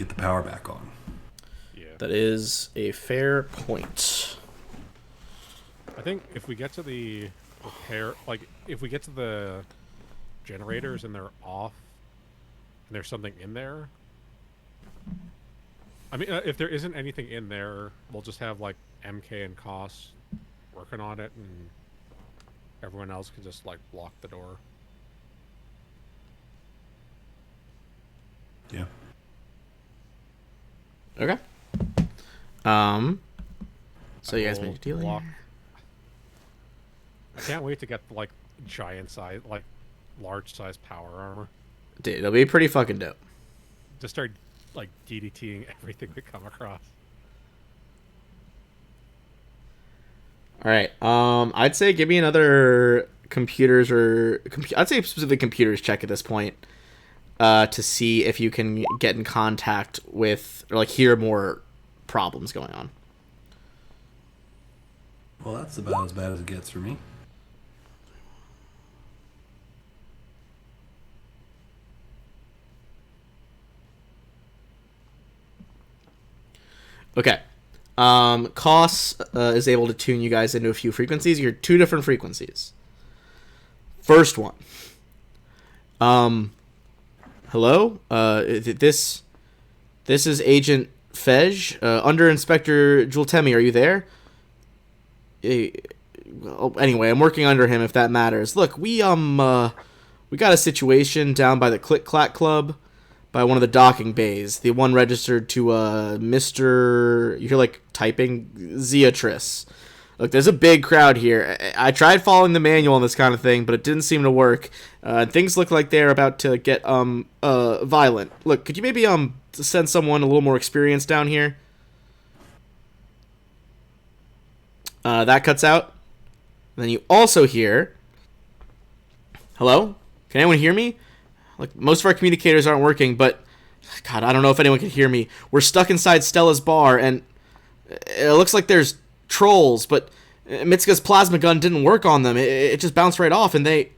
get the power back on. Yeah. That is a fair point. I think if we get to the repair, like if we get to the generators and they're off, and there's something in there. I mean, if there isn't anything in there, we'll just have like MK and Koss working on it, and everyone else can just like block the door. Yeah. Okay. So you guys We'll make a deal block- here? I can't wait to get like giant size, like large size power armor. Dude, it'll be pretty fucking dope. Just start like DDTing everything we come across. All right. I'd say give me another computers or I'd say specifically computers check at this point, to see if you can get in contact with or like hear more problems going on. Well, that's about as bad as it gets for me. Okay. Koss is able to tune you guys into a few frequencies. You're 2 different frequencies. First one. Hello? This is Agent Fej. Under Inspector Jultemi, are you there? Well, anyway, I'm working under him if that matters. Look, we got a situation down by the Click Clack Club. By one of the docking bays, the one registered to Mr. You hear like typing Zeatris. Look, there's a big crowd here. I tried following the manual on this kind of thing, but it didn't seem to work. Things look like they're about to get violent. Look, could you maybe send someone a little more experienced down here? That cuts out. And then you also hear, hello? Can anyone hear me? Like, most of our communicators aren't working, but God, I don't know if anyone can hear me. We're stuck inside Stella's bar, and it looks like there's trolls, but Mitsuka's plasma gun didn't work on them. It just bounced right off, and they...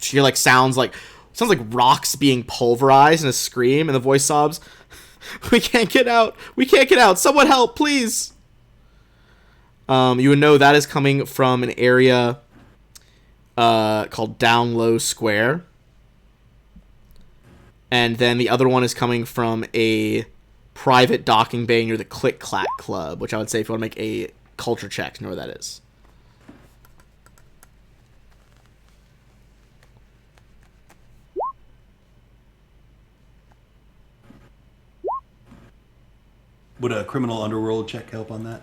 You're like sounds like rocks being pulverized in a scream, and the voice sobs, "We can't get out! We can't get out! Someone help, please!" You would know that is coming from an area called Down Low Square. And then the other one is coming from a private docking bay near the Click Clack Club, which I would say if you want to make a culture check to know where that is. Would a criminal underworld check help on that?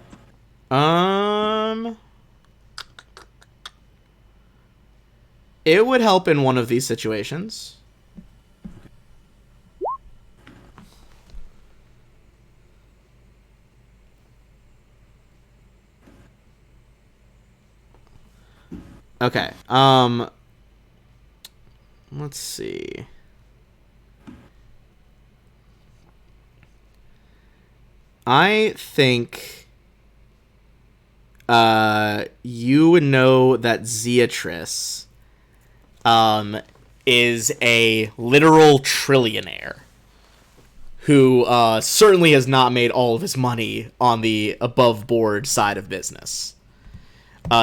It would help in one of these situations. Okay. Let's see. I think you would know that Zeatris is a literal trillionaire who certainly has not made all of his money on the above board side of business.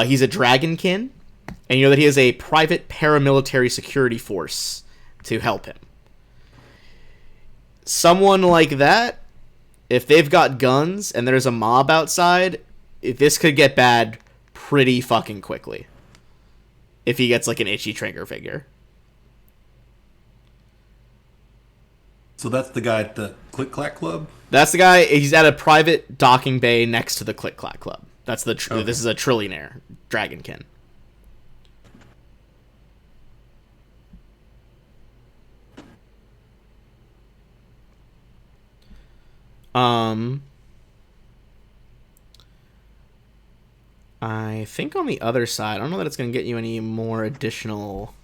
He's a dragonkin, and you know that he has a private paramilitary security force to help him. Someone like that, if they've got guns and there's a mob outside, this could get bad pretty fucking quickly. If he gets like an itchy trigger figure. So that's the guy at the Click Clack Club? That's the guy. He's at a private docking bay next to the Click Clack Club. That's the. Okay. This is a trillionaire dragonkin. I think on the other side, I don't know that it's going to get you any more additional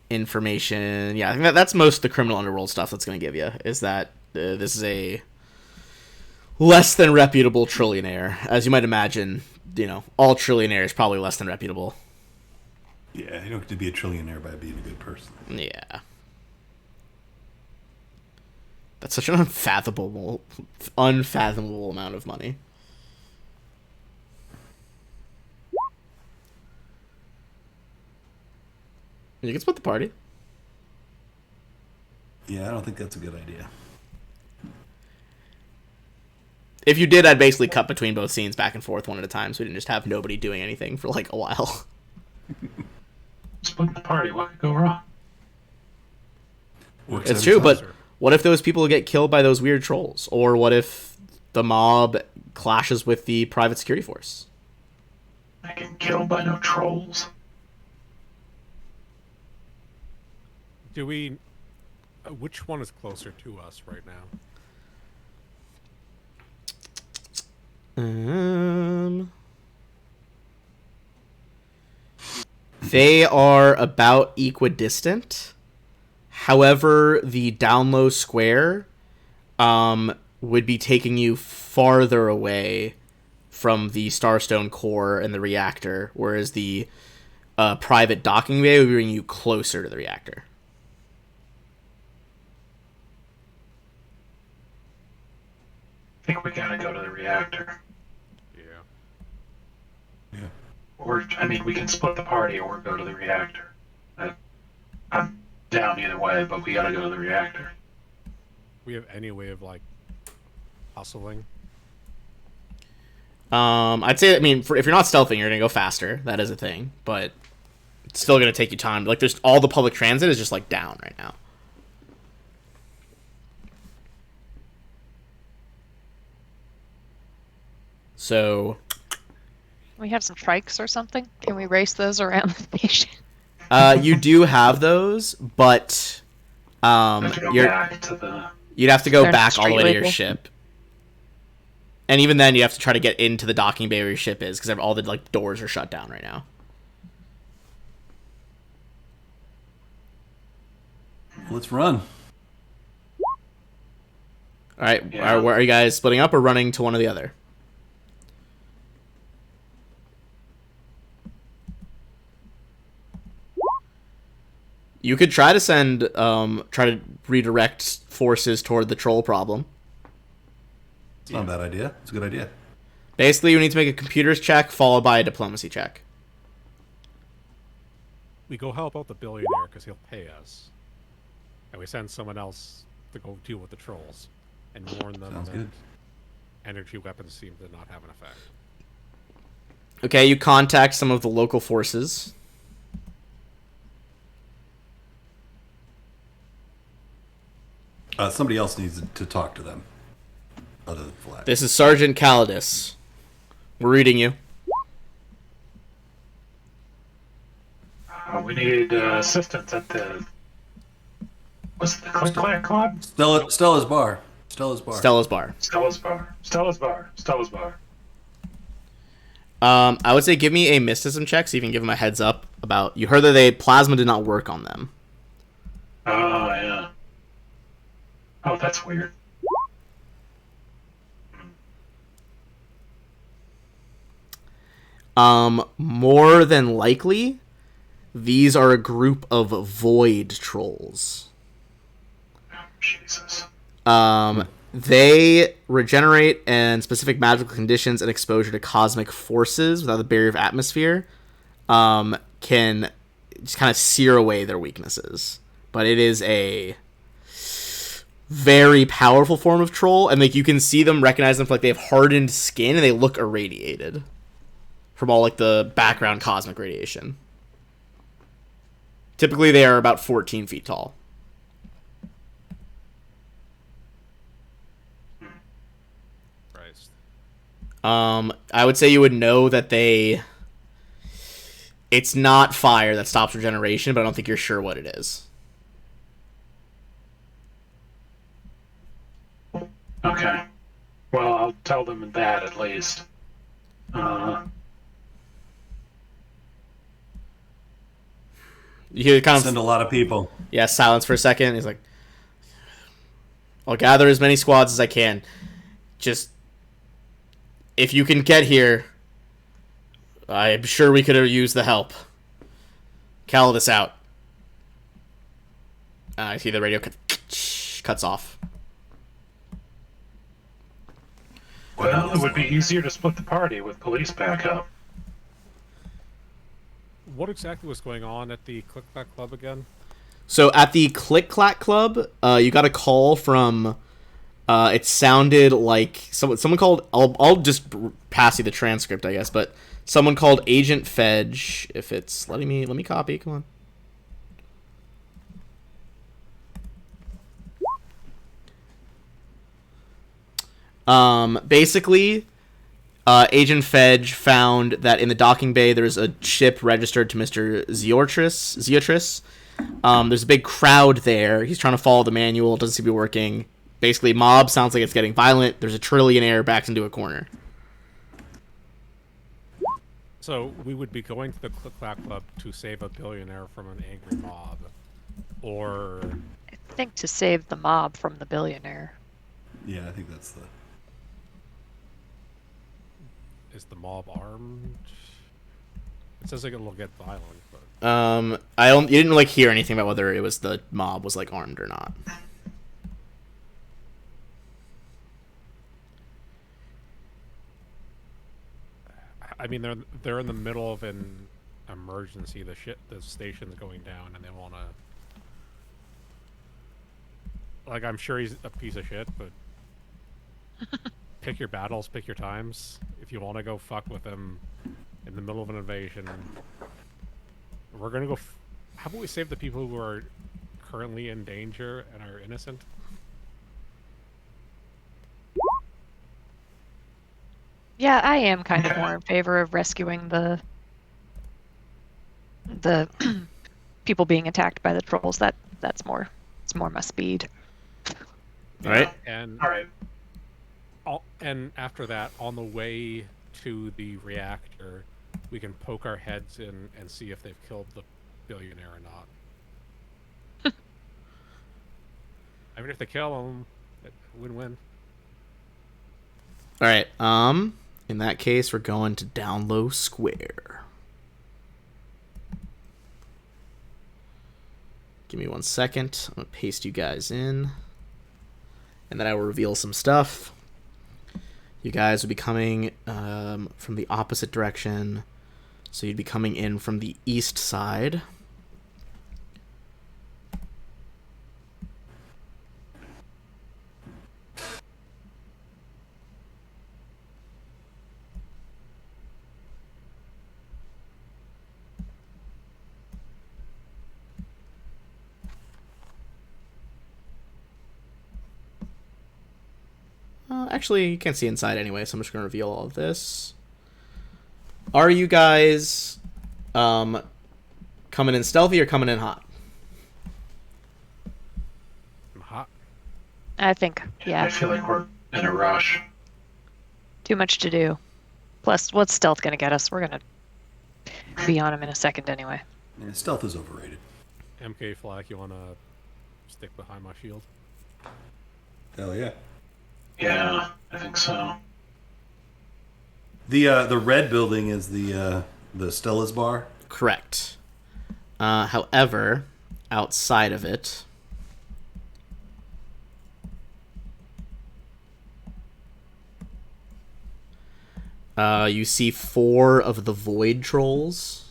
information. Yeah, I think that's most of the criminal underworld stuff that's going to give you, is that this is a less than reputable trillionaire. As you might imagine, you know, all trillionaires probably less than reputable. Yeah, you don't get to be a trillionaire by being a good person. Yeah. That's such an unfathomable amount of money. You can split the party. Yeah, I don't think that's a good idea. If you did, I'd basically cut between both scenes back and forth one at a time, so we didn't just have nobody doing anything for like a while. Split the party. What could go wrong? Works It's every true, time. but what if those people get killed by those weird trolls? Or what if the mob clashes with the private security force? I get killed by no trolls. Do we? Which one is closer to us right now? They are about equidistant. However, the down low square would be taking you farther away from the Starstone core and the reactor, whereas the private docking bay would bring you closer to the reactor. I think we gotta go to the reactor. Yeah. Yeah. Or, I mean, we can split the party or go to the reactor. I'm down either way, but we gotta go to the reactor. We have any way of like hustling? I'd say, I mean, if you're not stealthing, you're gonna go faster. That is a thing, but it's still gonna take you time. Like, there's all the public transit is just like down right now. So, We have some trikes or something. Can we race those around the station? you do have those, but Have to go you're back to the. you'd have to go They're back all the way to street your legal. ship, and even then, you have to try to get into the docking bay where your ship is because all the like doors are shut down right now. Let's run. All right, Yeah. are you guys splitting up or running to one or the other? You could try to try to redirect forces toward the troll problem. It's not a bad idea. It's a good idea. Basically, you need to make a computers check followed by a diplomacy check. We go help out the billionaire because he'll pay us, and we send someone else to go deal with the trolls and warn them Sounds that good. energy weapons seem to not have an effect. Okay, you contact some of the local forces. Somebody else needs to talk to them. Other than Vlad. This is Sergeant Calidus. We're reading you. We need assistance at the. What's the Click Clack Club? Stella's bar. Stella's bar. Stella's bar. Stella's Bar. Stella's Bar. Stella's Bar. I would say give me a mysticism check so you can give them a heads up about. You heard that plasma did not work on them. Oh, yeah. Oh, that's weird. More than likely, these are a group of void trolls. Oh, Jesus. They regenerate in specific magical conditions and exposure to cosmic forces without the barrier of atmosphere. Can just kind of sear away their weaknesses. But it is a very powerful form of troll, and like you can see them, recognize them for like they have hardened skin and they look irradiated from all like the background cosmic radiation. Typically, they are about 14 feet tall. Christ. I would say you would know that it's not fire that stops regeneration, but I don't think you're sure what it is. Okay. Well, I'll tell them that at least. You hear kind Send a of lot of people. silence for a second. He's like, "I'll gather as many squads as I can. Just if you can get here, I'm sure we could have used the help. Calidus out." I see the radio cuts off. Well, it would be easier to split the party with police backup. What exactly was going on at the Click Clack Club again? So at the Click Clack Club, you got a call from. It sounded like someone called. I'll just pass you the transcript, I guess. But someone called Agent Fedge. If it's let me copy. Come on. Basically, Agent Fedge found that in the docking bay there's a ship registered to Mr. Zeotris. There's a big crowd there. He's trying to follow the manual. It doesn't seem to be working. Basically, mob sounds like it's getting violent. There's a trillionaire backed into a corner. So we would be going to the Click Clack Club to save a billionaire from an angry mob, or I think to save the mob from the billionaire. Yeah, I think that's the. is the mob armed? It says like it'll get violent, but You didn't like hear anything about whether it was the mob was like armed or not. I mean they're in the middle of an emergency. The station's going down, and they want to. Like, I'm sure he's a piece of shit, but pick your battles, pick your times. If you want to go fuck with him in the middle of an invasion, we're gonna go. How about we save the people who are currently in danger and are innocent? Yeah, I am kind of more in favor of rescuing the people being attacked by the trolls. It's more my speed. All right. And All right. and after that, on the way to the reactor, we can poke our heads in and see if they've killed the billionaire or not. I mean, if they kill him, win-win. All right. In that case, we're going to Down Low Square. Give me 1 second. I'm gonna paste you guys in, and then I will reveal some stuff. You guys will be coming from the opposite direction, so you'd be coming in from the east side. Actually, you can't see inside anyway, so I'm just going to reveal all of this. Are you guys coming in stealthy or coming in hot? I'm hot. I think, I yeah, feel like we're in a rush. too much to do. Plus, what's stealth gonna get us? We're gonna be on him in a second anyway. Yeah, stealth is overrated. MK Flack, you wanna stick behind my shield? Hell yeah. Yeah, I think so. The red building is the Stella's bar. Correct. However, outside of it, you see 4 of the Void Trolls.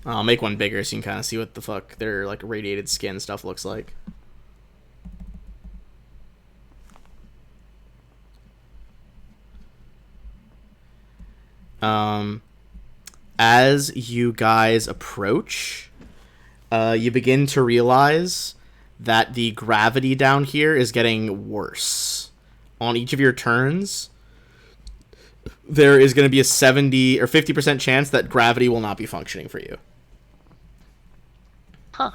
I'll make one bigger so you can kind of see what the fuck their like radiated skin stuff looks like. As you guys approach, you begin to realize that the gravity down here is getting worse. On each of your turns, there is going to be a 70 or 50% chance that gravity will not be functioning for you. Huh.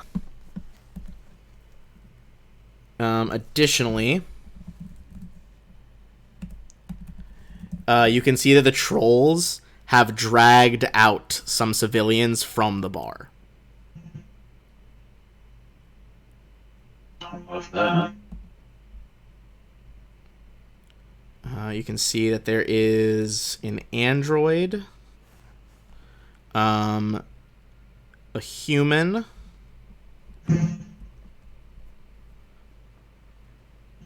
Additionally, you can see that the trolls have dragged out some civilians from the bar. I love that. You can see that there is an android, a human,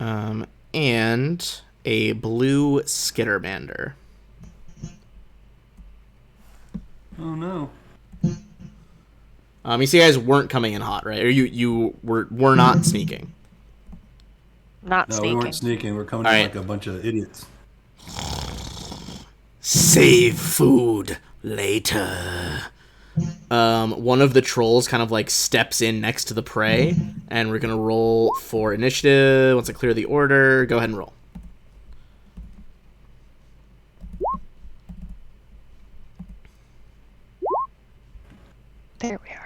and a blue skittermander. Oh no. You see, you guys weren't coming in hot, right? Or you were not sneaking. Not No, sneaking. we weren't sneaking. We're coming All in right. like a bunch of idiots. Save food later. One of the trolls kind of like steps in next to the prey, and we're gonna roll for initiative. Once I clear the order, go ahead and roll. There we are.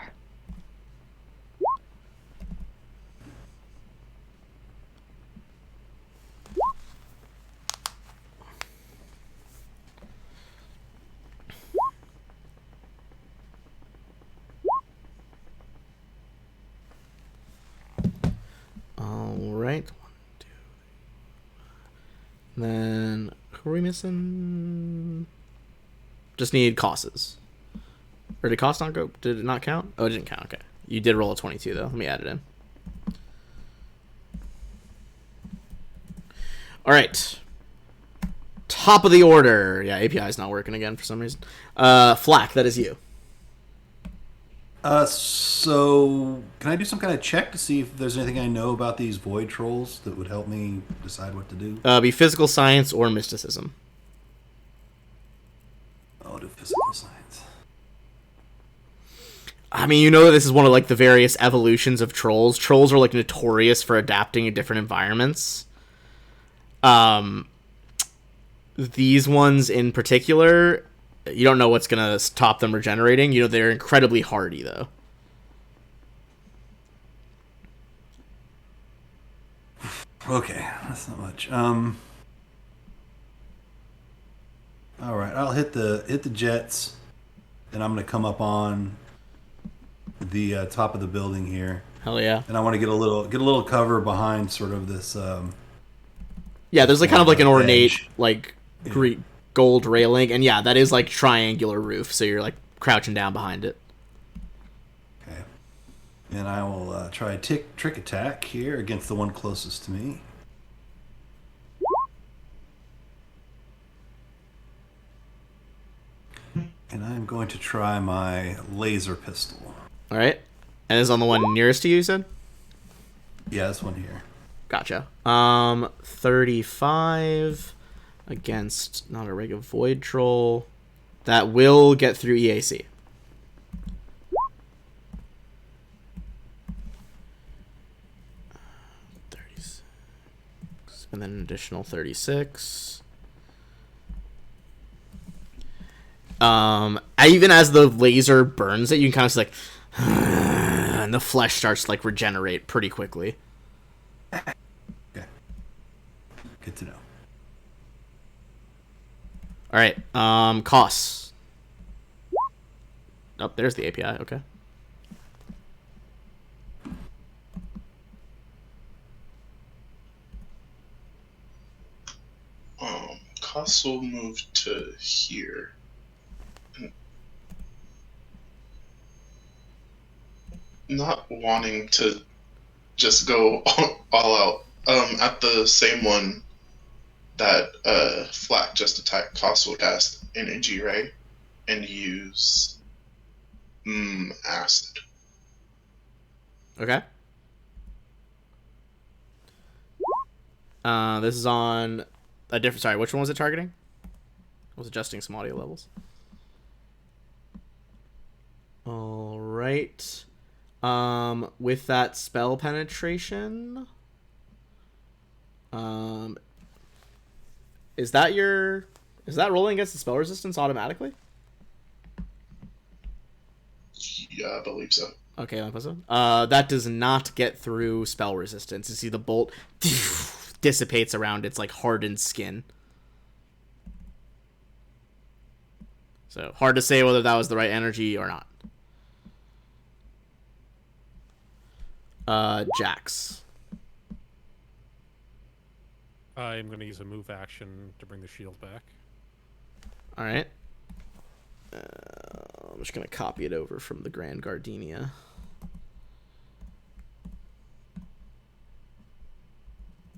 All right. 1, 2. Then who are we missing? Just need causes. Or did cost not go? Did it not count? Oh, it didn't count. Okay. You did roll a 22 though. Let me add it in. All right. Top of the order. Yeah, API is not working again for some reason. Flack, that is you. So can I do some kind of check to see if there's anything I know about these void trolls that would help me decide what to do? Be physical science or mysticism. I'll do physical science. I mean, you know that this is one of like the various evolutions of trolls. Trolls are like notorious for adapting in different environments. These ones in particular, you don't know what's gonna stop them regenerating. You know they're incredibly hardy though. Okay, that's not much. All right, I'll hit the jets, and I'm gonna come up on the top of the building here, Hell yeah. and I want to get a little cover behind sort of this. Yeah, there's like kind of like an ornate edge. like gold railing, and yeah, that is like triangular roof. So you're like crouching down behind it. Okay, and I will try a trick attack here against the one closest to me. And I'm going to try my laser pistol. All right, and is on the one nearest to you. You said. Yeah, this one here. Gotcha. 35 against not a regular void troll. That will get through EAC. And then an additional 36. Even as the laser burns it, you can kind of see like, and the flesh starts to like regenerate pretty quickly. Okay. Good to know. All right. Costs. Oh, there's the API. Okay. Costs will move to here. Not wanting to just go all out. At the same one that Flack just attacked, Costs will cast energy, right? And use acid. Okay. This is on a different. Sorry, which one was it targeting? I was adjusting some audio levels. All right. With that spell penetration, is that rolling against the spell resistance automatically? Yeah, I believe so. Okay, that does not get through spell resistance. You see the bolt dissipates around its like hardened skin. So hard to say whether that was the right energy or not. Jax. I'm going to use a move action to bring the shield back. All right. I'm just gonna copy it over from the Grand Gardenia.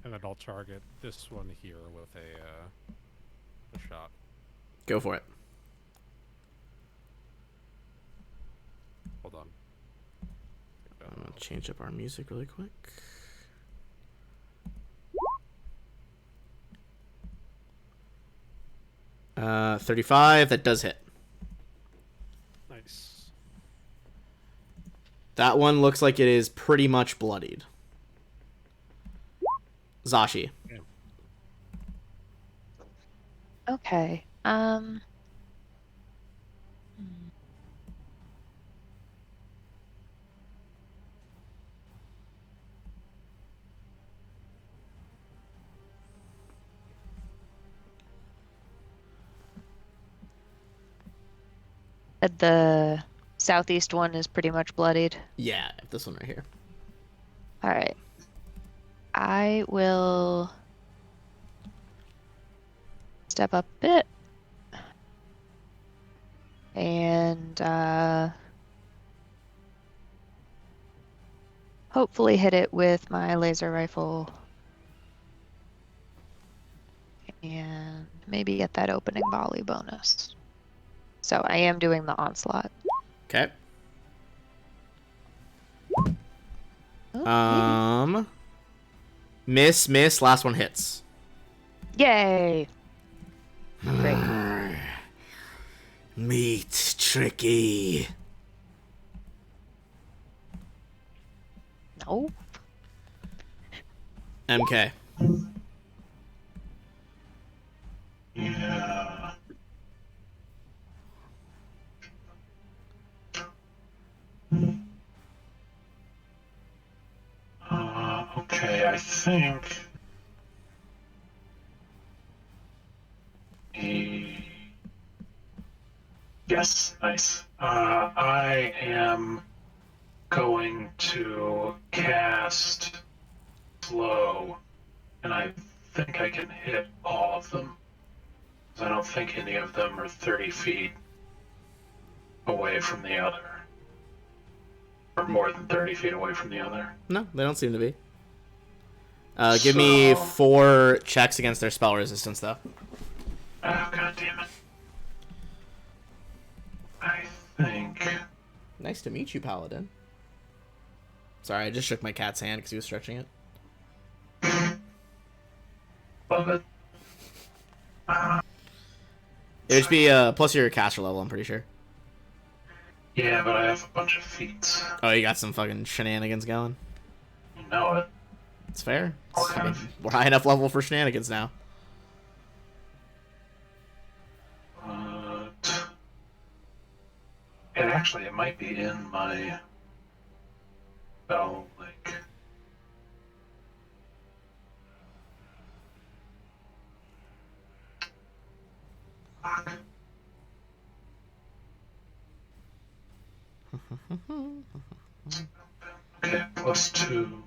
And then I'll target this one here with a shot. Go for it. Hold on. I'm gonna change up our music really quick. Uh, 35. That does hit. Nice. That one looks like it is pretty much bloodied. Zashi. Yeah. Okay. The southeast one is pretty much bloodied. Yeah, this one right here. All right. I will step up a bit and hopefully hit it with my laser rifle and maybe get that opening volley bonus. So I am doing the onslaught. Okay. Oh, Miss. Last one hits. yay! Great. Meet Tricky. No. MK. Yeah. Okay, I think. Yes, nice. I am going to cast slow, and I think I can hit all of them. 'Cause I don't think any of them are 30 feet away from the other. Or more than 30 feet away from the other. No, they don't seem to be. Give me 4 checks against their spell resistance, though. Oh, god damn it. I think. Nice to meet you, Paladin. Sorry, I just shook my cat's hand because he was stretching it. Love it. It would be plus your caster level, I'm pretty sure. Yeah, but I have a bunch of feats. Oh, you got some fucking shenanigans going. You know it. It's fair. What kind of We're high enough level for shenanigans now. It might be in my spell, like. Fuck. Okay, +2.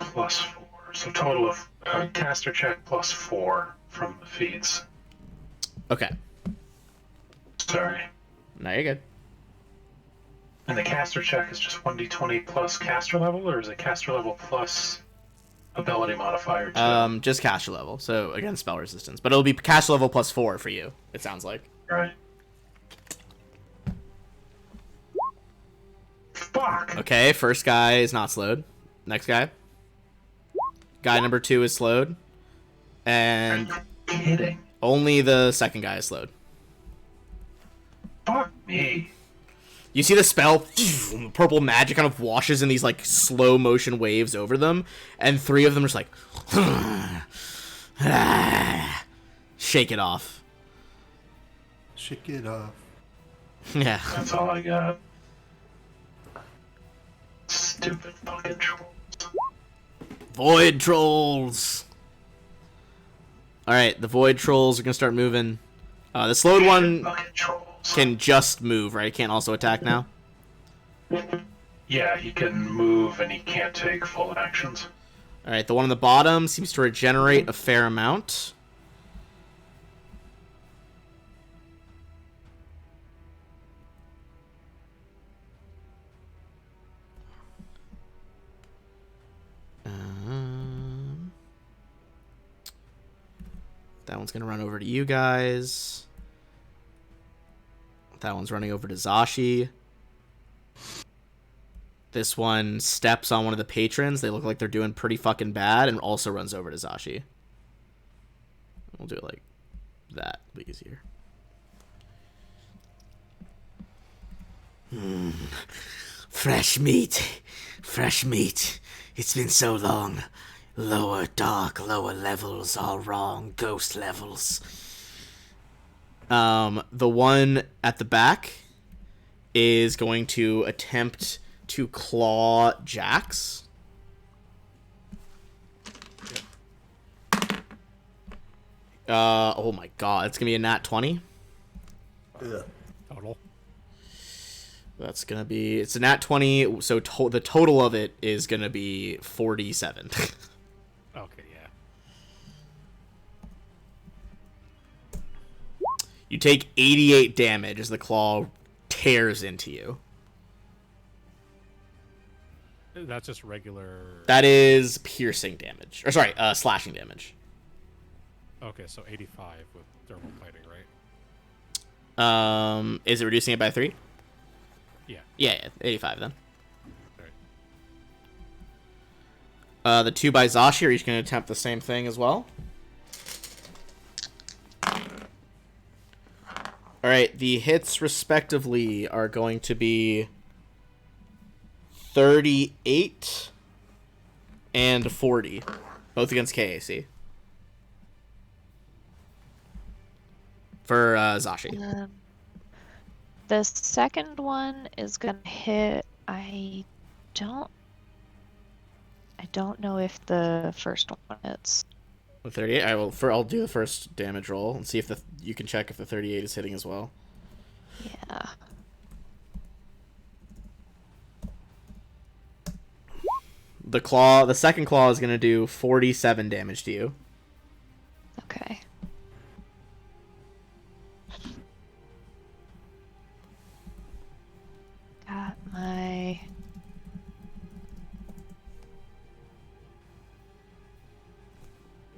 +4. So total of caster check +4 from the feats. Okay. Sorry. Now you're good. And the caster check is just 1d20 plus caster level, or is it caster level plus ability modifier too? Just caster level, so again, spell resistance. But it'll be caster level +4 for you, it sounds like. Right. Fuck! Okay, first guy is not slowed. Next guy. Guy number 2 is slowed. And Are you kidding? only the second guy is slowed. Fuck me. You see the spell, purple magic kind of washes in these like slow motion waves over them, and 3 of them are just like shake it off. Shake it off. Yeah. That's all I got. Stupid fucking troll. Void trolls. All right, the void trolls are gonna start moving. The slowed one Fucking trolls. can just move, right? Can't also attack now. Yeah, he can move and he can't take full actions. All right, the one on the bottom seems to regenerate a fair amount. That one's gonna run over to you guys. That one's running over to Zashi. This one steps on one of the patrons. They look like they're doing pretty fucking bad, and also runs over to Zashi. We'll do it like that. It'll be easier. Fresh meat. Fresh meat. It's been so long. Lower levels, all wrong. Ghost levels. The one at the back is going to attempt to claw Jax. Oh my god, it's gonna be a nat 20. Ugh. Total. That's gonna be, it's a nat 20, so the total of it is gonna be 47. Okay, yeah. You take 88 damage as the claw tears into you. That's just regular. That is piercing damage. Or sorry, slashing damage. Okay, so 85 with thermal plating, right? Is it reducing it by 3? Yeah. Yeah, 85 then. Alright. The 2 by Zashi are each going to attempt the same thing as well. Alright, the hits respectively are going to be 38 and 40. Both against KAC. For Zashi. The second one is gonna hit. I don't know if the first one hits. With 38, I'll do the first damage roll and see if you can check if the 38 is hitting as well. Yeah. The second claw is gonna do 47 damage to you. Okay. Got my.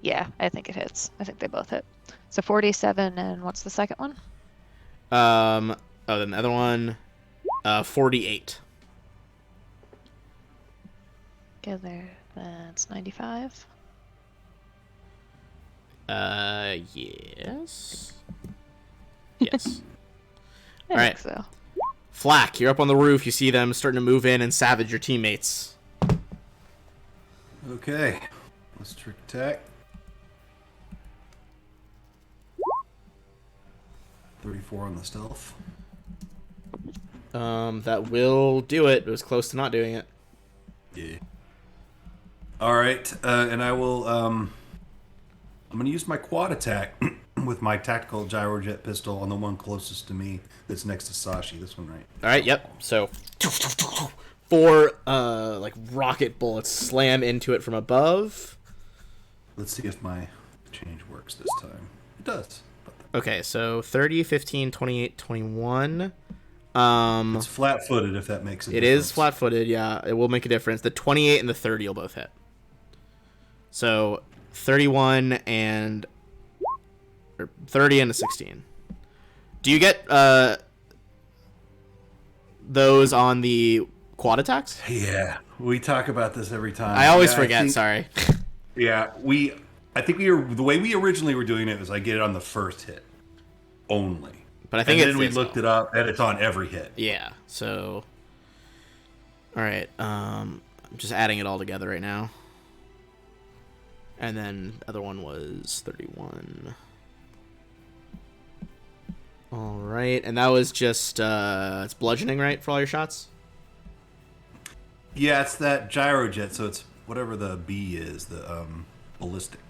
Yeah, I think it hits. I think they both hit. So 47, and what's the second one? Then the other one, 48. Okay, there. That's 95. Yes. Yes. I All right. think so. Flack, you're up on the roof. You see them starting to move in and savage your teammates. Okay. Let's trick attack. 34 on the stealth. That will do it. It was close to not doing it. Yeah. All right, and I will. I'm going to use my quad attack with my tactical gyrojet pistol on the one closest to me that's next to Sashi. This one, right? All right. Yep. So 4 like rocket bullets slam into it from above. Let's see if my change works this time. It does. Okay, so 30, 15, 28, 21. It's flat-footed, if that makes a difference. It is flat-footed, yeah. It will make a difference. The 28 and the 30 will both hit. So 31 and... or 30 and a 16. Do you get those on the quad attacks? Yeah, we talk about this every time. I always forget, sorry. Yeah, I think the way we originally were doing it was I get it on the first hit only. But I think and then we looked it up and it's on every hit. Yeah. So, all right. I'm just adding it all together right now. And then the other one was 31. All right, and that was just it's bludgeoning, right, for all your shots? Yeah, it's that gyrojet, so it's whatever the B is, the ballistic.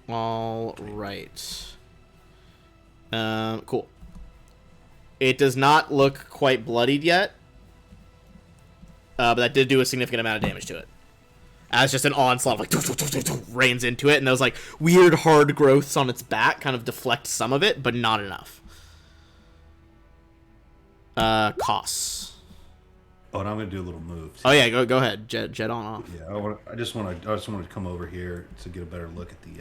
All right. Cool. It does not look quite bloodied yet, but that did do a significant amount of damage to it. As just an onslaught of like rains into it, and those like weird hard growths on its back kind of deflect some of it, but not enough. Costs. Oh, and I'm gonna do a little move. Too. Oh yeah, go ahead, jet on off. Yeah, I just want to come over here to get a better look at the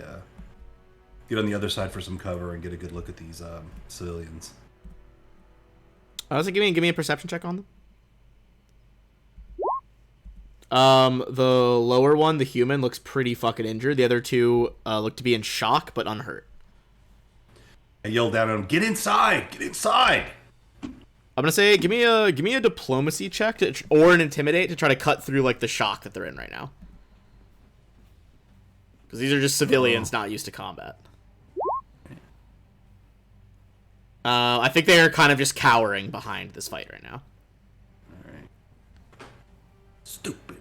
get on the other side for some cover and get a good look at these civilians. So give me a perception check on them. The lower one, the human, looks pretty fucking injured. The other two look to be in shock but unhurt. I yelled down at him, "Get inside! Get inside!" I'm gonna say, give me a diplomacy check or an intimidate to try to cut through like the shock that they're in right now. Because these are just civilians not used to combat. I think they are kind of just cowering behind this fight right now. All right. Stupid.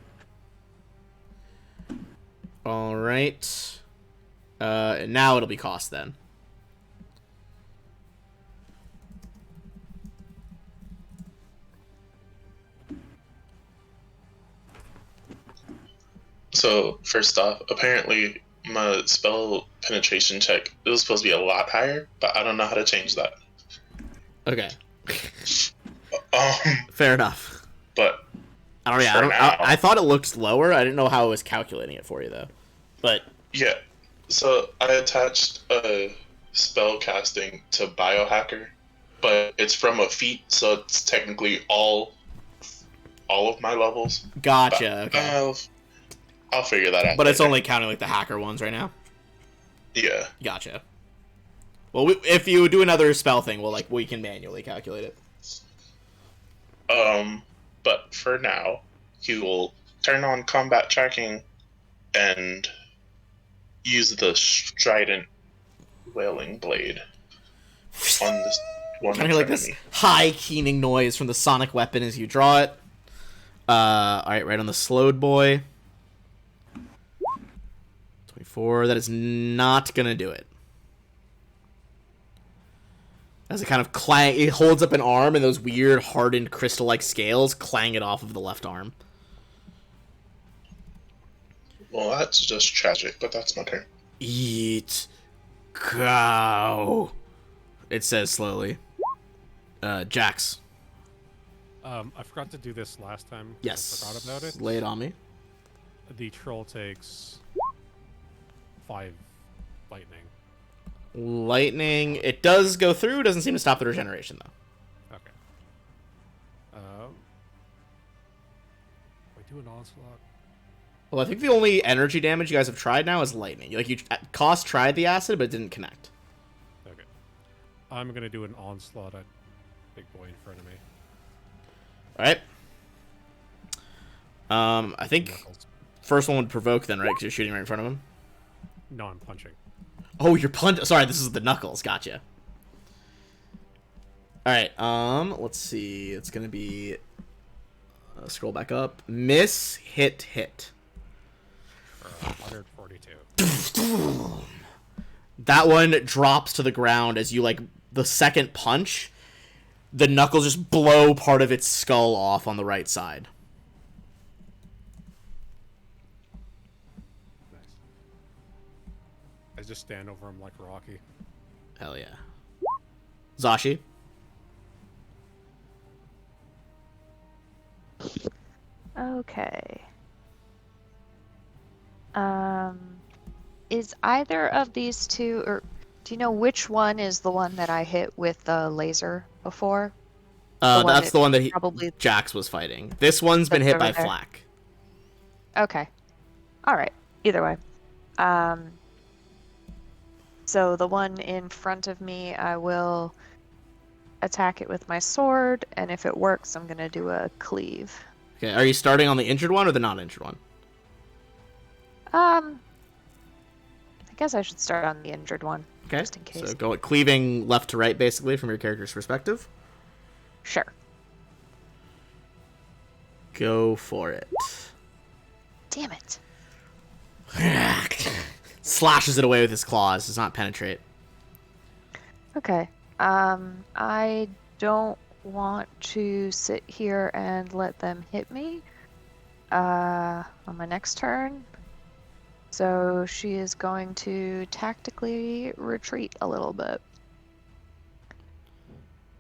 All right. Now it'll be cost then. So first off, apparently my spell penetration check it was supposed to be a lot higher, but I don't know how to change that. Okay. Um, Fair enough. but I thought it looked lower. I didn't know how it was calculating it for you though. But yeah, so I attached a spell casting to biohacker, but it's from a feat, so it's technically all of my levels. gotcha. But, Okay. I'll figure that out. But it's later. only counting like the hacker ones right now. Yeah. Gotcha. Well, if you do another spell thing, we can manually calculate it. But for now, he will turn on combat tracking and use the strident wailing blade on this one. Kind of like this enemy. high keening noise from the sonic weapon as you draw it. All right on the slowed boy. 24. That is not gonna do it. As it kind of clang, it holds up an arm, and those weird hardened crystal-like scales clang it off of the left arm. Well, that's just tragic, but that's my turn. Eat cow. It says slowly. Jax. I forgot to do this last time. Yes. I forgot about it. Lay it on me. The troll takes 5 lightning. Lightning. It does go through. Doesn't seem to stop the regeneration though. Okay. We do an onslaught. Well, I think the only energy damage you guys have tried now is lightning. Cost tried the acid, but it didn't connect. Okay. I'm gonna do an onslaught at big boy in front of me. All right. I think Knuckles. first one would provoke then, right? Because you're shooting right in front of him. No, I'm punching. Oh, you're Sorry, this is the knuckles. Gotcha. All right. Let's see. It's gonna be. Scroll back up. Miss, hit. 142. That one drops to the ground as you the second punch. The knuckles just blow part of its skull off on the right side. Nice. I just stand over him like Rocky. Hell yeah. Zashi. Okay. Is either of these two, or do you know which one is the one that I hit with the laser before? That's the one that probably Jax was fighting. This one's been That's hit by over there. flak. Okay. All right. Either way. So the one in front of me, I will attack it with my sword, and if it works, I'm gonna do a cleave. Okay, are you starting on the injured one or the non-injured one? I guess I should start on the injured one, Okay, just in case. so go cleaving left to right, basically, from your character's perspective. Sure. Go for it. Damn it. Slashes it away with his claws. Does not penetrate. Okay. I don't want to sit here and let them hit me on my next turn. So she is going to tactically retreat a little bit.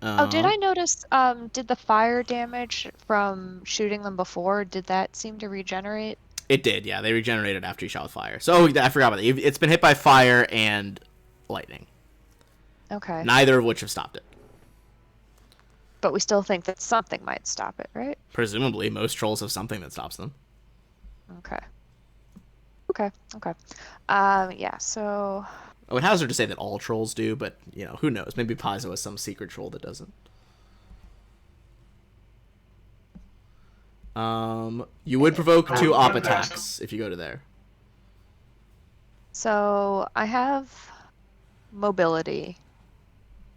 Oh, did I notice, did the fire damage from shooting them before, did that seem to regenerate? It did, yeah. They regenerated after you shot with fire. So I forgot about it. It's been hit by fire and lightning. Okay. Neither of which have stopped it. But we still think that something might stop it, right? Presumably, most trolls have something that stops them. Okay. Okay. Yeah, so... I would hazard to say that all trolls do, but, you know, who knows? Maybe Paizo has some secret troll that doesn't. You would provoke 2 op attacks if you go to there. So, I have mobility.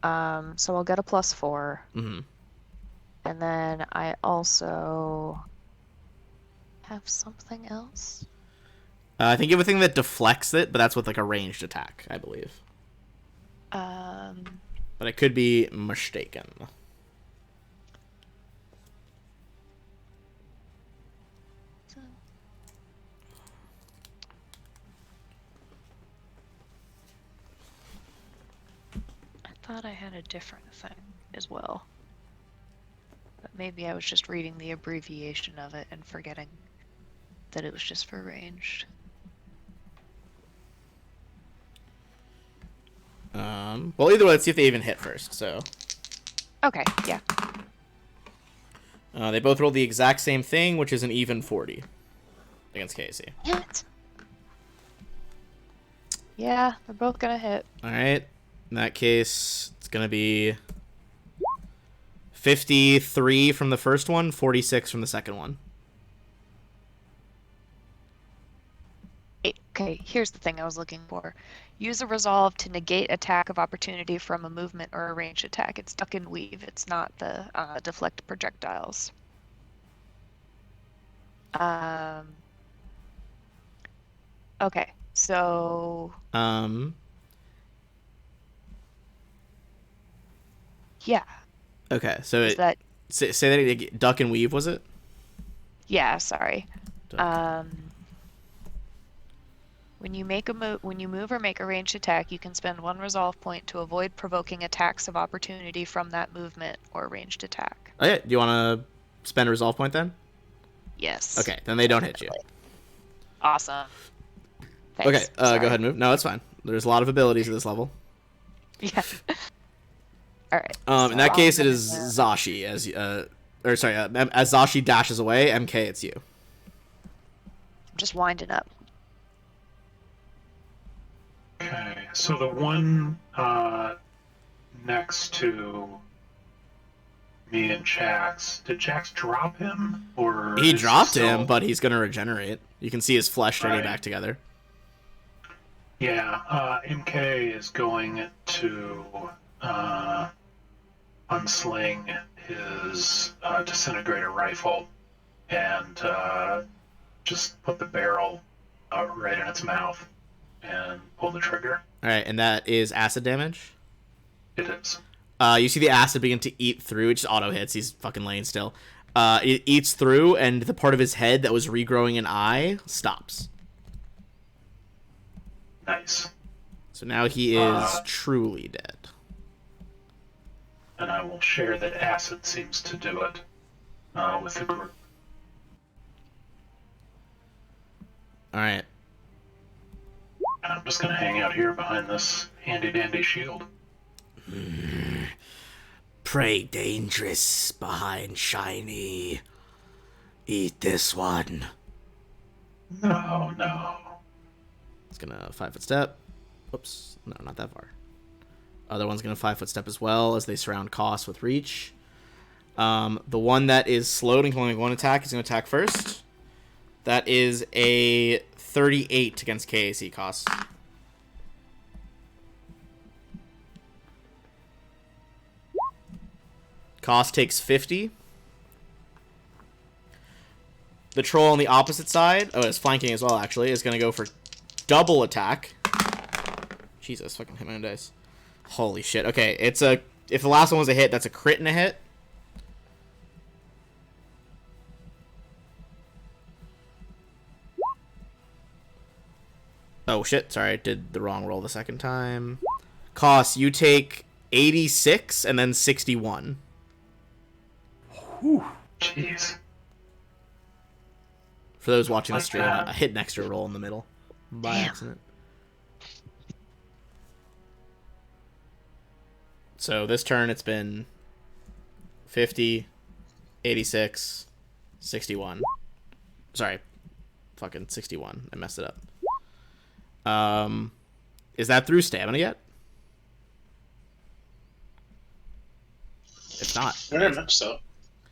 So I'll get a +4. Mm-hmm. And then I also have something else. I think you have a thing that deflects it, but that's with, like, a ranged attack, I believe. But I could be mistaken. I thought I had a different thing as well. But maybe I was just reading the abbreviation of it and forgetting that it was just for ranged. Well, either way, let's see if they even hit first, so... Okay, yeah. They both rolled the exact same thing, which is an even 40 against KC. Hit. Yeah, they're both gonna hit. Alright. In that case, it's gonna be 53 from the first one, 46 from the second one. Okay, here's the thing I was looking for. Use a resolve to negate attack of opportunity from a movement or a ranged attack. It's duck and weave. It's not the deflect projectiles. Okay, so yeah. Okay, so Is that say that again. Duck and weave, was it? yeah? Sorry. Duck. When you move or make a ranged attack, you can spend 1 resolve point to avoid provoking attacks of opportunity from that movement or ranged attack. Okay, do you want to spend a resolve point then? Yes. Okay, then they don't hit you. Awesome. Thanks. Okay, go ahead and move. No, it's fine. There's a lot of abilities at this level. Yeah. All right. In that case, it is Zashi as as Zashi dashes away. MK, it's you. I'm just winding up. Okay, so the one next to me and Jax, did Jax drop him, or He is dropped still... him, but he's gonna regenerate. You can see his flesh starting Right. back together. Yeah, MK is going to unsling his disintegrator rifle and just put the barrel right in its mouth and pull the trigger. All right, and that is acid damage. It is. You see the acid begin to eat through. It just auto hits. He's fucking laying still. It eats through, and the part of his head that was regrowing an eye stops. Nice. So now he is truly dead. And I will share that acid seems to do it with the group. All right. And I'm just going to hang out here behind this handy-dandy shield. Prey dangerous behind shiny. Eat this one. No. It's gonna 5-foot step. Oops, no, not that far. Other one's gonna 5-foot step as well as they surround Koss with reach. The one that is slowed and can only make 1 attack is gonna attack first. That is a 38 against KAC Koss. Koss takes 50. The troll on the opposite side, oh, it's flanking as well, actually, is going to go for double attack. Jesus, fucking hit my own dice. Holy shit. Okay, it's a... If the last one was a hit, that's a crit and a hit. Oh, shit. Sorry, I did the wrong roll the second time. Koss, you take 86 and then 61. Whew. Jeez. For those watching the Like stream, that. I hit an extra roll in the middle by Damn. accident. So this turn it's been 50, 86, 61. Sorry. Fucking 61. I messed it up. Is that through stamina yet? If not. Very much so.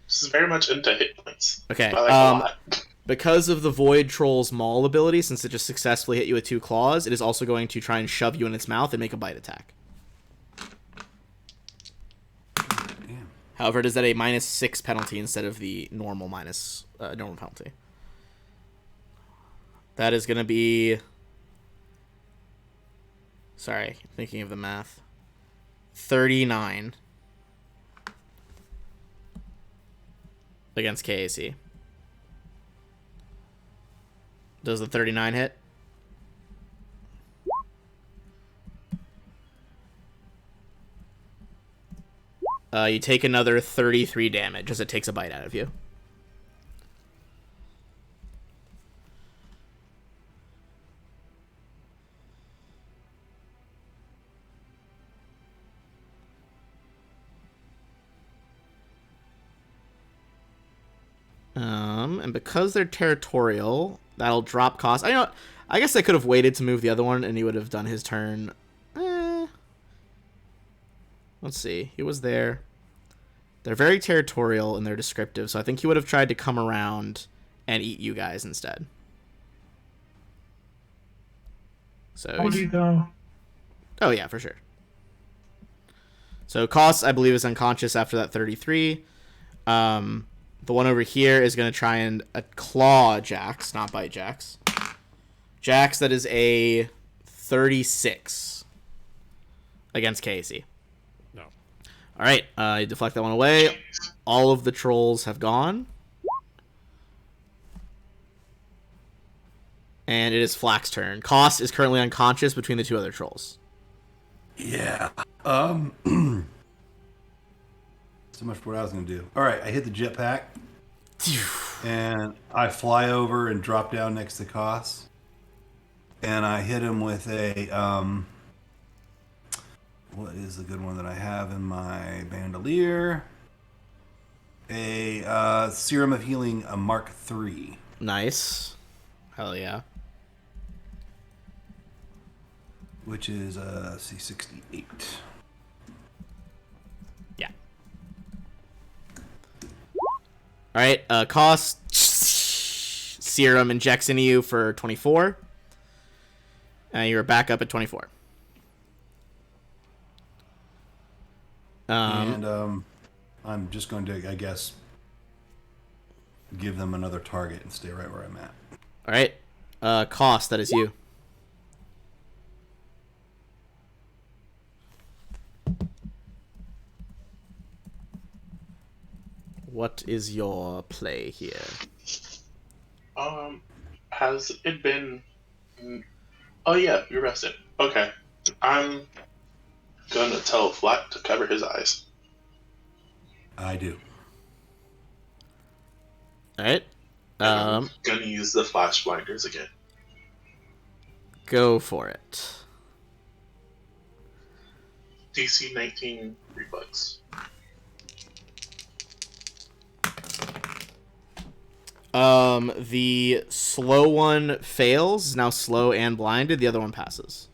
This is very much into hit points. Okay. I like a lot. Because of the Void Troll's Maul ability, since it just successfully hit you with 2 claws, it is also going to try and shove you in its mouth and make a bite attack. Damn. However, it is at a -6 penalty instead of the normal normal penalty. That is going to be... Sorry, thinking of the math. 39 against KAC. Does the 39 hit? You take another 33 damage as it takes a bite out of you. And because they're territorial, that'll drop cost. I guess I could have waited to move the other one, and he would have done his turn. Let's see. He was there. They're very territorial and they're descriptive, so I think he would have tried to come around and eat you guys instead. So. Would you though? Oh yeah, for sure. So Cost, I believe, is unconscious after that 33. The one over here is going to try and claw Jax, not bite Jax. Jax, that is a 36 against KAC. No. All right, you deflect that one away. All of the trolls have gone. And it is Flack's turn. Cost is currently unconscious between the 2 other trolls. Yeah. So much for what I was going to do. All right, I hit the jetpack. And I fly over and drop down next to Koss. And I hit him with a, what is the good one that I have in my bandolier? A Serum of Healing, a Mark III. Nice. Hell yeah. Which is C68. Yeah. All right, Cost Serum injects into you for 24. You're back up at 24. And I'm just going to, I guess, give them another target and stay right where I'm at. All right, Cost, that is you. What is your play here? Has it been? Oh yeah, you're rested. Okay, I'm gonna tell Flack to cover his eyes. I do. All right. And I'm gonna use the flash blinders again. Go for it. DC 19 reflex. The slow one fails. Is now slow and blinded. The other one passes.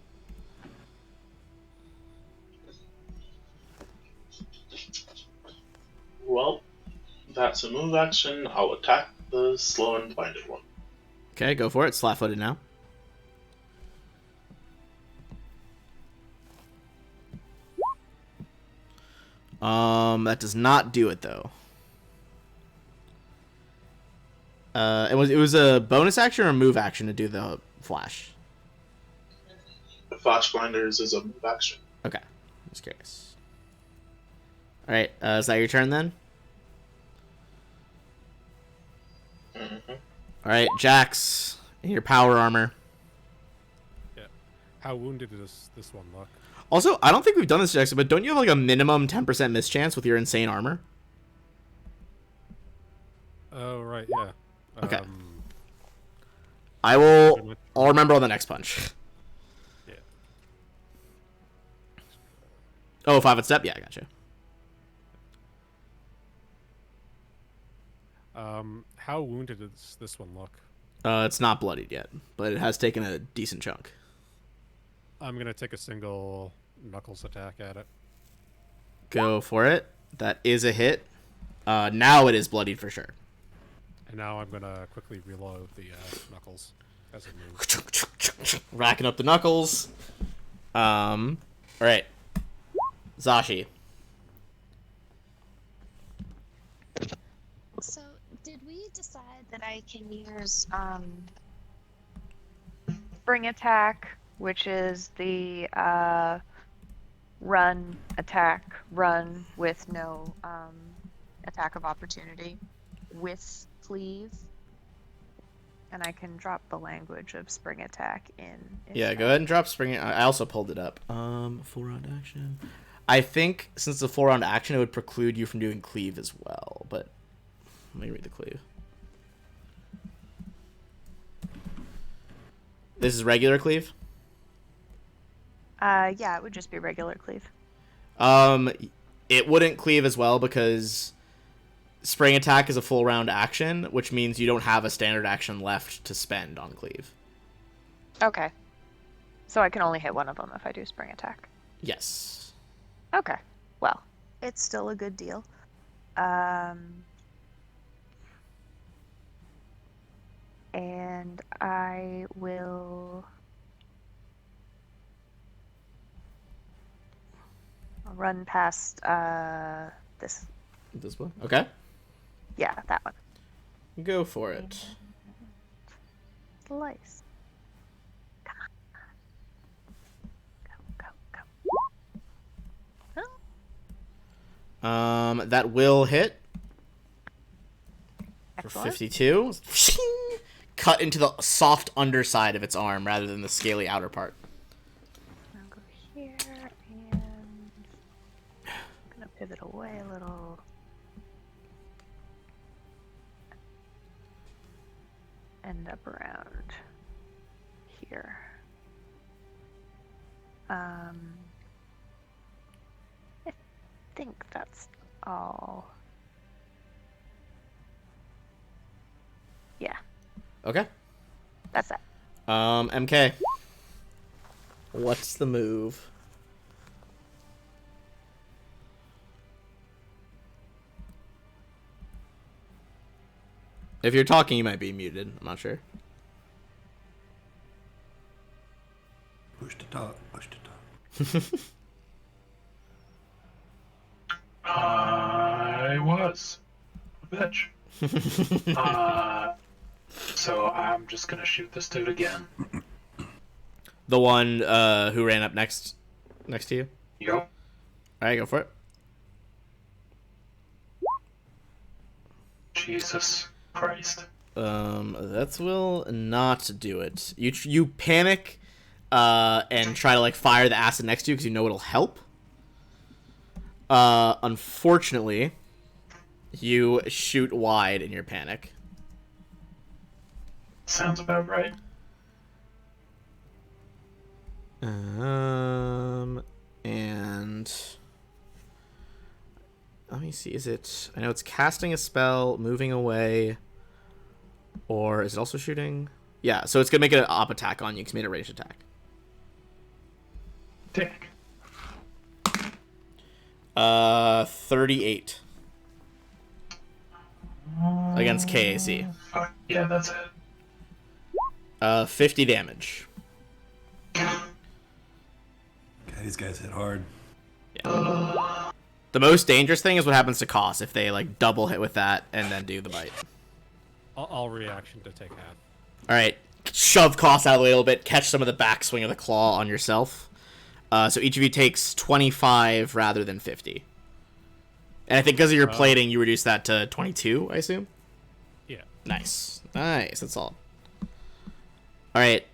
Well, that's a move action. I'll attack the slow and blinded one. Okay, go for it. Flat-footed now. That does not do it though. It was a bonus action or a move action to do the flash. The flash blinders is a move action. Okay, just curious. All right, is that your turn then? Mm-hmm. All right, Jax, in your power armor. Yeah. How wounded does this one look? Also, I don't think we've done this, Jackson, but don't you have like a minimum 10% mischance with your insane armor? Oh, right, yeah. Okay. I'll remember on the next punch. Yeah. Oh, 5 step? Yeah, I gotcha. How wounded does this one look? It's not bloodied yet, but it has taken a decent chunk. I'm gonna take a single knuckles attack at it. Go for it. That is a hit. Now it is bloodied for sure. And now I'm gonna quickly reload the knuckles as it moves. Racking up the knuckles. Alright. Zashi. So, did we decide that I can use spring attack, which is the run with no attack of opportunity with cleave? And I can drop the language of spring attack in. Yeah, go ahead and drop spring. I also pulled it up. Full round action. I think since it's a full round action, it would preclude you from doing cleave as well. But let me read the cleave. This is regular cleave. Yeah, it would just be regular cleave. It wouldn't cleave as well because spring attack is a full round action, which means you don't have a standard action left to spend on cleave. Okay. So I can only hit one of them if I do spring attack. Yes. Okay. Well, it's still a good deal. And I will... I'll run past this. This one? Okay. Yeah, that one. Go for it. Slice. Come on. Go. That will hit for Excellent. 52. Cut into the soft underside of its arm rather than the scaly outer part. I'll go here and I'm gonna pivot away a little. End up around here. I think that's all. Yeah, Okay. that's it. MK. What's the move? If you're talking, you might be muted. I'm not sure. Push to talk. Push to talk. I was a bitch. So I'm just gonna shoot this dude again. The one who ran up next to you? Yup. Alright, go for it. Jesus Christ. That will not do it. You panic and try to like fire the acid next to you because you know it'll help. Unfortunately, you shoot wide in your panic. Sounds about right. And let me see. Is it? I know it's casting a spell, moving away, or is it also shooting? Yeah. So it's gonna make an op attack on you because you made a ranged attack. Dick. 38 against KAC. Fuck, yeah, that's it. 50 damage. God, these guys hit hard. Yeah. The most dangerous thing is what happens to Koss if they like double hit with that and then do the bite. I'll reaction to take half. All right, shove Koss out of the way a little bit. Catch some of the backswing of the claw on yourself. So each of you takes 25 rather than 50. And I think because of your plating, you reduce that to 22, I assume? Yeah. Nice. That's all. Alright.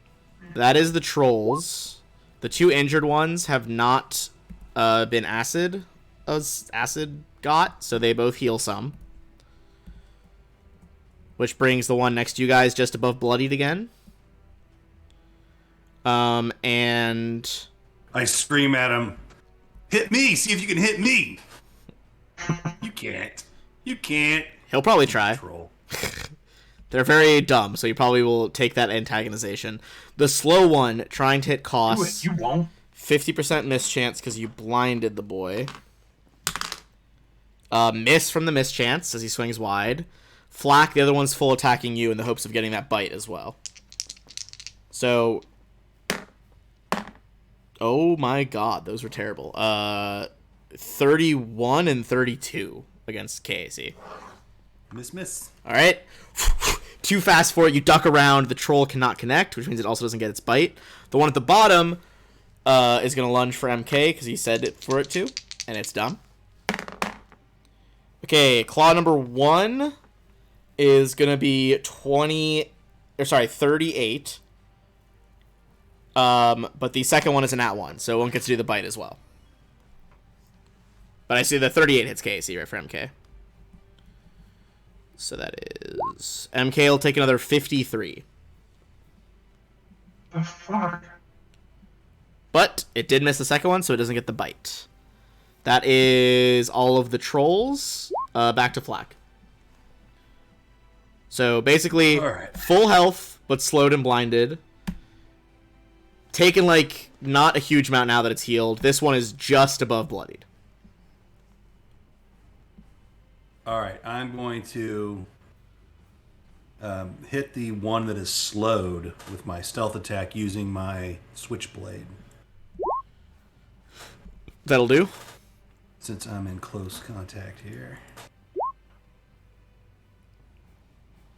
That is the trolls. The 2 injured ones have not been acid got, so they both heal some. Which brings the one next to you guys just above bloodied again. And I scream at him, hit me, see if you can hit me. You can't. You can't. he'll probably try. Troll. They're very dumb, so you probably will take that antagonization. The slow one, trying to hit costs. You won't. 50% miss chance because you blinded the boy. Miss from the miss chance as he swings wide. Flak, the other one's full attacking you in the hopes of getting that bite as well. So... Oh my god, those were terrible. 31 and 32 against KAC. Miss. Alright. Too fast for it. You duck around. The troll cannot connect, which means it also doesn't get its bite. The one at the bottom is going to lunge for MK because he said it for it to, and it's dumb. Okay, claw number 1 is going to be 38. But the second one is an @1, so one gets to do the bite as well. But I see the 38 hits KAC, right, for MK. So that is... MK will take another 53. The fuck? But it did miss the second one, so it doesn't get the bite. That is all of the trolls. Back to Flak. So basically, Alright. full health, but slowed and blinded. Taken, like, not a huge amount now that it's healed. This one is just above bloodied. All right, I'm going to hit the one that is slowed with my stealth attack using my switchblade. That'll do. Since I'm in close contact here.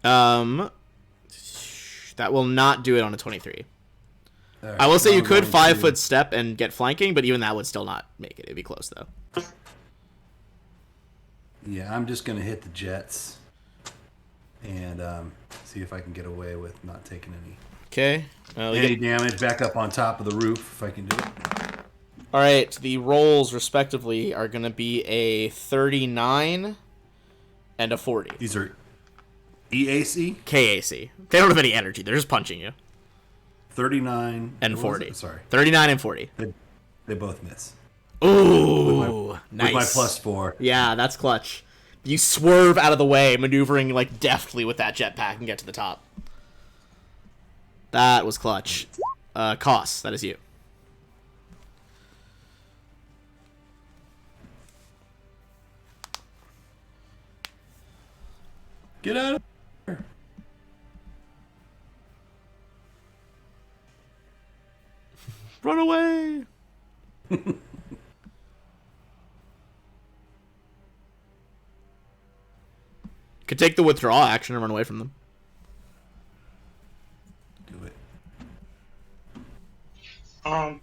That will not do it on a 23. All right, I will say you I'm could going 5-foot step and get flanking, but even that would still not make it. It'd be close, though. Yeah, I'm just going to hit the jets and see if I can get away with not taking Okay. any damage. Back up on top of the roof if I can do it. All right. The rolls, respectively, are going to be a 39 and a 40. These are EAC? KAC. They don't have any energy. They're just punching you. 39 And what was 40. it? Sorry. 39 and 40. They both miss. Ooh, nice. With my +4. Yeah, that's clutch. You swerve out of the way, maneuvering like deftly with that jetpack and get to the top. That was clutch. Koss, that is you. Get out of here. Run away! Could take the withdraw action and run away from them. Do it. I'm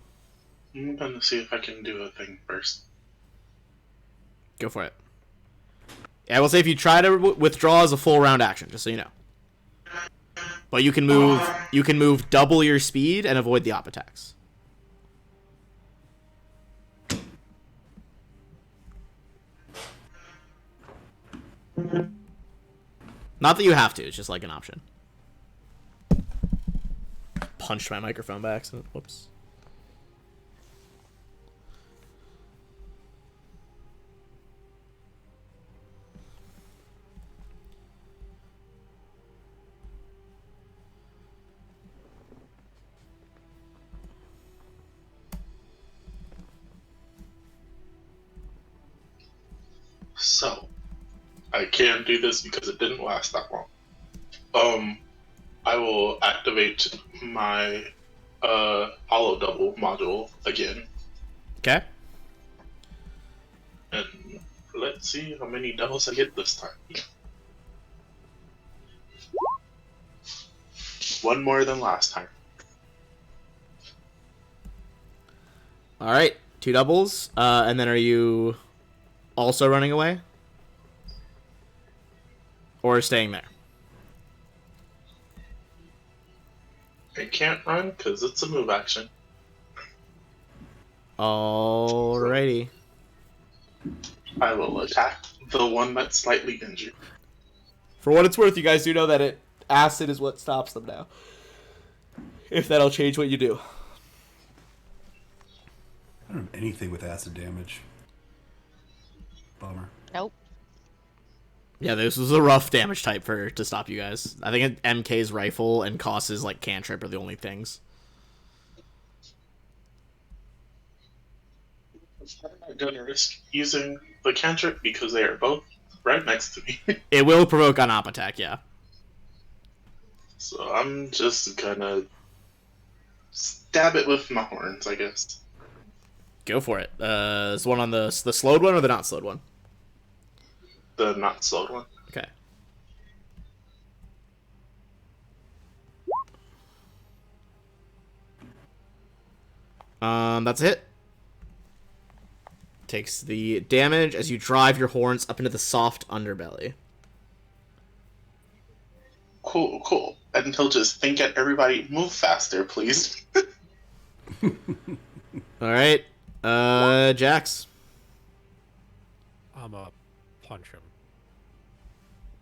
gonna see if I can do a thing first. Go for it. Yeah, I will say if you try to withdraw as a full round action, just so you know. But you can move double your speed and avoid the op attacks. Not that you have to, it's just like an option. Punched my microphone by accident. Whoops. So, I can't do this because it didn't last that long. I will activate my hollow double module again, Okay. and let's see how many doubles I get this time. One more than last time. Alright, 2 doubles. And then are you also running away? Or staying there? I can't run because it's a move action. Alrighty. I will attack the one that's slightly injured. For what it's worth, you guys do know that acid is what stops them now. If that'll change what you do. I don't have anything with acid damage. Bummer. Nope. Yeah, this was a rough damage type to stop you guys. I think MK's rifle and Koss's like cantrip are the only things. I'm not gonna risk using the cantrip because they are both right next to me. It will provoke on op attack, yeah. So I'm just gonna stab it with my horns, I guess. Go for it. Is one on the slowed one or the not slowed one? The not slowed one. Okay. That's a hit. Takes the damage as you drive your horns up into the soft underbelly. Cool, cool. And he'll just think at everybody, move faster, please. Alright. Jax. I'm gonna punch him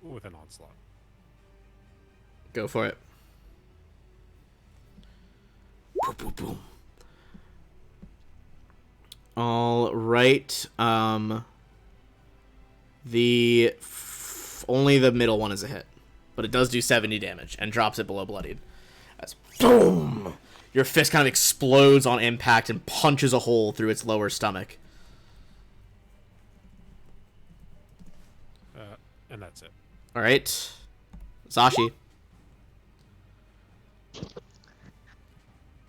with an onslaught. Go for it. Boom, boom, boom. All right. Only the middle one is a hit, but it does do 70 damage and drops it below bloodied. As boom, your fist kind of explodes on impact and punches a hole through its lower stomach. And that's it. All right, Zashi.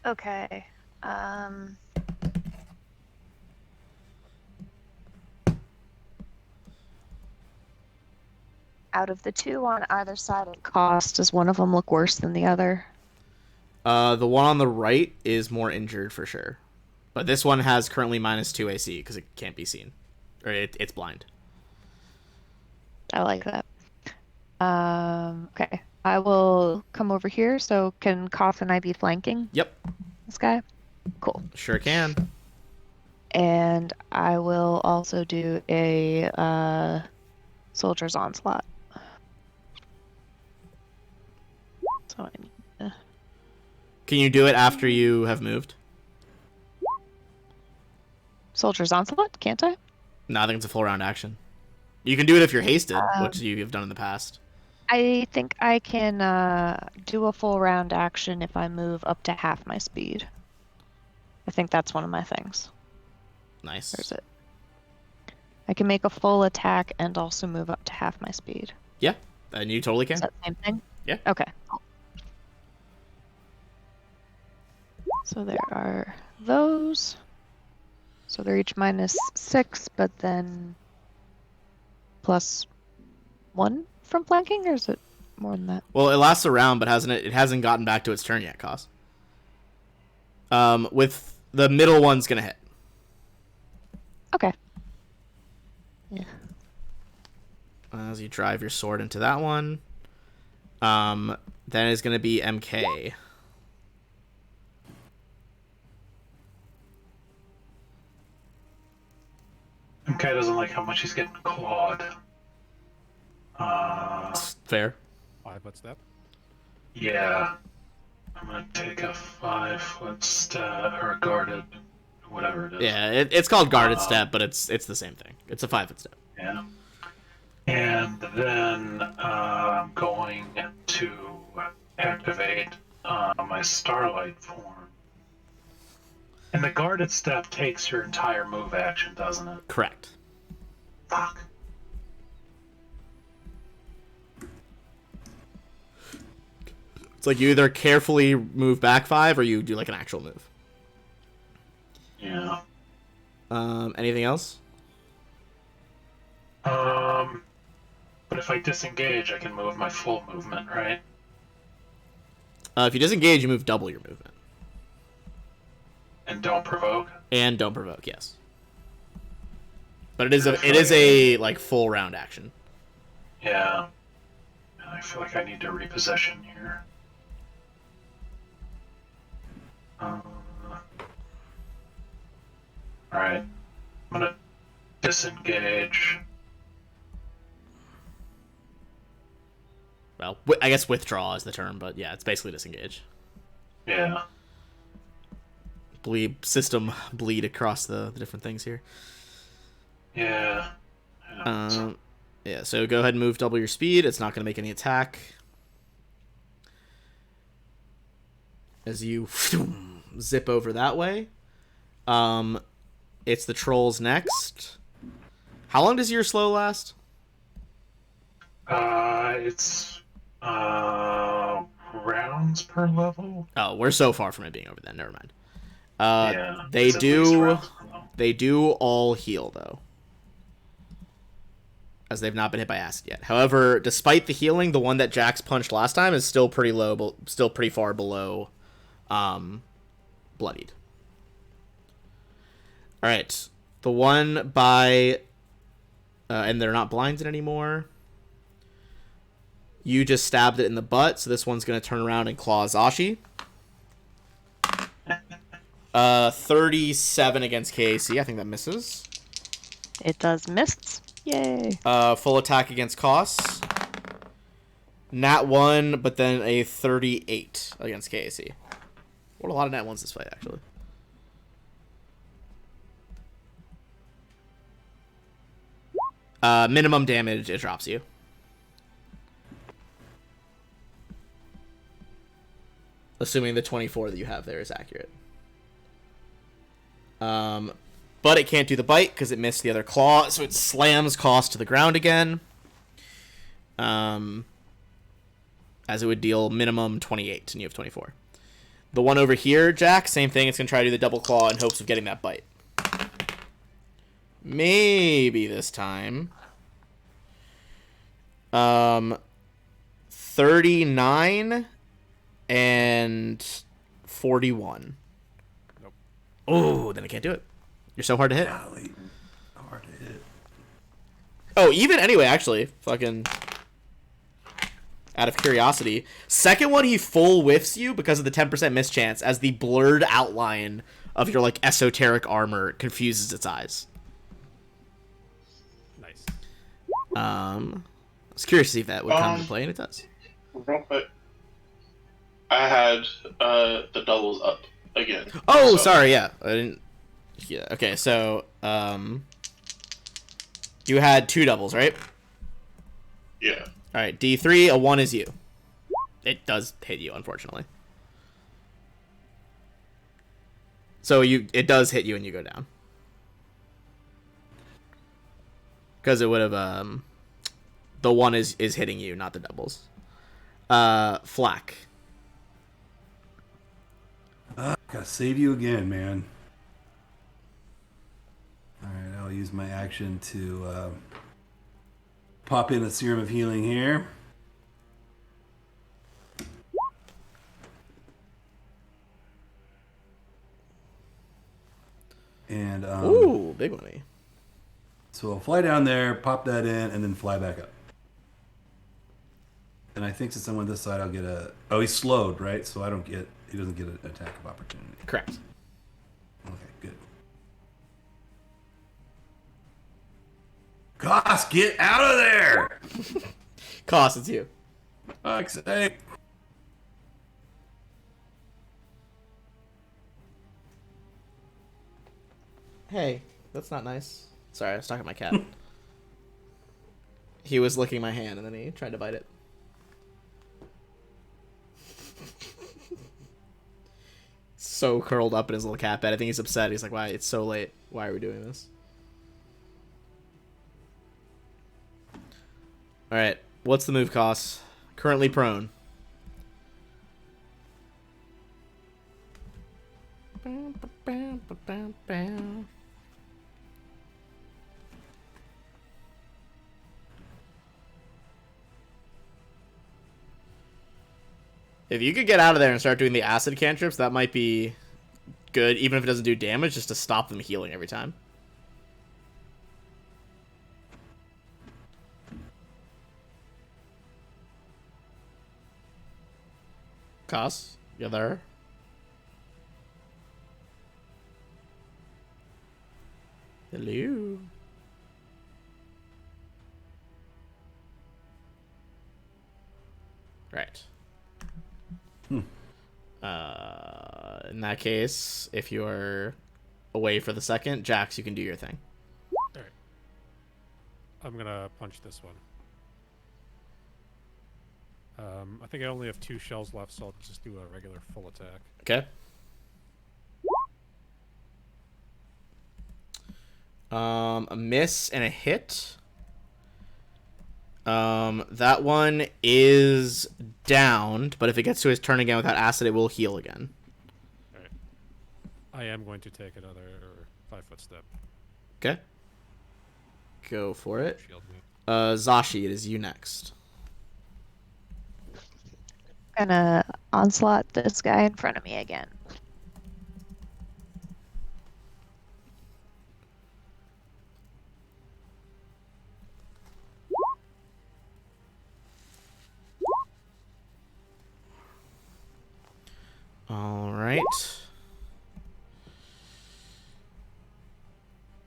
Okay. Out of the two on either side of cost, does one of them look worse than the other? The one on the right is more injured for sure, but this one has currently -2 AC because it can't be seen, or it's blind. I like that. Okay. I will come over here. So can Koth and I be flanking Yep, this guy? Cool. sure can. And I will also do a soldier's onslaught. So I need to... Can you do it after you have moved? Soldier's onslaught, can't I? No, I think it's a full round action. You can do it if you're hasted, which you have done in the past. I think I can do a full round action if I move up to half my speed. I think that's one of my things. Nice. Where's it? I can make a full attack and also move up to half my speed. Yeah, and you totally can. Is that the same thing? Yeah. Okay. Cool. So there are those. So they're each -6, but then +1 from flanking, or is it more than that? Well, it lasts a round, but it hasn't gotten back to its turn yet, Cos. With the middle one's gonna hit. Okay. Yeah. As you drive your sword into that one. Then is gonna be MK. MK doesn't like how much he's getting clawed. Fair. 5-foot step. Yeah. I'm gonna take a 5-foot step, or a guarded, whatever it is. Yeah, it's called guarded step, but it's the same thing. It's a 5-foot step. Yeah. And then I'm going to activate my starlight form. And the guarded step takes your entire move action, doesn't it? Correct. Fuck. It's like you either carefully move back 5 or you do like an actual move. Yeah. Anything else? But if I disengage, I can move my full movement, right? If you disengage, you move double your movement. And don't provoke? And don't provoke, yes. But it is a like full round action. Yeah. And I feel like I need to reposition here. Alright. I'm gonna disengage. Well, I guess withdraw is the term, but yeah, it's basically disengage. Yeah. Bleed across the different things here. Yeah. Yeah, so go ahead and move double your speed. It's not going to make any attack. As you zip over that way. It's the trolls next. How long does your slow last? It's rounds per level. Oh, we're so far from it being over then. Never mind. Yeah. They it's at least do. rounds per level. They do all heal though, as they've not been hit by acid yet. However, despite the healing, the one that Jax punched last time is still pretty low, still pretty far below, bloodied. All right, the one by, and they're not blinded anymore. You just stabbed it in the butt, so this one's gonna turn around and claw Zashi. 37 against KAC. I think that misses. It does miss. Yay. Full attack against costs. Nat 1, but then a 38 against KAC. What a lot of nat 1s this fight, actually. Minimum damage, it drops you. Assuming the 24 that you have there is accurate. But it can't do the bite because it missed the other claw, so it slams Cost to the ground again. As it would deal minimum 28, and you have 24. The one over here, Jack, same thing. It's going to try to do the double claw in hopes of getting that bite. Maybe this time. 39 and 41. Nope. Oh, then I can't do it. You're so hard to hit. Golly, hard to hit. Oh, even anyway, actually, fucking out of curiosity, second one he full whiffs you because of the 10% miss chance, as the blurred outline of your like esoteric armor confuses its eyes. Nice. I was curious to see if that would come into play, and it does. Real quick. I had the doubles up again. Oh, so- sorry, yeah, I didn't. Yeah, okay, so you had 2 doubles, right? Yeah. All right, D3, a 1 is you. It does hit you, unfortunately. So it does hit you and you go down. Because it would have, the 1 is hitting you, not the doubles. Flack. Gotta save you again, man. Alright, I'll use my action to pop in a serum of healing here. And Ooh, big money. so I'll fly down there, pop that in, and then fly back up. And I think since I'm on this side, I'll get a... Oh, he's slowed, right? So he doesn't get an attack of opportunity. Correct. Okay, good. Goss, get out of there! Cost, it's you. Fuck's sake. Hey, that's not nice. Sorry, I was talking to my cat. He was licking my hand and then he tried to bite it. So curled up in his little cat bed. I think he's upset. He's like, why? It's so late. Why are we doing this? Alright, what's the move cost? Currently prone. If you could get out of there and start doing the acid cantrips, that might be good, even if it doesn't do damage, just to stop them healing every time. Kos, you there? Hello. Right. In that case, if you are away for the second, Jax, you can do your thing. Alright. I'm gonna punch this one. I think I only have 2 shells left, so I'll just do a regular full attack. Okay. A miss and a hit. That one is downed, but if it gets to his turn again without acid, it will heal again. Alright. I am going to take another 5-foot step. Okay. Go for it. Shield me. Zashi, it is you next. Gonna onslaught this guy in front of me again. All right.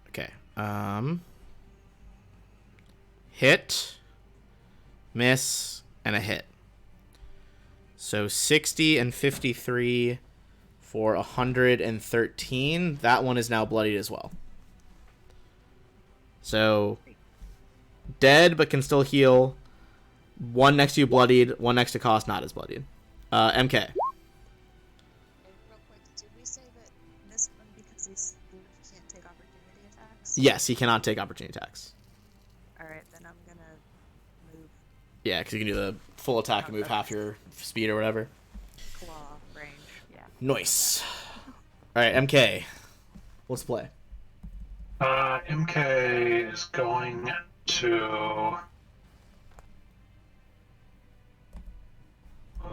Okay. Hit, miss, and a hit. So 60 and 53 for 113. That one is now bloodied as well. So dead, but can still heal. One next to you bloodied. One next to Cost not as bloodied. MK. Real quick, did we say that this one, because he's can't take opportunity attacks? Yes, he cannot take opportunity attacks. Alright, then I'm gonna move Yeah, because you can do the full attack and move half your speed or whatever. claw range. Yeah. Nice. All right, MK. Let's play. MK is going to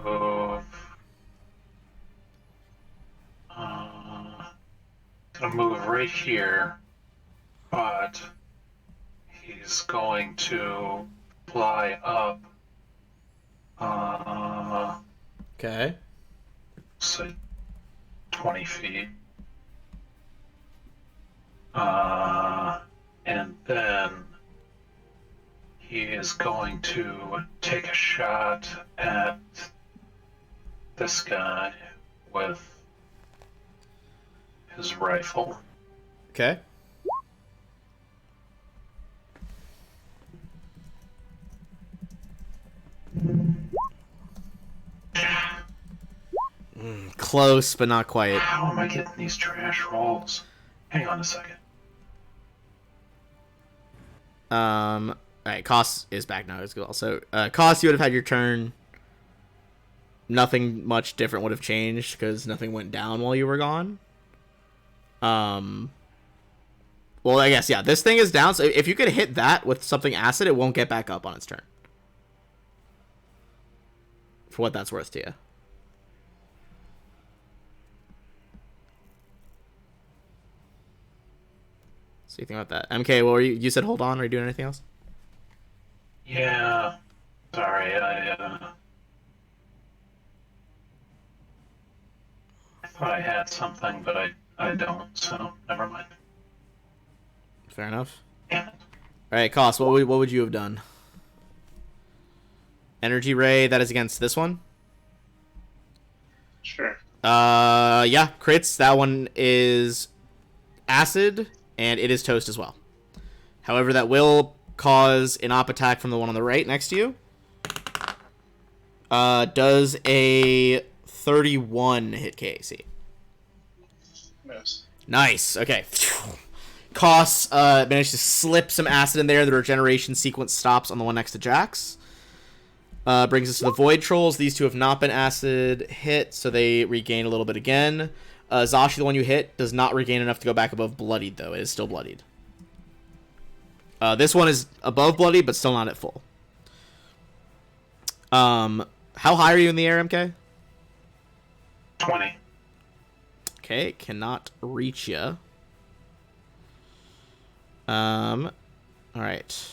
move. Gonna move right here, but he's going to fly up. Okay. Say 20 feet. And then he is going to take a shot at this guy with his rifle. Okay. Close, but not quite. How am I getting these trash rolls? Hang on a second. Alright, Cost is back now as well. So, Cost, you would have had your turn. Nothing much different would have changed because nothing went down while you were gone. Well, I guess, yeah, this thing is down, so if you could hit that with something acid, it won't get back up on its turn. For what that's worth to you. So you think about that. MK, what were you said hold on, are you doing anything else? Yeah. Sorry, I thought I had something, but I don't, so never mind. Fair enough. Damn it. Alright, Cost, what would you have done? Energy Ray, that is against this one? Sure. Yeah, crits. That one is acid, and it is toast as well. However, that will cause an op attack from the one on the right next to you. Does a 31 hit KAC? Yes. Nice. Okay. Costs managed to slip some acid in there. The regeneration sequence stops on the one next to Jax. Brings us to the Void Trolls. These two have not been acid hit, so they regain a little bit again. Zashi, the one you hit, does not regain enough to go back above bloodied, though. It is still bloodied. This one is above bloodied, but still not at full. How high are you in the air, MK? 20. Okay, cannot reach you. Alright.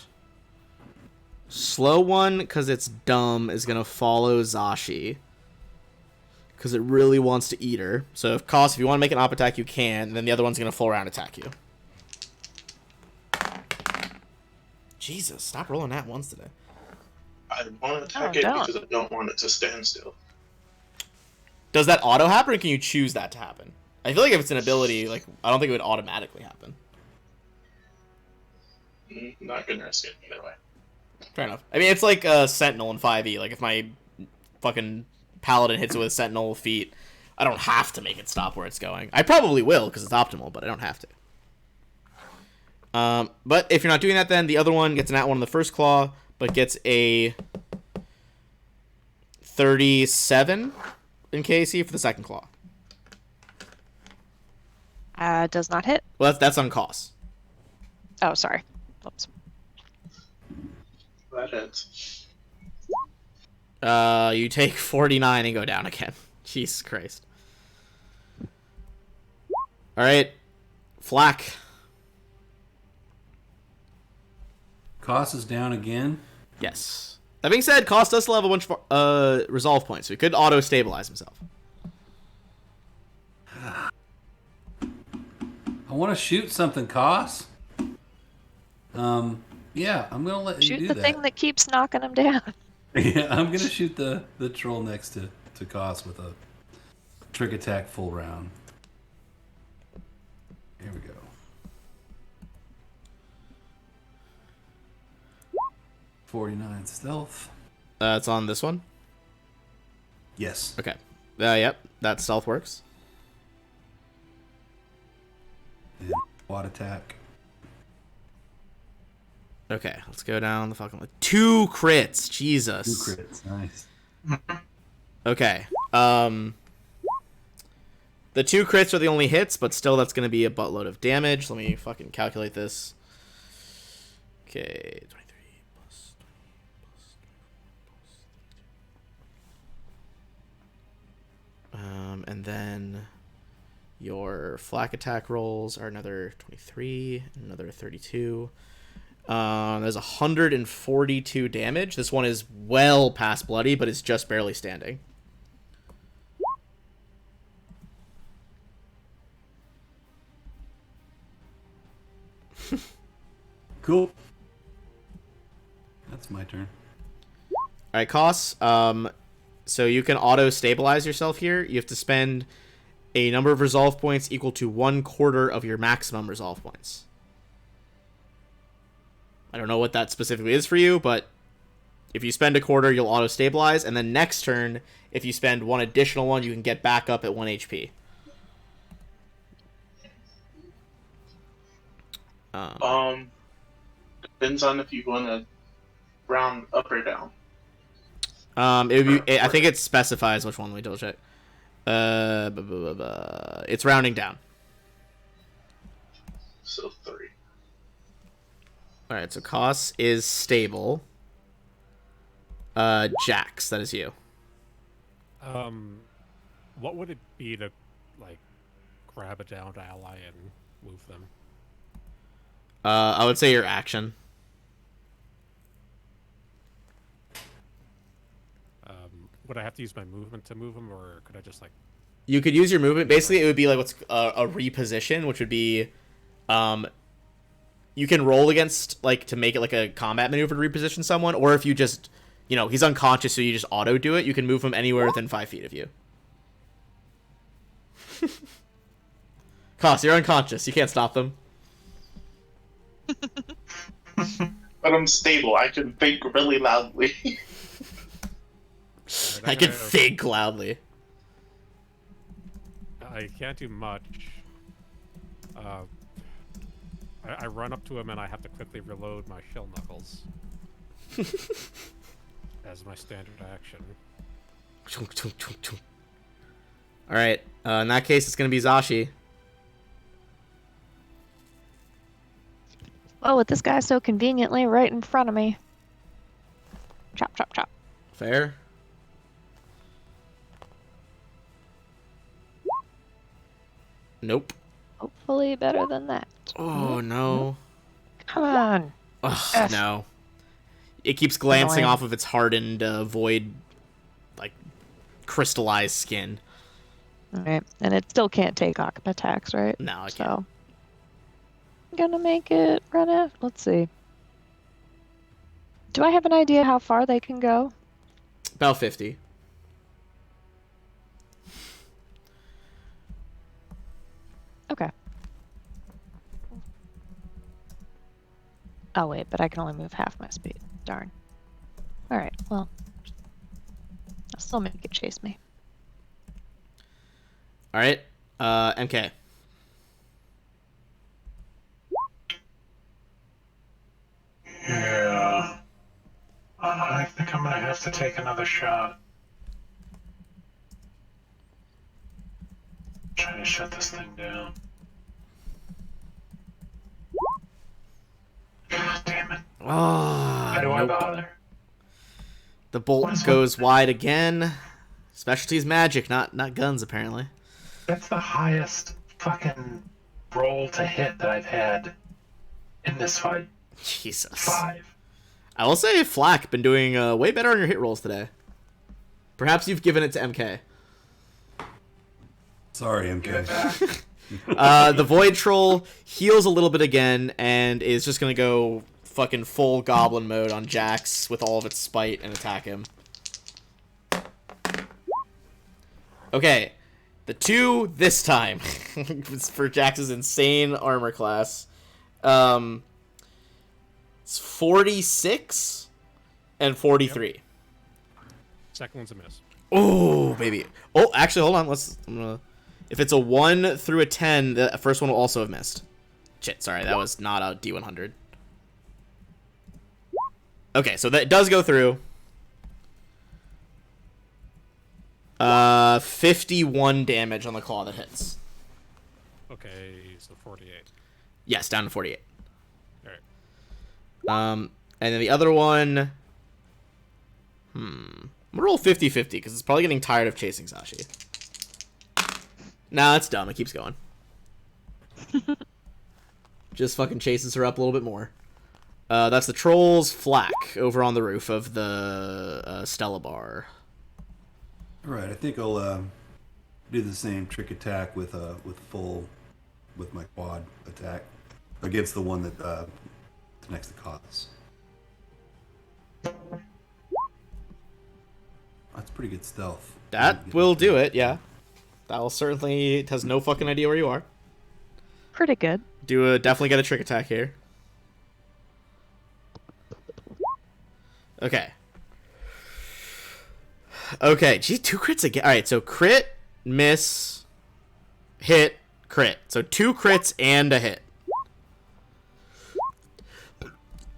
Slow one, because it's dumb, is going to follow Zashi. Because it really wants to eat her. So, if you want to make an op attack, you can. And then the other one's going to full round attack you. Jesus, stop rolling that once today. I want to attack No, it don't. because I don't want it to stand still. Does that auto happen, or can you choose that to happen? I feel like if it's an ability, like, I don't think it would automatically happen. Not gonna risk it either way. Fair enough. I mean, it's like Sentinel in 5e. Like, if my fucking Paladin hits it with Sentinel feat, I don't have to make it stop where it's going. I probably will, because it's optimal, but I don't have to. But if you're not doing that, then the other one gets an @1 on the first claw, but gets a 37 in KC for the second claw. Does not hit. Well, that's on cost. Oh, sorry. Oops. That hits. You take 49 and go down again. Jesus Christ. Alright. Flack. Cost is down again. Yes. That being said, Cost does still have a bunch of resolve points, so he could auto-stabilize himself. I want to shoot something, Cost. Yeah, I'm gonna let you Shoot do the that. thing that keeps knocking him down. Yeah, I'm gonna shoot the troll next to Cost with a trick attack full round. Here we go. 49 stealth. It's on this one? Yes. Okay. Yep, that stealth works. And quad attack. Okay, let's go down the fucking... 2 crits! Jesus. 2 crits. Nice. Okay. The 2 crits are the only hits, but still that's going to be a buttload of damage. Let me fucking calculate this. Okay, 23 plus 20 plus 24 plus 32. And then your flak attack rolls are another 23, another 32. There's 142 damage. This one is well past bloody, but it's just barely standing. Cool. That's my turn. Alright, Koss. So you can auto-stabilize yourself here. You have to spend a number of resolve points equal to 1/4 of your maximum resolve points. I don't know what that specifically is for you, but if you spend a quarter, you'll auto-stabilize, and then next turn, if you spend one additional one, you can get back up at 1 HP. Depends on if you want to round up or down. It would be, I think it specifies which one. Let me double check. It's rounding down. So 3. Alright, so Koss is stable. Jax, that is you. What would it be to, like, grab a downed ally and move them? I would say your action. Would I have to use my movement to move them, or could I just, like... You could use your movement. Basically, it would be like what's a reposition, which would be, you can roll against, like, to make it like a combat maneuver to reposition someone, or if you just, you know, he's unconscious, so you just auto do it. You can move him anywhere within 5 feet of you. Koss, you're unconscious. You can't stop them. But I'm stable. I can think really loudly. I can think loudly. I can't do much. I run up to him and I have to quickly reload my shell knuckles. As my standard action. Alright, in that case, it's going to be Zashi. Well, with this guy so conveniently right in front of me. Chop, chop, chop. Fair. Nope. Hopefully better than that. Oh, no. Come on. Ugh, no. It keeps glancing Annoying. off of its hardened, void, like, crystallized skin. Alright, and it still can't take attacks, right? No, I can't. So, I'm gonna make it run out. Let's see. Do I have an idea how far they can go? About 50. Okay. Oh wait, but I can only move half my speed. Darn. Alright, well. I'll still make it chase me. Alright. MK. Yeah. I think I'm gonna have to take another shot. Trying to shut this thing down. God damn it. Why do I Nope. bother? The bolt What is goes wide again. Specialty's magic, not guns, apparently. That's the highest fucking roll to hit that I've had in this fight. Jesus. 5. I will say, Flack, been doing way better on your hit rolls today. Perhaps you've given it to MK. Sorry, Give it MK. back. The Void Troll heals a little bit again and is just gonna go fucking full goblin mode on Jax with all of its spite and attack him. Okay, the 2 this time was for Jax's insane armor class. It's 46 and 43. Second one's a miss. Oh, baby. Oh, actually, hold on. If it's a 1 through a 10, the first one will also have missed. Shit, sorry, that was not a D100. Okay, so that does go through. 51 damage on the claw that hits. Okay, so 48. Yes, down to 48. Alright. And then the other one... I'm gonna roll 50-50, because it's probably getting tired of chasing Sashi. Nah, it's dumb. It keeps going. Just fucking chases her up a little bit more. That's the Troll's Flack over on the roof of the Stella Bar. Alright, I think I'll do the same trick attack with my quad attack against the one that next to Cos. That's pretty good stealth. That will do it, yeah. That will certainly... It has no fucking idea where you are. Pretty good. Definitely get a trick attack here. Okay. Okay, gee, 2 crits again. Alright, so crit, miss, hit, crit. So 2 crits and a hit.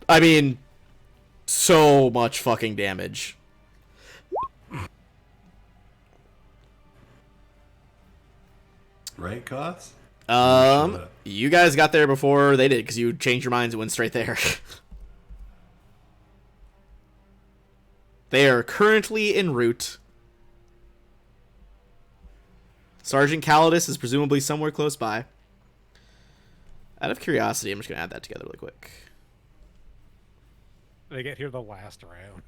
I mean, so much fucking damage. Right, Cos? You guys got there before they did, because you changed your minds and went straight there. They are currently en route. Sergeant Calidus is presumably somewhere close by. Out of curiosity, I'm just going to add that together really quick. They get here the last round.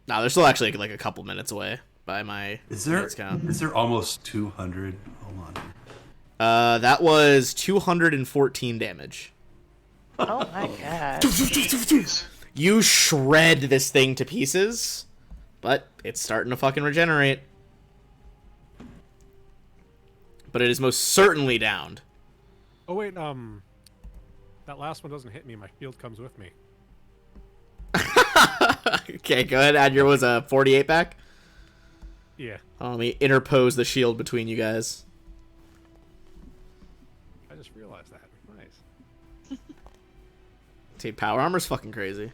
No, they're still actually like a couple minutes away by my Is there minutes count. is there almost 200? Hold on. That was 214 damage. Oh my god. You shred this thing to pieces, but it's starting to fucking regenerate. But it is most certainly downed. Oh wait, that last one doesn't hit me. My shield comes with me. Okay, go ahead. Add your was a 48 back. Yeah, Let me interpose the shield between you guys. I just realized that. Nice. Dude, power armor's fucking crazy.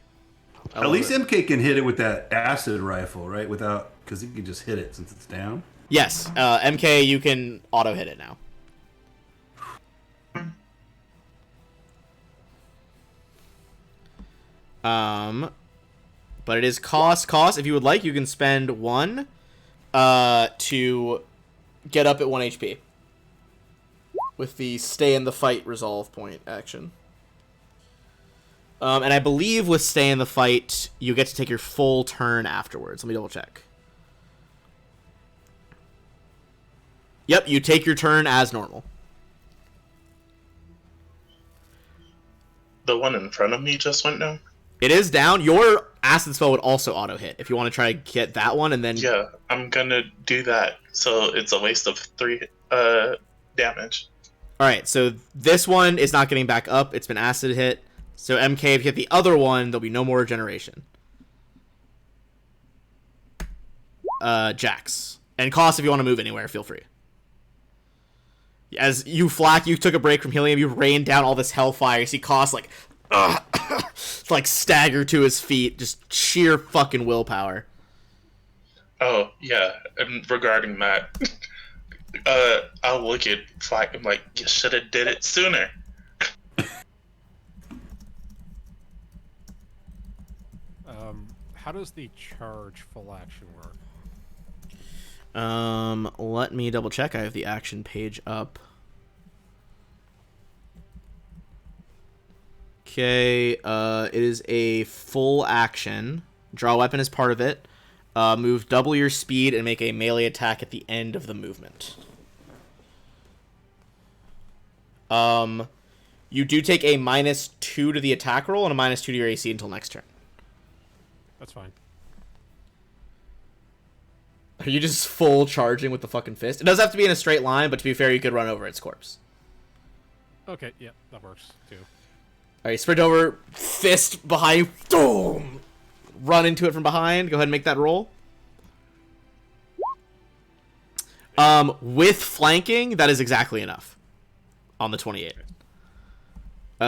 I At love least it. MK can hit it with that acid rifle, right? Because he can just hit it since it's down. Yes, MK, you can auto hit it now. But it is cost. If you would like, you can spend 1 to get up at 1 HP with the stay in the fight resolve point action. And I believe with stay in the fight, you get to take your full turn afterwards. Let me double check. Yep, you take your turn as normal. the one in front of me just went down? It is down. Your acid spell would also auto hit if you want to try to get that one, and then Yeah, I'm gonna do that. So it's a waste of 3 damage. All right, so this one is not getting back up. It's been acid hit. So MK, if you hit the other one, there'll be no more regeneration. Jax. And Cost, if you want to move anywhere, feel free. As you, Flack, you took a break from healing him, you rained down all this hellfire. You see Cost, like, like, stagger to his feet. Just sheer fucking willpower. Oh, yeah, and regarding that, I'll look at Flack and like, you should have did it sooner. How does the charge full action work? Let me double check. I have the action page up. Okay, it is a full action. Draw a weapon as part of it. Move double your speed and make a melee attack at the end of the movement. You do take a -2 to the attack roll and a -2 to your AC until next turn. That's fine. Are you just full charging with the fucking fist? It does have to be in a straight line, but to be fair, you could run over its corpse. Okay, yeah, that works too. Alright, sprint over, fist behind you, boom! Run into it from behind. Go ahead and make that roll. With flanking, that is exactly enough. On the 28.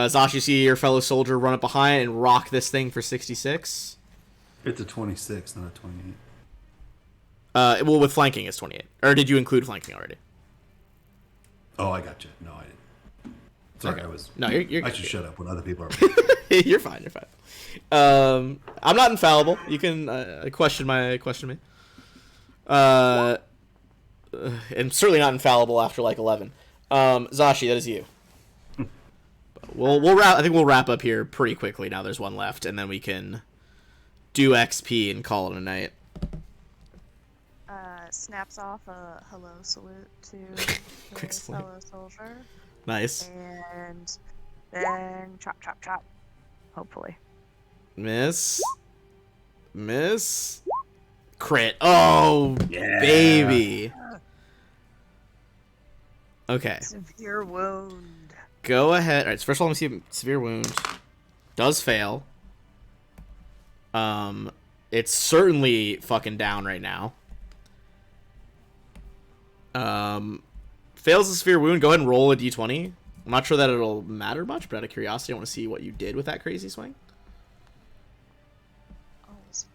Zash, you see your fellow soldier run up behind and rock this thing for 66. It's a 26, not a 28. Well, with flanking, it's 28. Or did you include flanking already? Oh, I got you. No, I didn't. Sorry, Okay. I was. No, you're I should shut up when other people are. You're fine. You're fine. I'm not infallible. You can question me. And certainly not infallible after like 11. Zashi, that is you. We'll wrap. I think we'll wrap up here pretty quickly. Now there's one left, and then we can do XP and call it a night. Snaps off a hello salute to Quick his salute. fellow soldier, Nice. and then chop, chop, chop. Hopefully. Miss. Crit. Oh, Yeah. baby. Okay. Severe wound. Go ahead. All right. So first of all, let me see. Severe wound does fail. It's certainly fucking down right now. Fails a severe wound. Go ahead and roll a d20. I'm not sure that it'll matter much, but out of curiosity, I want to see what you did with that crazy swing. Always.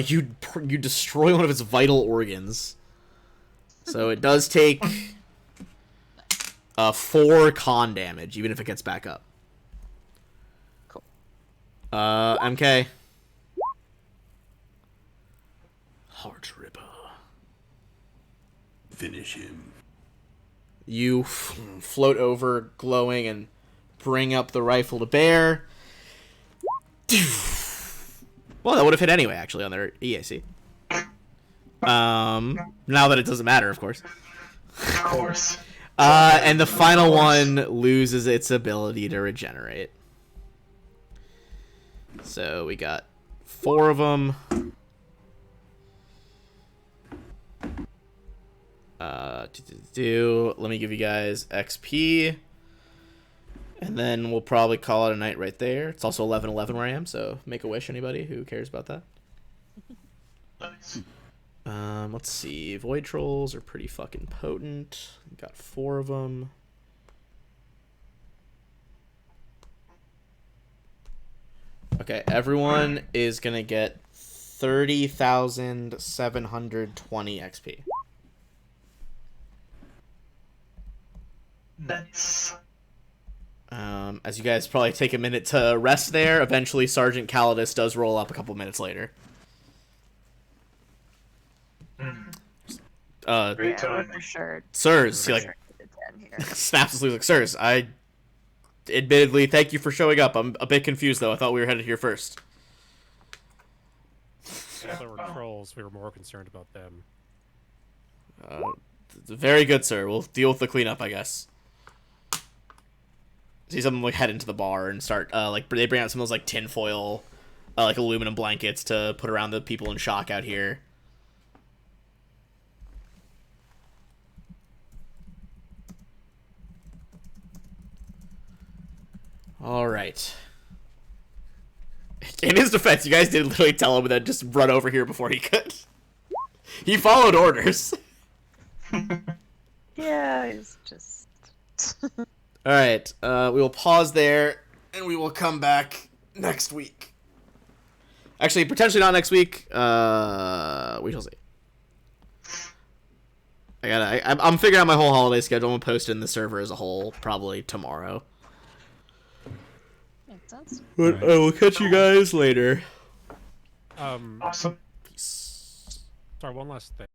You destroy one of its vital organs. So it does take 4 con damage, even if it gets back up. Cool. MK. Heart Ripper. Finish him. You float over, glowing, and bring up the rifle to bear. Well, that would have hit anyway, actually, on their EAC. Now that it doesn't matter, of course. Of course. And the final one loses its ability to regenerate. So we got 4 of them. Let me give you guys XP. And then we'll probably call it a night right there. It's also 11:11 where I am, so make a wish, anybody who cares about that. Nice. Let's see. Void Trolls are pretty fucking potent. Got 4 of them. Okay, everyone is gonna get 30,720 XP. Nice. As you guys probably take a minute to rest there, eventually Sergeant Calidus does roll up a couple minutes later. Great Yeah, we're time. for sure. Sirs, he We're like sure to 10 here. snaps his sleeve like, Sirs, I admittedly thank you for showing up. I'm a bit confused though. I thought we were headed here first. if there were trolls, we were more concerned about them. Very good, sir. We'll deal with the cleanup, I guess. See someone like head into the bar and start like they bring out some of those like tinfoil, like aluminum blankets to put around the people in shock out here. All right. In his defense, you guys did literally tell him that just run over here before he could. He followed orders. Yeah, he's just. All right, we will pause there, and we will come back next week. Actually, potentially not next week. We shall see. I'm figuring out my whole holiday schedule. I'm gonna post it in the server as a whole probably tomorrow. Makes sense. But I will catch you guys later. Awesome. Peace. Sorry, one last thing.